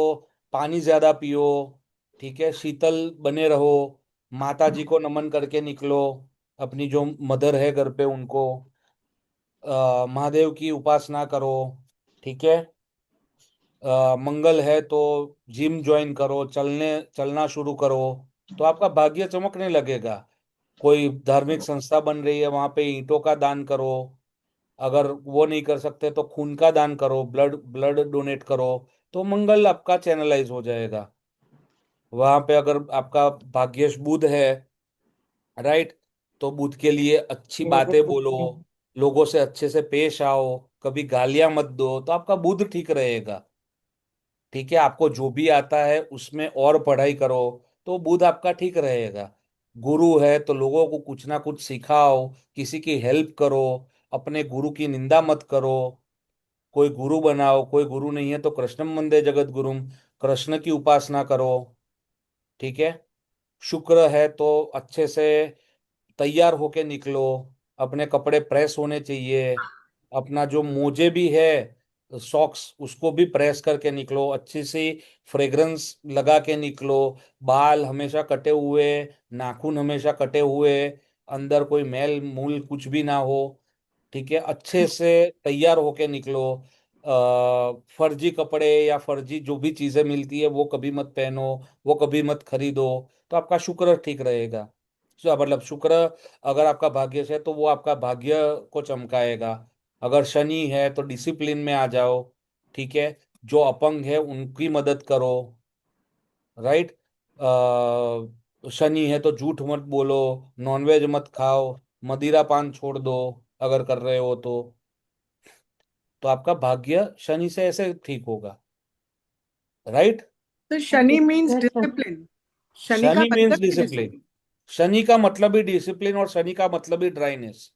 पानी ज्यादा पियो। ठीक है, शीतल बने रहो। माता जी को नमन करके निकलो, अपनी जो मदर है घर पे उनको, महादेव की उपासना करो। ठीक है। मंगल है तो जिम ज्वाइन करो, चलना शुरू करो, तो आपका भाग्य चमकने लगेगा। कोई धार्मिक संस्था बन रही है, वहां पे ईंटों का दान करो। अगर वो नहीं कर सकते तो खून का दान करो, ब्लड ब्लड डोनेट करो, तो मंगल आपका चैनलाइज हो जाएगा। वहां पे अगर आपका भाग्यश बुध है, राइट, तो बुध के लिए अच्छी मेरा तो बातें कुछ बोलो, नहीं। लोगों से अच्छे से पेश आओ, कभी गालियां मत दो, तो आपका बुध ठीक रहेगा। ठीक है, आपको जो भी आता है उसमें और पढ़ाई करो, तो बुध आपका ठीक रहेगा। गुरु है तो लोगों को कुछ ना कुछ सिखाओ, किसी की हेल्प करो, अपने गुरु की निंदा मत करो, कोई गुरु बनाओ, कोई गुरु नहीं है तो कृष्णम वंदे जगत गुरुम, कृष्ण की उपासना करो। ठीक है। शुक्र है तो अच्छे से तैयार होके निकलो, अपने कपड़े प्रेस होने चाहिए, अपना जो मोजे भी है सॉक्स उसको भी प्रेस करके निकलो, अच्छी सी फ्रेग्रेंस लगा के निकलो, बाल हमेशा कटे हुए, नाखून हमेशा कटे हुए, अंदर कोई मैल मूल कुछ भी ना हो। ठीक है, अच्छे से तैयार होके निकलो। फर्जी कपड़े या फर्जी जो भी चीजें मिलती है वो कभी मत पहनो, वो कभी मत खरीदो, तो आपका शुक्र ठीक रहेगा। मतलब शुक्र अगर आपका भाग्य से है तो वो आपका भाग्य को चमकाएगा। अगर शनि है तो डिसिप्लिन में आ जाओ। ठीक है, जो अपंग है उनकी मदद करो। राइट। शनि है तो झूठ मत बोलो, नॉनवेज मत खाओ, मदिरा पान छोड़ दो अगर कर रहे हो तो आपका भाग्य शनि से ऐसे ठीक होगा। राइट। तो शनि मीन्स डिसिप्लिन। शनि का शनि मीन्स मतलब ही डिसिप्लिन। शनि का मतलब ही डिसिप्लिन और शनि का मतलब ही ड्राइनेस।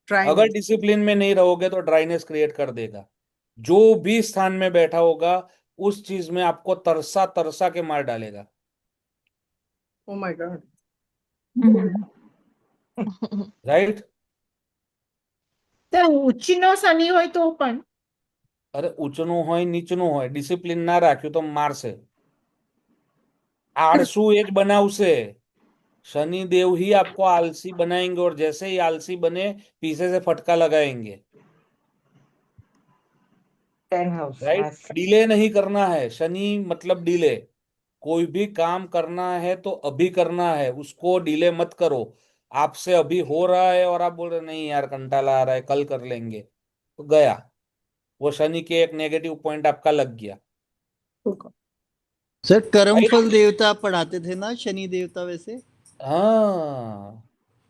अगर ड्राइनेस। डिसिप्लिन में नहीं रहोगे तो ड्राइनेस क्रिएट कर देगा। जो भी स्थान में बैठा होगा उस चीज में आपको तरसा तरसा के मार डालेगा। Oh my God. राइट। तर ઉચ્ચનો શનિ હોય તો પણ અરે ઊંચનું હોય નીચનું હોય, ડિસિપ્લિન ના રાખ્યું તો મારશે, આળસુ એ જ બનાવશે। शनि देव ही आपको आलसी बनाएंगे और जैसे ही आलसी बने पीछे से फटका लगाएंगे। 10 हाउस राइट। डिले नहीं करना है, शनि मतलब डिले। कोई भी काम करना है तो अभी करना है, उसको डिले मत करो। आपसे अभी हो रहा है और आप बोल रहे नहीं यार कंटाला आ रहा है कल कर लेंगे, तो गया, वो शनि के एक नेगेटिव पॉइंट आपका लग गया। सर कर्मफल राइट। देवता आप पढ़ाते थे ना, शनि देवता वैसे हाँ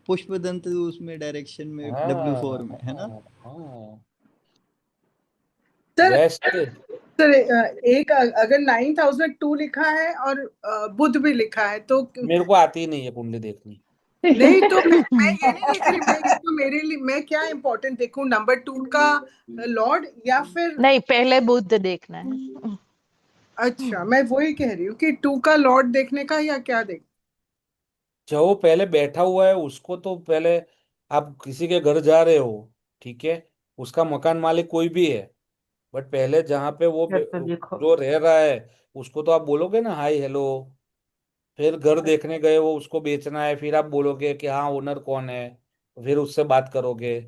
पुष्पदंत उसमें डायरेक्शन में W4 हाँ में है ना। हाँ। सर वैसे सर एक अगर 9th हाउस में 2 लिखा है और बुध भी लिखा है तो मेरे को आती ही नहीं है कुंडली देखनी। नहीं तो मैं ये नहीं देख रही, मैं ये तो मेरे लिए मैं क्या इम्पोर्टेंट देखूं, नंबर 2 का लॉर्ड या फिर नहीं, पहले बुध देखना है। अच्छा मैं वही कह रही हूँ कि 2 का लॉर्ड देखने का या क्या देख। जो पहले बैठा हुआ है उसको तो पहले, आप किसी के घर जा रहे हो, ठीक है, उसका मकान मालिक कोई भी है, बट पहले जहाँ पे वो जो रह रहा है उसको तो आप बोलोगे ना हाय हेलो। फिर घर देखने गए वो उसको बेचना है, फिर आप बोलोगे कि हाँ ओनर कौन है, फिर उससे बात करोगे।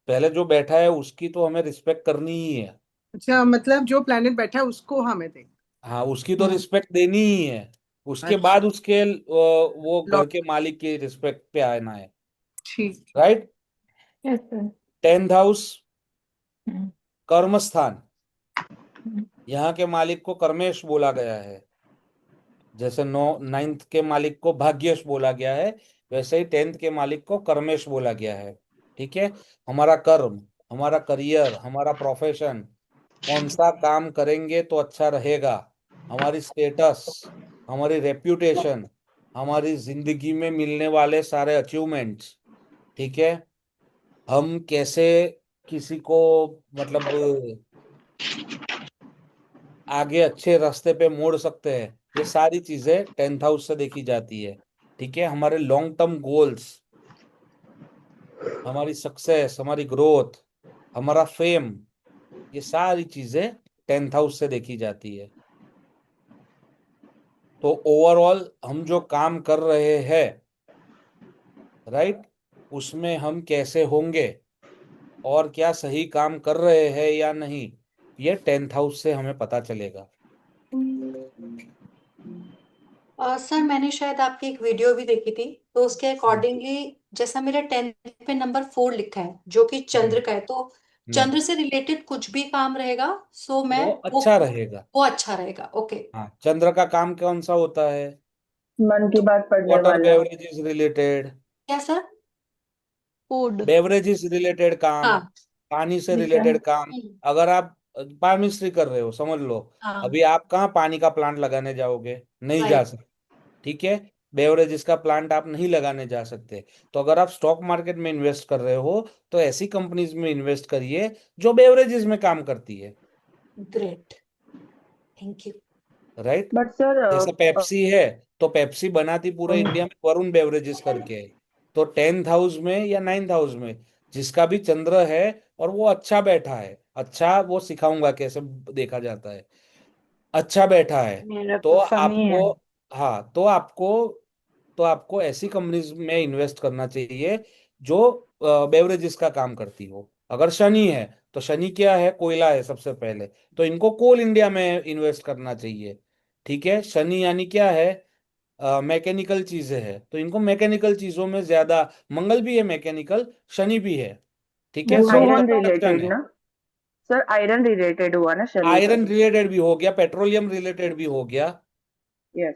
पहले जो बैठा है उसकी तो हमें रिस्पेक्ट करनी ही है। अच्छा मतलब जो प्लेनेट बैठा है उसको हमें देख। हाँ उसकी तो रिस्पेक्ट देनी ही है। उसके अच्छा बाद उसके वो घर लॉर्ड के मालिक की रिस्पेक्ट पे आना है। ठीक। Right. Yes sir. 10th house कर्म स्थान, यहाँ के मालिक को कर्मेश बोला गया है। जैसे 9th के मालिक को भाग्येश बोला गया है, वैसे ही 10th के मालिक को कर्मेश बोला गया है। ठीक है। हमारा कर्म, हमारा करियर, हमारा प्रोफेशन, कौन सा काम करेंगे तो अच्छा रहेगा, हमारी स्टेटस, हमारी रेप्यूटेशन, हमारी जिंदगी में मिलने वाले सारे अचीवमेंट्स। ठीक है। हम कैसे किसी को मतलब आगे अच्छे रास्ते पे मोड़ सकते हैं, ये सारी चीजें 10th हाउस से देखी जाती है। ठीक है। हमारे लॉन्ग टर्म गोल्स, हमारी सक्सेस, हमारी ग्रोथ, हमारा फेम, ये सारी चीजें 10th हाउस से देखी जाती है। तो ओवरऑल हम जो काम कर रहे हैं, राइट, उसमें हम कैसे होंगे और क्या सही काम कर रहे हैं या नहीं, ये 10th हाउस से हमें पता चलेगा। सर मैंने शायद आपकी एक वीडियो भी देखी थी, तो उसके अकॉर्डिंगली जैसा मेरा 10th पे नंबर 4 लिखा है जो कि चंद्र का है, तो चंद्र से रिलेटेड कुछ भी काम रहेगा सो मैं वो अच्छा रहेगा। वो अच्छा रहेगा। ओके। हाँ, चंद्र का काम कौन सा होता है? मन की बात पढ़ने वाटर वाला। बेवरेजेस रिलेटेड, क्या सर? फूड। बेवरेजेस रिलेटेड काम, हाँ पानी से ठीक है। रिलेटेड काम। अगर आप पामिस्ट्री कर रहे हो समझ लो। हाँ अभी आप कहाँ पानी का प्लांट लगाने जाओगे, नहीं जा राइट। सकते। ठीक है, बेवरेजेस का प्लांट आप नहीं लगाने जा सकते। तो अगर आप स्टॉक मार्केट में इन्वेस्ट कर रहे हो तो ऐसी कंपनीज में इन्वेस्ट करिए जो बेवरेजेस में काम करती है। Great, thank you. Right. But sir जैसे पेप्सी है, तो पेप्सी बनाती पूरे इंडिया में वरुण बेवरेजेस करके है। तो 10th हाउस में या 9th हाउस में जिसका भी चंद्र है और वो अच्छा बैठा है, अच्छा वो सिखाऊंगा कैसे देखा जाता है, अच्छा बैठा है, मेरा तो तो शनि है। आपको, हाँ तो आपको ऐसी कंपनीज में इन्वेस्ट करना चाहिए जो बेवरेजेस का काम करती हो। अगर शनि है तो शनि क्या है, कोयला है सबसे पहले, तो इनको कोल इंडिया में इन्वेस्ट करना चाहिए। ठीक है, शनि यानी क्या है, मैकेनिकल चीजें है, तो इनको मैकेनिकल चीजों में ज्यादा, मंगल भी है मैकेनिकल, शनि भी है। ठीक है, वो शनि आयरन कंस्ट्रक्शन रिलेटेड है। ना सर, आयरन रिलेटेड हुआ ना शनि तो। आयरन रिलेटेड भी हो गया, पेट्रोलियम रिलेटेड भी हो गया, यस,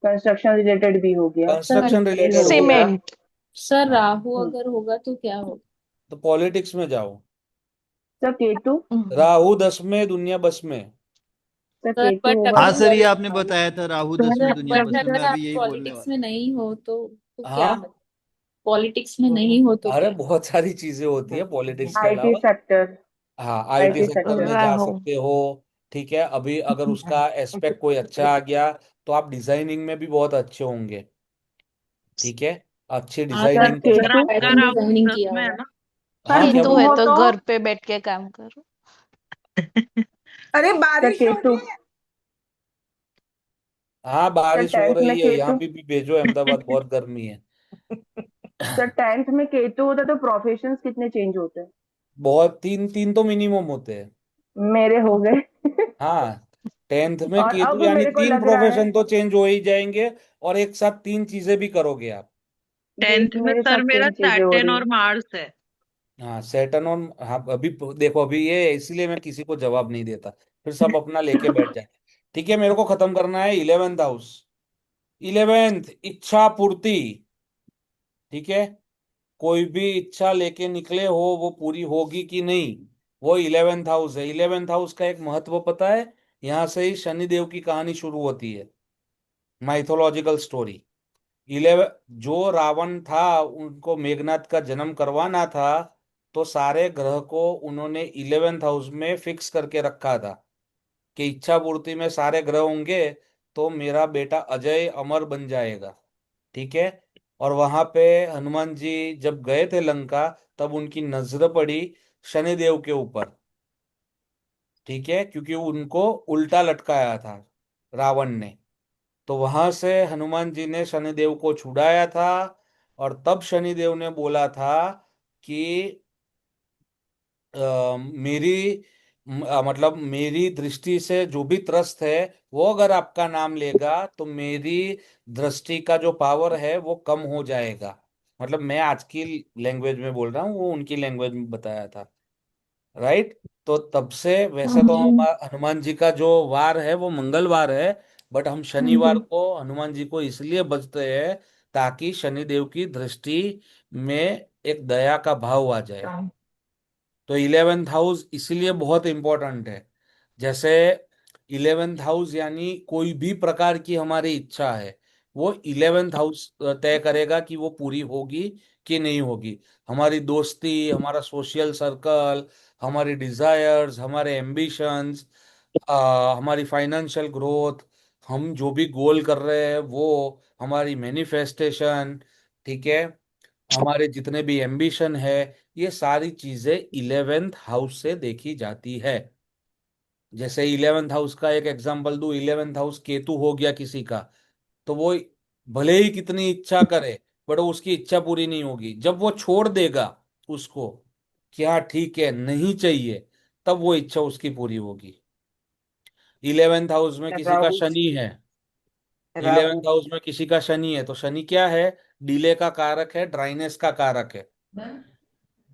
कंस्ट्रक्शन रिलेटेड भी हो गया, कंस्ट्रक्शन भी रिलेटेड हो हो गया। गया। सीमेंट। सर राहु हम्म। अगर होगा तो क्या होगा? तो पॉलिटिक्स में जाओ। सर केतु। राहु 10 में, दुनिया बस में। सर सर केतु बट होगा हाँ अगर तो सर, ये ज्यादा आपने अच्छा होगा। बताया था राहु तो 10 में है दुनिया बट बस में, मैं अगर अभी आप यही बोलने पॉलिटिक्स वाला में था। नहीं हो तो क्या हाँ, है? पॉलिटिक्स में नहीं हो तो अरे क्या? बहुत सारी चीजें होती है पॉलिटिक्स के आईटी अलावा। सेक्टर। हाँ, आईटी आईटी सेक्टर सेक्टर। में जा राहु। सकते हो। ठीक है, अभी अगर उसका एस्पेक्ट कोई अच्छा आ गया तो आप डिजाइनिंग में भी बहुत अच्छे होंगे। ठीक है, अच्छी सर डिजाइनिंग कर आपने केतु। सकते पैटर्न हो। डिजाइनिंग किया होगा। सर हाँ, क्या केतु गुरु बोल, है हो तो तो। घर पे बैठ के काम करो। अरे सर बारिश हो केतु। रही है। हाँ सर बारिश हो 10th में रही है, यहाँ केतु। पे भी भेजो, अहमदाबाद बहुत गर्मी है। सर 10th में केतु होता तो प्रोफेशंस कितने चेंज होते हैं? बहुत, तीन तीन तो मिनिमम होते हैं। मेरे हो गए। हाँ, 10th में और केतु अब यानी मेरे को तीन लग रहा है प्रोफेशन तो चेंज हो ही जाएंगे, और एक साथ तीन चीजें भी करोगे आप। यही 10th तो में मेरे सर साथ मेरा सेम चीजें हो सैटर्न रही और है। मार्स है। हाँ, सैटर्न और, हाँ अभी देखो, अभी ये इसीलिए मैं किसी को जवाब नहीं देता, फिर सब अपना लेके बैठ जाए। ठीक है, मेरे को खत्म करना है 11th हाउस। 11th, इच्छा पूर्ति। ठीक है, कोई भी इच्छा लेके निकले हो वो पूरी होगी कि नहीं, वो 11th हाउस है। 11th हाउस का एक महत्व पता है, यहाँ से ही शनिदेव की कहानी शुरू होती है, माइथोलॉजिकल स्टोरी। 11, जो रावण था उनको मेघनाथ का जन्म करवाना था, तो सारे ग्रह को उन्होंने 11th हाउस में फिक्स करके रखा था कि इच्छा पूर्ति में सारे ग्रह होंगे तो मेरा बेटा अजय अमर बन जाएगा। ठीक है, और वहां पे हनुमान जी जब गए थे लंका, तब उनकी नजर पड़ी शनिदेव के ऊपर। ठीक है, क्योंकि उनको उल्टा लटकाया था रावण ने, तो वहां से हनुमान जी ने शनिदेव को छुड़ाया था। और तब शनिदेव ने बोला था कि मेरी मतलब मेरी दृष्टि से जो भी त्रस्त है वो अगर आपका नाम लेगा तो मेरी दृष्टि का जो पावर है वो कम हो जाएगा। मतलब मैं आज की लैंग्वेज में बोल रहा हूँ, वो उनकी लैंग्वेज में बताया था। राइट। तो तब से, वैसे तो हम हनुमान जी का जो वार है वो मंगलवार है, बट हम शनिवार को हनुमान जी को इसलिए बचते हैं ताकि शनिदेव की दृष्टि में एक दया का भाव आ जाए। तो 11th हाउस इसीलिए बहुत इंपॉर्टेंट है। जैसे 11th हाउस यानी कोई भी प्रकार की हमारी इच्छा है, वो 11th हाउस तय करेगा कि वो पूरी होगी कि नहीं होगी। हमारी दोस्ती, हमारा सोशल सर्कल, हमारी डिजायर्स, हमारे एम्बिशंस, हमारी फाइनेंशियल ग्रोथ, हम जो भी गोल कर रहे हैं वो, हमारी मैनिफेस्टेशन। ठीक है, हमारे जितने भी एम्बिशन है, ये सारी चीजें 11th हाउस से देखी जाती है। जैसे 11th हाउस का एक एग्जांपल दूं, 11th हाउस केतु हो गया किसी का, तो वो भले ही कितनी इच्छा करे, बट उसकी इच्छा पूरी नहीं होगी। जब वो छोड़ देगा उसको, कि हाँ ठीक है नहीं चाहिए, तब वो इच्छा उसकी पूरी होगी। 11th हाउस में किसी का राहु। शनि है, राहु। 11th हाउस में किसी का शनि है, तो शनि क्या है, डिले का कारक है, ड्राइनेस का कारक है।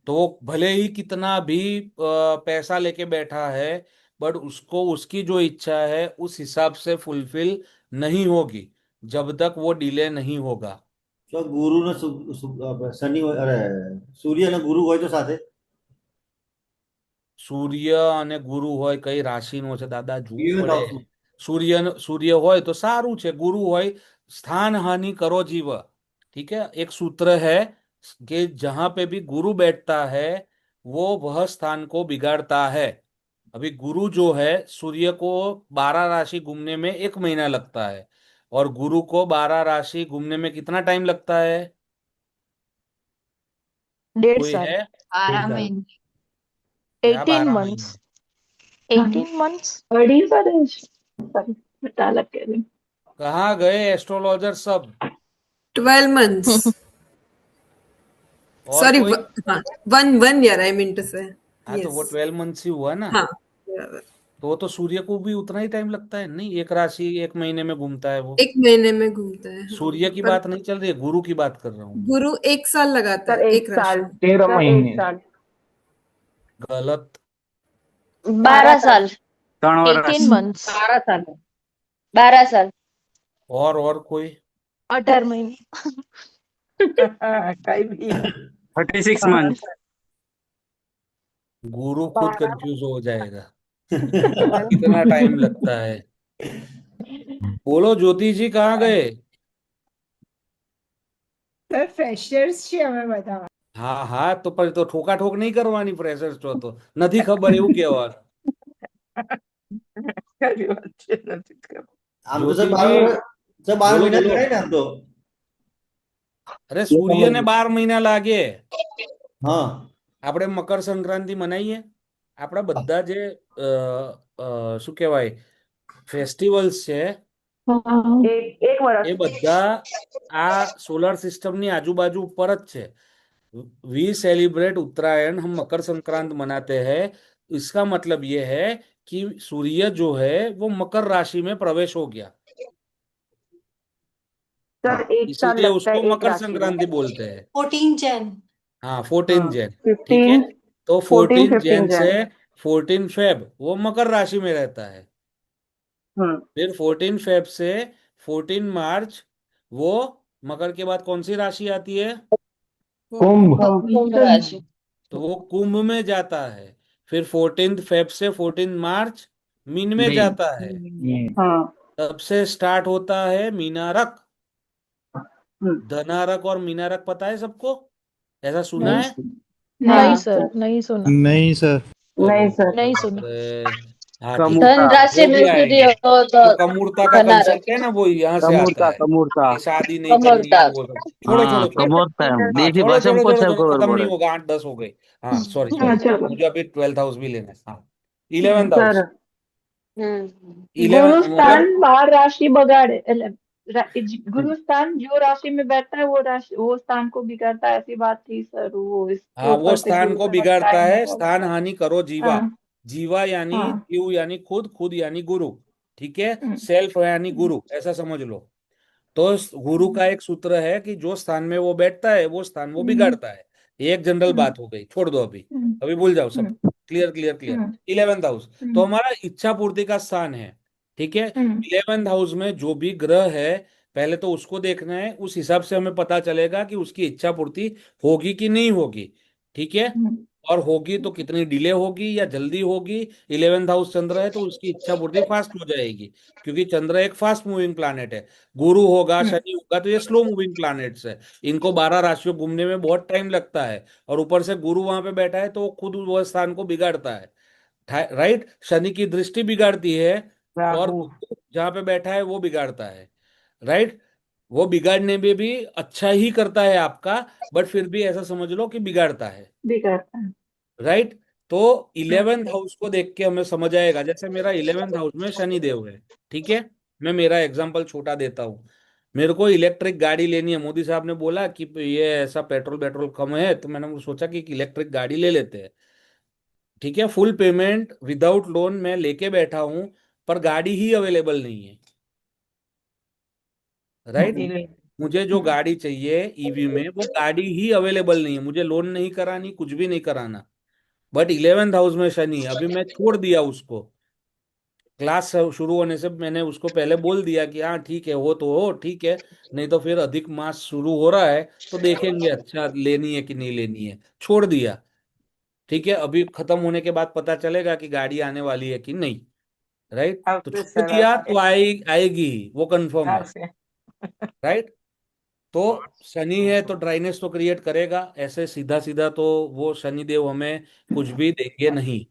तो वो भले ही कितना भी पैसा लेके बैठा है, बट उसको उसकी जो इच्छा है उस हिसाब से फुलफिल नहीं होगी जब तक वो डिले नहीं होगा। જો ગુરુ ને શનિ હોય, અરે સૂર્ય ને ગુરુ હોય તો સાથે સૂર્ય અને ગુરુ હોય કઈ રાશિનો છે દાદા જોવું પડે. સૂર્ય હોય તો સારું છે, ગુरु હોય स्थान हानि करो जीव. ठीक है, एक सूत्र है कि जहां पे भी गुरु बैठता है वो वह स्थान को बिगाड़ता है. अभी गुरु जो है, सूर्य को 12 राशि घूमने में 1 महीना लगता है और गुरु को 12 राशि घूमने में कितना टाइम लगता है? 1.5 कोई साल है? 12 महीने क्या 18 12 months महीने? 18 months अड़ी सॉरी बता लग कह रही कहाँ गए एस्ट्रोलॉजर सब? 12 months. और Sorry, कोई? one year I mean to say. हाँ तो वो Yes. 12 मंथ्स ही हुआ ना. हाँ, बराबर। तो सूर्य को भी उतना ही टाइम लगता है नहीं? एक राशि 1 महीने में घूमता है वो. 1 महीने में घूमता है, हाँ। सूर्य की पर बात नहीं चल रही है, गुरु की बात कर रहा हूँ. गुरु 1 साल लगाता सर है 1 एक राशि साल में। 13 सर 1 महीने साल गलत. 12 साल 3 18 वर्ष months 12 साल 12 साल और कोई? 18 महीने कहीं भी 36 months गुरु खुद कंफ्यूज हो जाएगा. कितना टाइम लगता है? बोलो ज्योति जी कहाँ गए? સર ફ્રેશર્સ છે અમે બધા. હા હા તો પછી તો ઠોકાઠોક નહીં કરવાની, ફ્રેશર્સ છો તો નથી ખબર એવું કહેવાનું. खरी बात છે નથી ખબર. આમ તો સર જ્યોતિજી 12 બોલો મહિના બોલો. ગણાય ને આમ તો. અરે સૂર્યને 12 મહિના લાગે. હા આપણે મકર સંક્રાંતિ મનાવીએ, આપણા બધા જે શું કહેવાય ફેસ્ટિવલ્સ છે એક વર્ષ એ બધા આ સોલર સિસ્ટમની आजू-बाजू ઉપર જ છે. वी सेलिब्रेट उत्तरायण, हम मकर संक्रांत मनाते हैं. इसका मतलब ये है कि सूर्य जो है वो मकर राशि में प्रवेश हो गया, सर 1 साल इसीलिए लगता उसको है एक मकर राशि में संक्रांति बोलते हैं. 14 जैन हाँ 14 हाँ जैन. ठीक है, 15 तो 14 14 जैन 15 से जैन 14 फेब वो मकर राशि में रहता है. फिर 14 फेब से 14 मार्च वो मकर के बाद कौन सी राशि आती है? कुंभ कुंभ राशि तो वो कुंभ में जाता है. फिर 14 फेब से 14 मार्च मीन में मीन जाता है. हाँ तब से स्टार्ट होता है मीनारक. हम्म, धनारक और मीनारक पता है सबको? ऐसा सुना नहीं है? नहीं हाँ सर नहीं सुना नहीं सर. नहीं अरे सर नहीं बाप सुना रे. हाँ ठीक कमूरता धन राशि वो में भी सूर्य आएंगे. हो तो वो कमूरता का धनारक कंसेप्ट है ना, वो यहाँ से आता है कमूरता कि शादी नहीं करनी कमरता है वो सब. छोड़ो छोड़ो छोड़ो. हाँ छोड़ो छोड़ो छोड़ो छोड़ो, खत्म नहीं होगा, 8-10 हो गए. हाँ सॉरी हाँ सॉरी, चलो मुझे अभी 12th हाउस भी लेना है. हाँ 11th सर हाउस. गुरु 11 स्थान मतलब 12 राशि बगाड़े गुरु स्थान जो राशि में बैठता है वो राशि वो स्थान को बिगाड़ता है, ऐसी बात थी सर, वो इसके हाँ वो ऊपर से स्थान गुरु को का बिगाड़ता टाइम है. होगा स्थान उसका। हानि करो जीवा. हाँ जीवा यानी हाँ जीव यानी खुद, खुद यानी गुरु. ठीक है, हम्म, सेल्फ यानी गुरु, ऐसा समझ लो. तो गुरु का एक सूत्र है कि जो स्थान में वो बैठता है वो स्थान वो बिगाड़ता है. ये एक जनरल बात हो गई, छोड़ दो अभी, अभी भूल जाओ सब. Clear clear clear. 11th house तो हमारा इच्छा पूर्ति का स्थान है. ठीक है, 11th हाउस में जो भी ग्रह है पहले तो उसको देखना है, उस हिसाब से हमें पता चलेगा कि उसकी इच्छा पूर्ति होगी कि नहीं होगी. ठीक है, और होगी तो कितनी डिले होगी या जल्दी होगी. 11th हाउस चंद्र है तो उसकी इच्छा पूर्ति फास्ट हो जाएगी, क्योंकि चंद्र एक फास्ट मूविंग प्लैनेट है. गुरु होगा, शनि होगा तो ये स्लो मूविंग प्लैनेट्स है. इनको 12 राशियों घूमने में बहुत टाइम लगता है, और ऊपर से गुरु वहां पे बैठा है तो वो खुद वह स्थान को बिगाड़ता है. राइट, शनि की दृष्टि बिगाड़ती है और राहु गुरु जहाँ पे बैठा है वो बिगाड़ता है. राइट, वो बिगाड़ने में भी अच्छा ही करता है आपका, बट फिर भी ऐसा समझ लो कि बिगाड़ता है. बिगाड़ता है राइट, तो 11th हाउस को देख के हमें समझ आएगा. जैसे मेरा 11th हाउस में शनि देव है. ठीक है, मैं मेरा एग्जांपल छोटा देता हूँ. मेरे को इलेक्ट्रिक गाड़ी लेनी है. मोदी साहब ने बोला कि ये ऐसा पेट्रोल पेट्रोल कम है, तो मैंने सोचा कि इलेक्ट्रिक गाड़ी ले लेते हैं. ठीक है, फुल पेमेंट विदाउट लोन मैं लेके बैठा हूं, पर गाड़ी ही अवेलेबल नहीं है. राइट, मुझे जो गाड़ी चाहिए ईवी में वो गाड़ी ही अवेलेबल नहीं है. मुझे लोन नहीं करानी, कुछ भी नहीं कराना. बट 11th हाउस में शनि, अभी मैं छोड़ दिया उसको. क्लास शुरू होने से मैंने उसको पहले बोल दिया कि हाँ ठीक है, हो तो हो, ठीक है, नहीं तो फिर अधिक मास शुरू हो रहा है तो देखेंगे अच्छा लेनी है कि नहीं लेनी है. छोड़ दिया. ठीक है, अभी खत्म होने के बाद पता चलेगा कि गाड़ी आने वाली है कि नहीं, राइट। तो छू दिया तो आएगी ही, वो कंफर्म है, राइट। तो शनि है तो ड्राइनेस तो क्रिएट करेगा, ऐसे सीधा सीधा तो वो शनि देव हमें कुछ भी देंगे नहीं।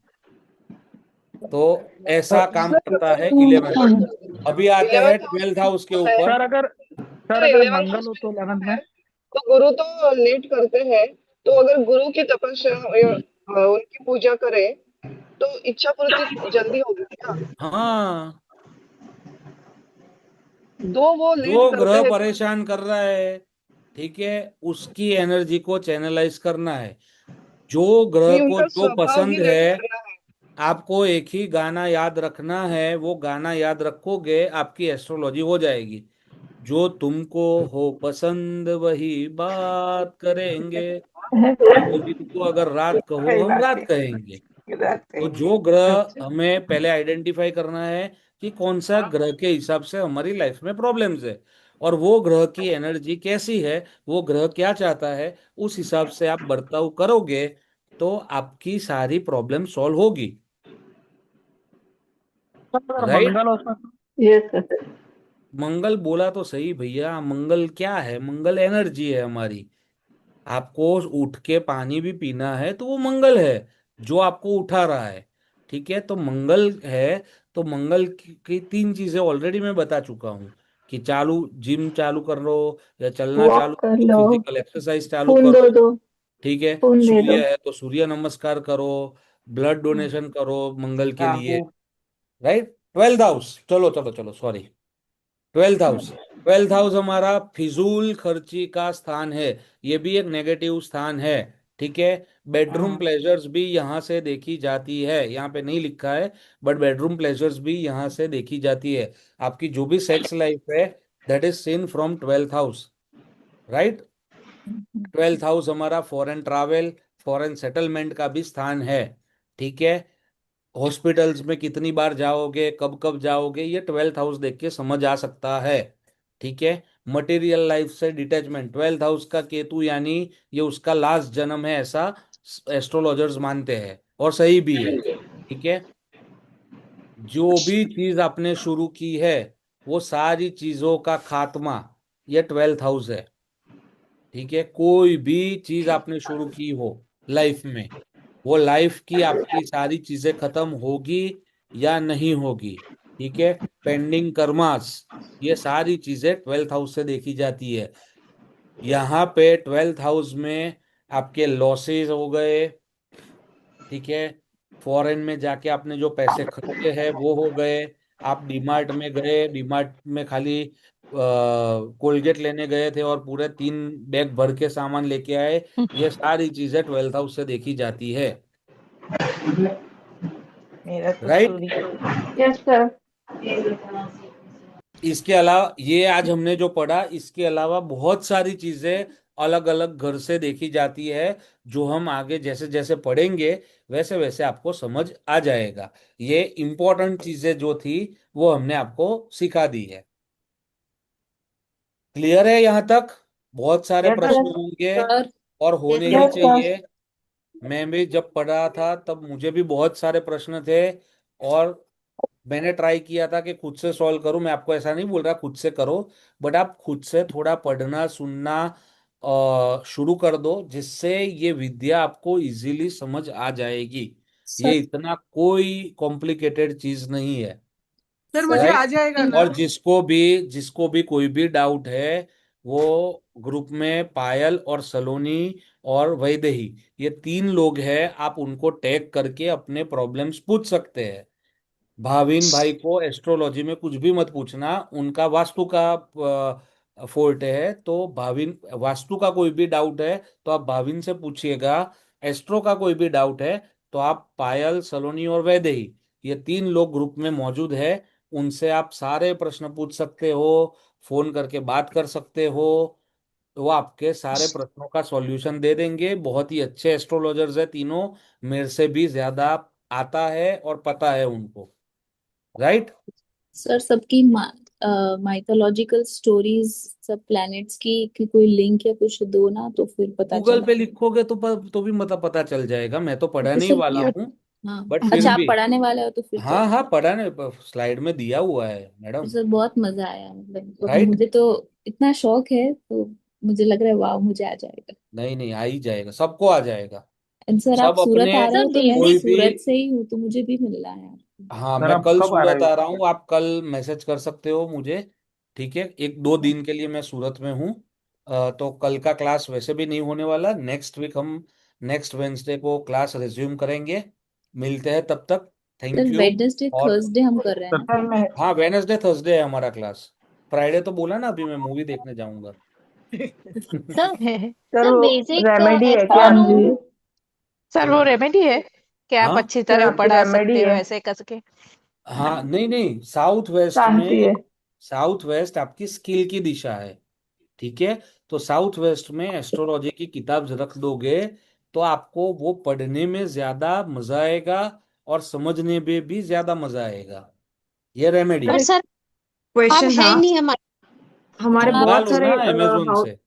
तो ऐसा काम करता है 11th। अभी आते हैं 12th हाउस के ऊपर। सर अगर मंगल हो तो 11th में। तो गुरु तो लेट करते हैं, तो अगर गुरु की तपस्या या उनकी पूजा करें तो इच्छा पूर्ति जल्दी होगी क्या? हाँ, वो लेट जो करते ग्रह हैं परेशान कर रहा है, ठीक है, उसकी एनर्जी को चैनलाइज करना है। जो ग्रह नहीं, को उनका जो स्वभाव ही पसंद लेट है, करना है। आपको एक ही गाना याद रखना है, वो गाना याद रखोगे आपकी एस्ट्रोलॉजी हो जाएगी। जो तुमको हो पसंद वही बात करेंगे, तो दिन को अगर रात कहो सही हम बात रात है, कहेंगे। ये बात तो कहेंगे। जो ग्रह अच्छा। हमें पहले आइडेंटिफाई करना है कि कौन सा ग्रह के हिसाब से हमारी लाइफ में प्रॉब्लम्स है, और वो ग्रह की एनर्जी कैसी है, वो ग्रह क्या चाहता है, उस हिसाब से आप बर्ताव करोगे तो आपकी सारी प्रॉब्लम सॉल्व होगी, सर अगर राइट। मंगल हो उसमें यस सर। मंगल बोला तो सही भैया, मंगल क्या है, मंगल एनर्जी है हमारी। आपको उठ के पानी भी पीना है तो वो मंगल है जो आपको उठा रहा है, ठीक है। तो मंगल है, तो मंगल की तीन चीजें ऑलरेडी मैं बता चुका हूँ कि चालू जिम चालू कर लो, या चलना चालू वॉक कर करो, लो, फिजिकल एक्सरसाइज चालू खून दो करो, दो, ठीक है। खून दे दो। सूर्य है तो सूर्य नमस्कार करो, ब्लड डोनेशन करो मंगल के लिए, राहु। राइट। 12th हाउस, चलो चलो चलो, sorry, 12th house. 12th house हमारा फिजूल खर्ची का स्थान है, ये भी एक नेगेटिव स्थान है, ठीक है। बेडरूम प्लेजर्स भी यहाँ से देखी जाती है, यहाँ पे नहीं लिखा है, बट बेडरूम प्लेजर्स भी यहाँ से देखी जाती है। आपकी जो भी सेक्स लाइफ है, that is seen from 12th house, right. 12th house हमारा फॉरेन ट्रैवल, फॉरेन सेटलमेंट का भी स्थान है, ठीक है। हॉस्पिटल्स में कितनी बार जाओगे, कब कब जाओगे, ये 12th हाउस देख के समझ आ सकता है, ठीक है। मटेरियल लाइफ से डिटैचमेंट, 12th हाउस का केतु यानी ये उसका लास्ट जन्म है, ऐसा एस्ट्रोलॉजर्स मानते हैं, और सही भी है, ठीक है। जो भी चीज आपने शुरू की है, वो सारी चीजों का खात्मा ये 12th हाउस है, ठीक है। कोई भी चीज आपने शुरू की हो लाइफ में, वो लाइफ की आपकी सारी चीजें खत्म होगी या नहीं होगी, ठीक है। पेंडिंग कर्मास, ये सारी चीजें 12th हाउस से देखी जाती है। यहाँ पे 12th हाउस में आपके लॉसेस हो गए, ठीक है। फॉरेन में जाके आपने जो पैसे खर्चे हैं वो हो गए। आप डीमार्ट में गए, डीमार्ट में खाली कोलगेट लेने गए थे और पूरे 3 बैग भर के सामान लेके आए, ये सारी चीजें 12th हाउस से देखी जाती है, मेरा तो राइट। सूर्य। Yes sir. इसके अलावा ये आज हमने जो पढ़ा, इसके अलावा बहुत सारी चीजें अलग अलग घर से देखी जाती है, जो हम आगे जैसे जैसे पढ़ेंगे वैसे वैसे आपको समझ आ जाएगा। ये इम्पोर्टेंट चीजें जो थी वो हमने आपको सिखा दी है। क्लियर है यहाँ तक? बहुत सारे यस प्रश्न सर। होंगे सर और होने ही यस सर। चाहिए। मैं भी जब पढ़ा था तब मुझे भी बहुत सारे प्रश्न थे, और मैंने ट्राई किया था कि खुद से सॉल्व करूं। मैं आपको ऐसा नहीं बोल रहा खुद से करो, बट आप खुद से थोड़ा पढ़ना सुनना शुरू कर दो, जिससे ये विद्या आपको इजीली समझ आ जाएगी। ये सर इतना कोई कॉम्प्लिकेटेड चीज नहीं है, सर मुझे सर आ राइट। जाएगा ना? और जिसको भी कोई भी डाउट है, वो ग्रुप में पायल और सलोनी और वैदेही, ये 3 लोग हैं, आप उनको टैग करके अपने प्रॉब्लम्स पूछ सकते हैं। भाविन भाई को एस्ट्रोलॉजी में कुछ भी मत पूछना, उनका वास्तु का फोर्ट है, तो भाविन वास्तु का कोई भी डाउट है तो आप भाविन से पूछिएगा। एस्ट्रो का कोई भी डाउट है तो आप पायल, सलोनी और वैदेही, ये 3 लोग ग्रुप में मौजूद है, उनसे आप सारे प्रश्न पूछ सकते हो, फोन करके बात कर सकते हो। तो वो आपके सारे प्रश्नों का सॉल्यूशन दे देंगे। बहुत ही अच्छे एस्ट्रोलॉजर्स है तीनों, मेरे से भी ज्यादा आता है और पता है उनको, राइट। सर सबकी माइथोलॉजिकल स्टोरीज सब प्लैनेट्स की कोई लिंक या कुछ दो ना, तो फिर पता गूगल चला। पे लिखोगे तो भी मतलब पता चल जाएगा। मैं तो तो पढ़ाने ही सर वाला हूँ, हाँ, बट फिर अच्छा आप भी। पढ़ाने वाले हो तो फिर तो हाँ हाँ, पढ़ाने स्लाइड में दिया हुआ है तो मैडम। सर बहुत मजा आया, मतलब राइट। मुझे तो इतना शौक है, तो मुझे लग रहा है वाह मुझे आ जाएगा। नहीं नहीं, आ ही जाएगा, सबको आ जाएगा। एंड सर आप सब सूरत अपने आ रहे हो तो मैं कोई भी। सूरत से ही हूँ, तो मुझे भी मिलना है आपको। हाँ, सर मैं आप कल कब आ सूरत रहे आ हैं? रहा हूँ, आप कल मैसेज कर सकते हो मुझे। ठीक है, 1-2 दिन के लिए मैं सूरत में हूँ। तो कल का क्लास वैसे भी नहीं होने वाला। नेक्स्ट वीक हम नेक्स्ट वेंसडे को क्लास रिज्यूम करेंगे। मिलते हैं तब तक। Sir thank you. वेडनेसडे और थर्सडे हम कर रहे हैं ना? हाँ, वेनसडे थर्सडे है हमारा क्लास। फ्राइडे तो बोला ना, अभी मैं मूवी देखने जाऊंगा। सर सर सर वो बेसिक रेमेडी है क्या एस्ट्रोनो आपकी? सर वो रेमेडी है क्या आप हाँ अच्छी सर तरह आपकी पढ़ा रेमेडी सकते हो है? ऐसे करके? हाँ, नहीं नहीं, साउथ वेस्ट में शांति है। साउथ वेस्ट आपकी स्किल की दिशा है। ठीक है। तो साउथ वेस्ट में एस्ट्रोलॉजी की किताब रख दोगे तो आपको वो पढ़ने में ज्यादा मजा आएगा और समझने में भी ज्यादा मजा आएगा। ये रेमेडी पर है। सर अब क्वेश्चन है हाँ, नहीं हमारे। हमारे आप मंगवा बहुत लो सारे ना अमेजोन हाउस। से।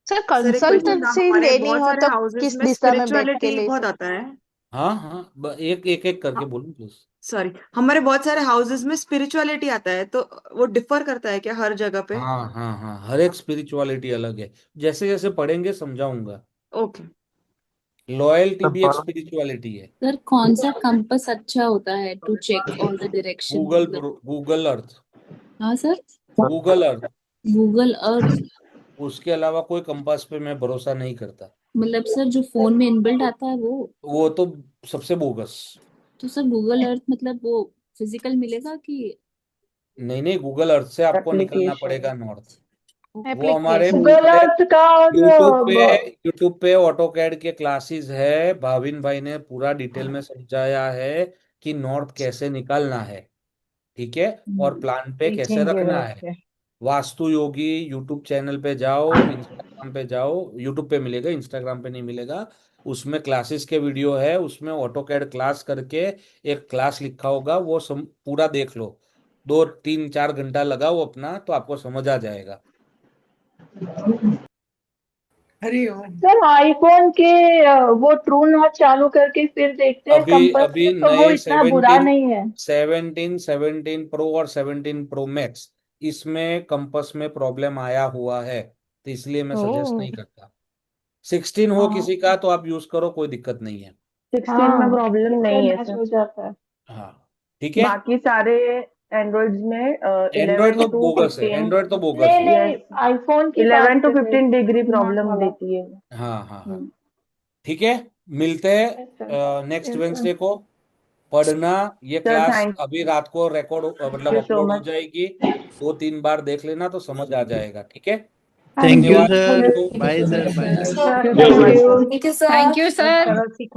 सर सर एक क्वेश्चन था, कंसल्टेंसी हमारे लेनी बहुत हो सारे तो हाउसेस किस में दिशा में बैठ के स्पिरिचुअलिटी ले बहुत सकते? आता है। हाँ हाँ, एक एक एक करके बोलूं प्लीज। सॉरी, हमारे बहुत सारे हाउसेस में स्पिरिचुअलिटी आता है, तो वो डिफर करता है क्या हर जगह पे? हाँ हाँ हाँ, हर एक स्पिरिचुअलिटी अलग है। जैसे जैसे पढ़ेंगे समझाऊंगा। ओके। लॉयल्टी सर भी एक स्पिरिचुअलिटी है। सर कौन सा कंपास अच्छा होता है to check all the direction, Google मतलब? Google Earth. हाँ sir, Google Earth. Google Earth. उसके अलावा कोई कंपास पे मैं भरोसा नहीं करता। मतलब सर जो फोन में इनबिल्ट आता है वो? वो तो सबसे बोगस। तो सर गूगल अर्थ मतलब वो फिजिकल मिलेगा कि? नहीं नहीं, गूगल अर्थ से आपको निकलना एप्लीकेशन। पड़ेगा नॉर्थ। वो हमारे एप्लीकेशन। गूगल पूरे अर्थ का और यूट्यूब पे ऑटोकैड के क्लासेस है। भाविन भाई ने पूरा डिटेल में समझाया है कि नॉर्थ कैसे निकालना है। ठीक है। और प्लान पे कैसे सीखेंगे रखना बैठ है। के। वास्तु योगी यूट्यूब चैनल पे जाओ, इंस्टाग्राम पे जाओ। यूट्यूब पे मिलेगा, इंस्टाग्राम पे नहीं मिलेगा। उसमें क्लासेस के वीडियो है, उसमें ऑटोकैड क्लास करके एक क्लास लिखा होगा, वो पूरा देख लो। 2-3-4 घंटा लगाओ अपना, तो आपको समझ आ जाएगा। हरिओम। सर आईफोन के वो ट्रू नॉट चालू करके फिर देखते हैं अभी कंपास अभी में, तो वो नए इतना बुरा 17 नहीं है। 17 प्रो और 17 प्रो मैक्स, इसमें कंपास में प्रॉब्लम आया हुआ है, तो इसलिए मैं सजेस्ट ओह नहीं करता। 16 हो हाँ, किसी का तो आप यूज करो, कोई दिक्कत नहीं है। 16 में प्रॉब्लम नहीं है सर। हो जाता है। हाँ, ठीक है। बाकी सारे एंड्रॉइड्स में एंड्रॉयड 11 तो टू बोगस है, 15। एंड्रॉयड तो बोगस नहीं है। नहीं, यस, आईफोन की 11 बात टू कर रहे 15 थे, डिग्री ट्रू नॉट प्रॉब्लम वाला। देती है वो। हाँ हाँ हाँ, हम्म। ठीक है। मिलते यस सर। हैं नेक्स्ट यस सर। वेंसडे को। पढ़ना। ये सर क्लास थैंक अभी रात को रिकॉर्ड मतलब यू सो अपलोड हो मच। जाएगी। 2-3 बार देख लेना तो समझ आ जाएगा। ठीक है। थैंक यू धन्यवाद। Sir, thank you. Bye sir, bye. Thank you thank so you. Much sir. Thank you thank sir. You sir. चलो सीखो।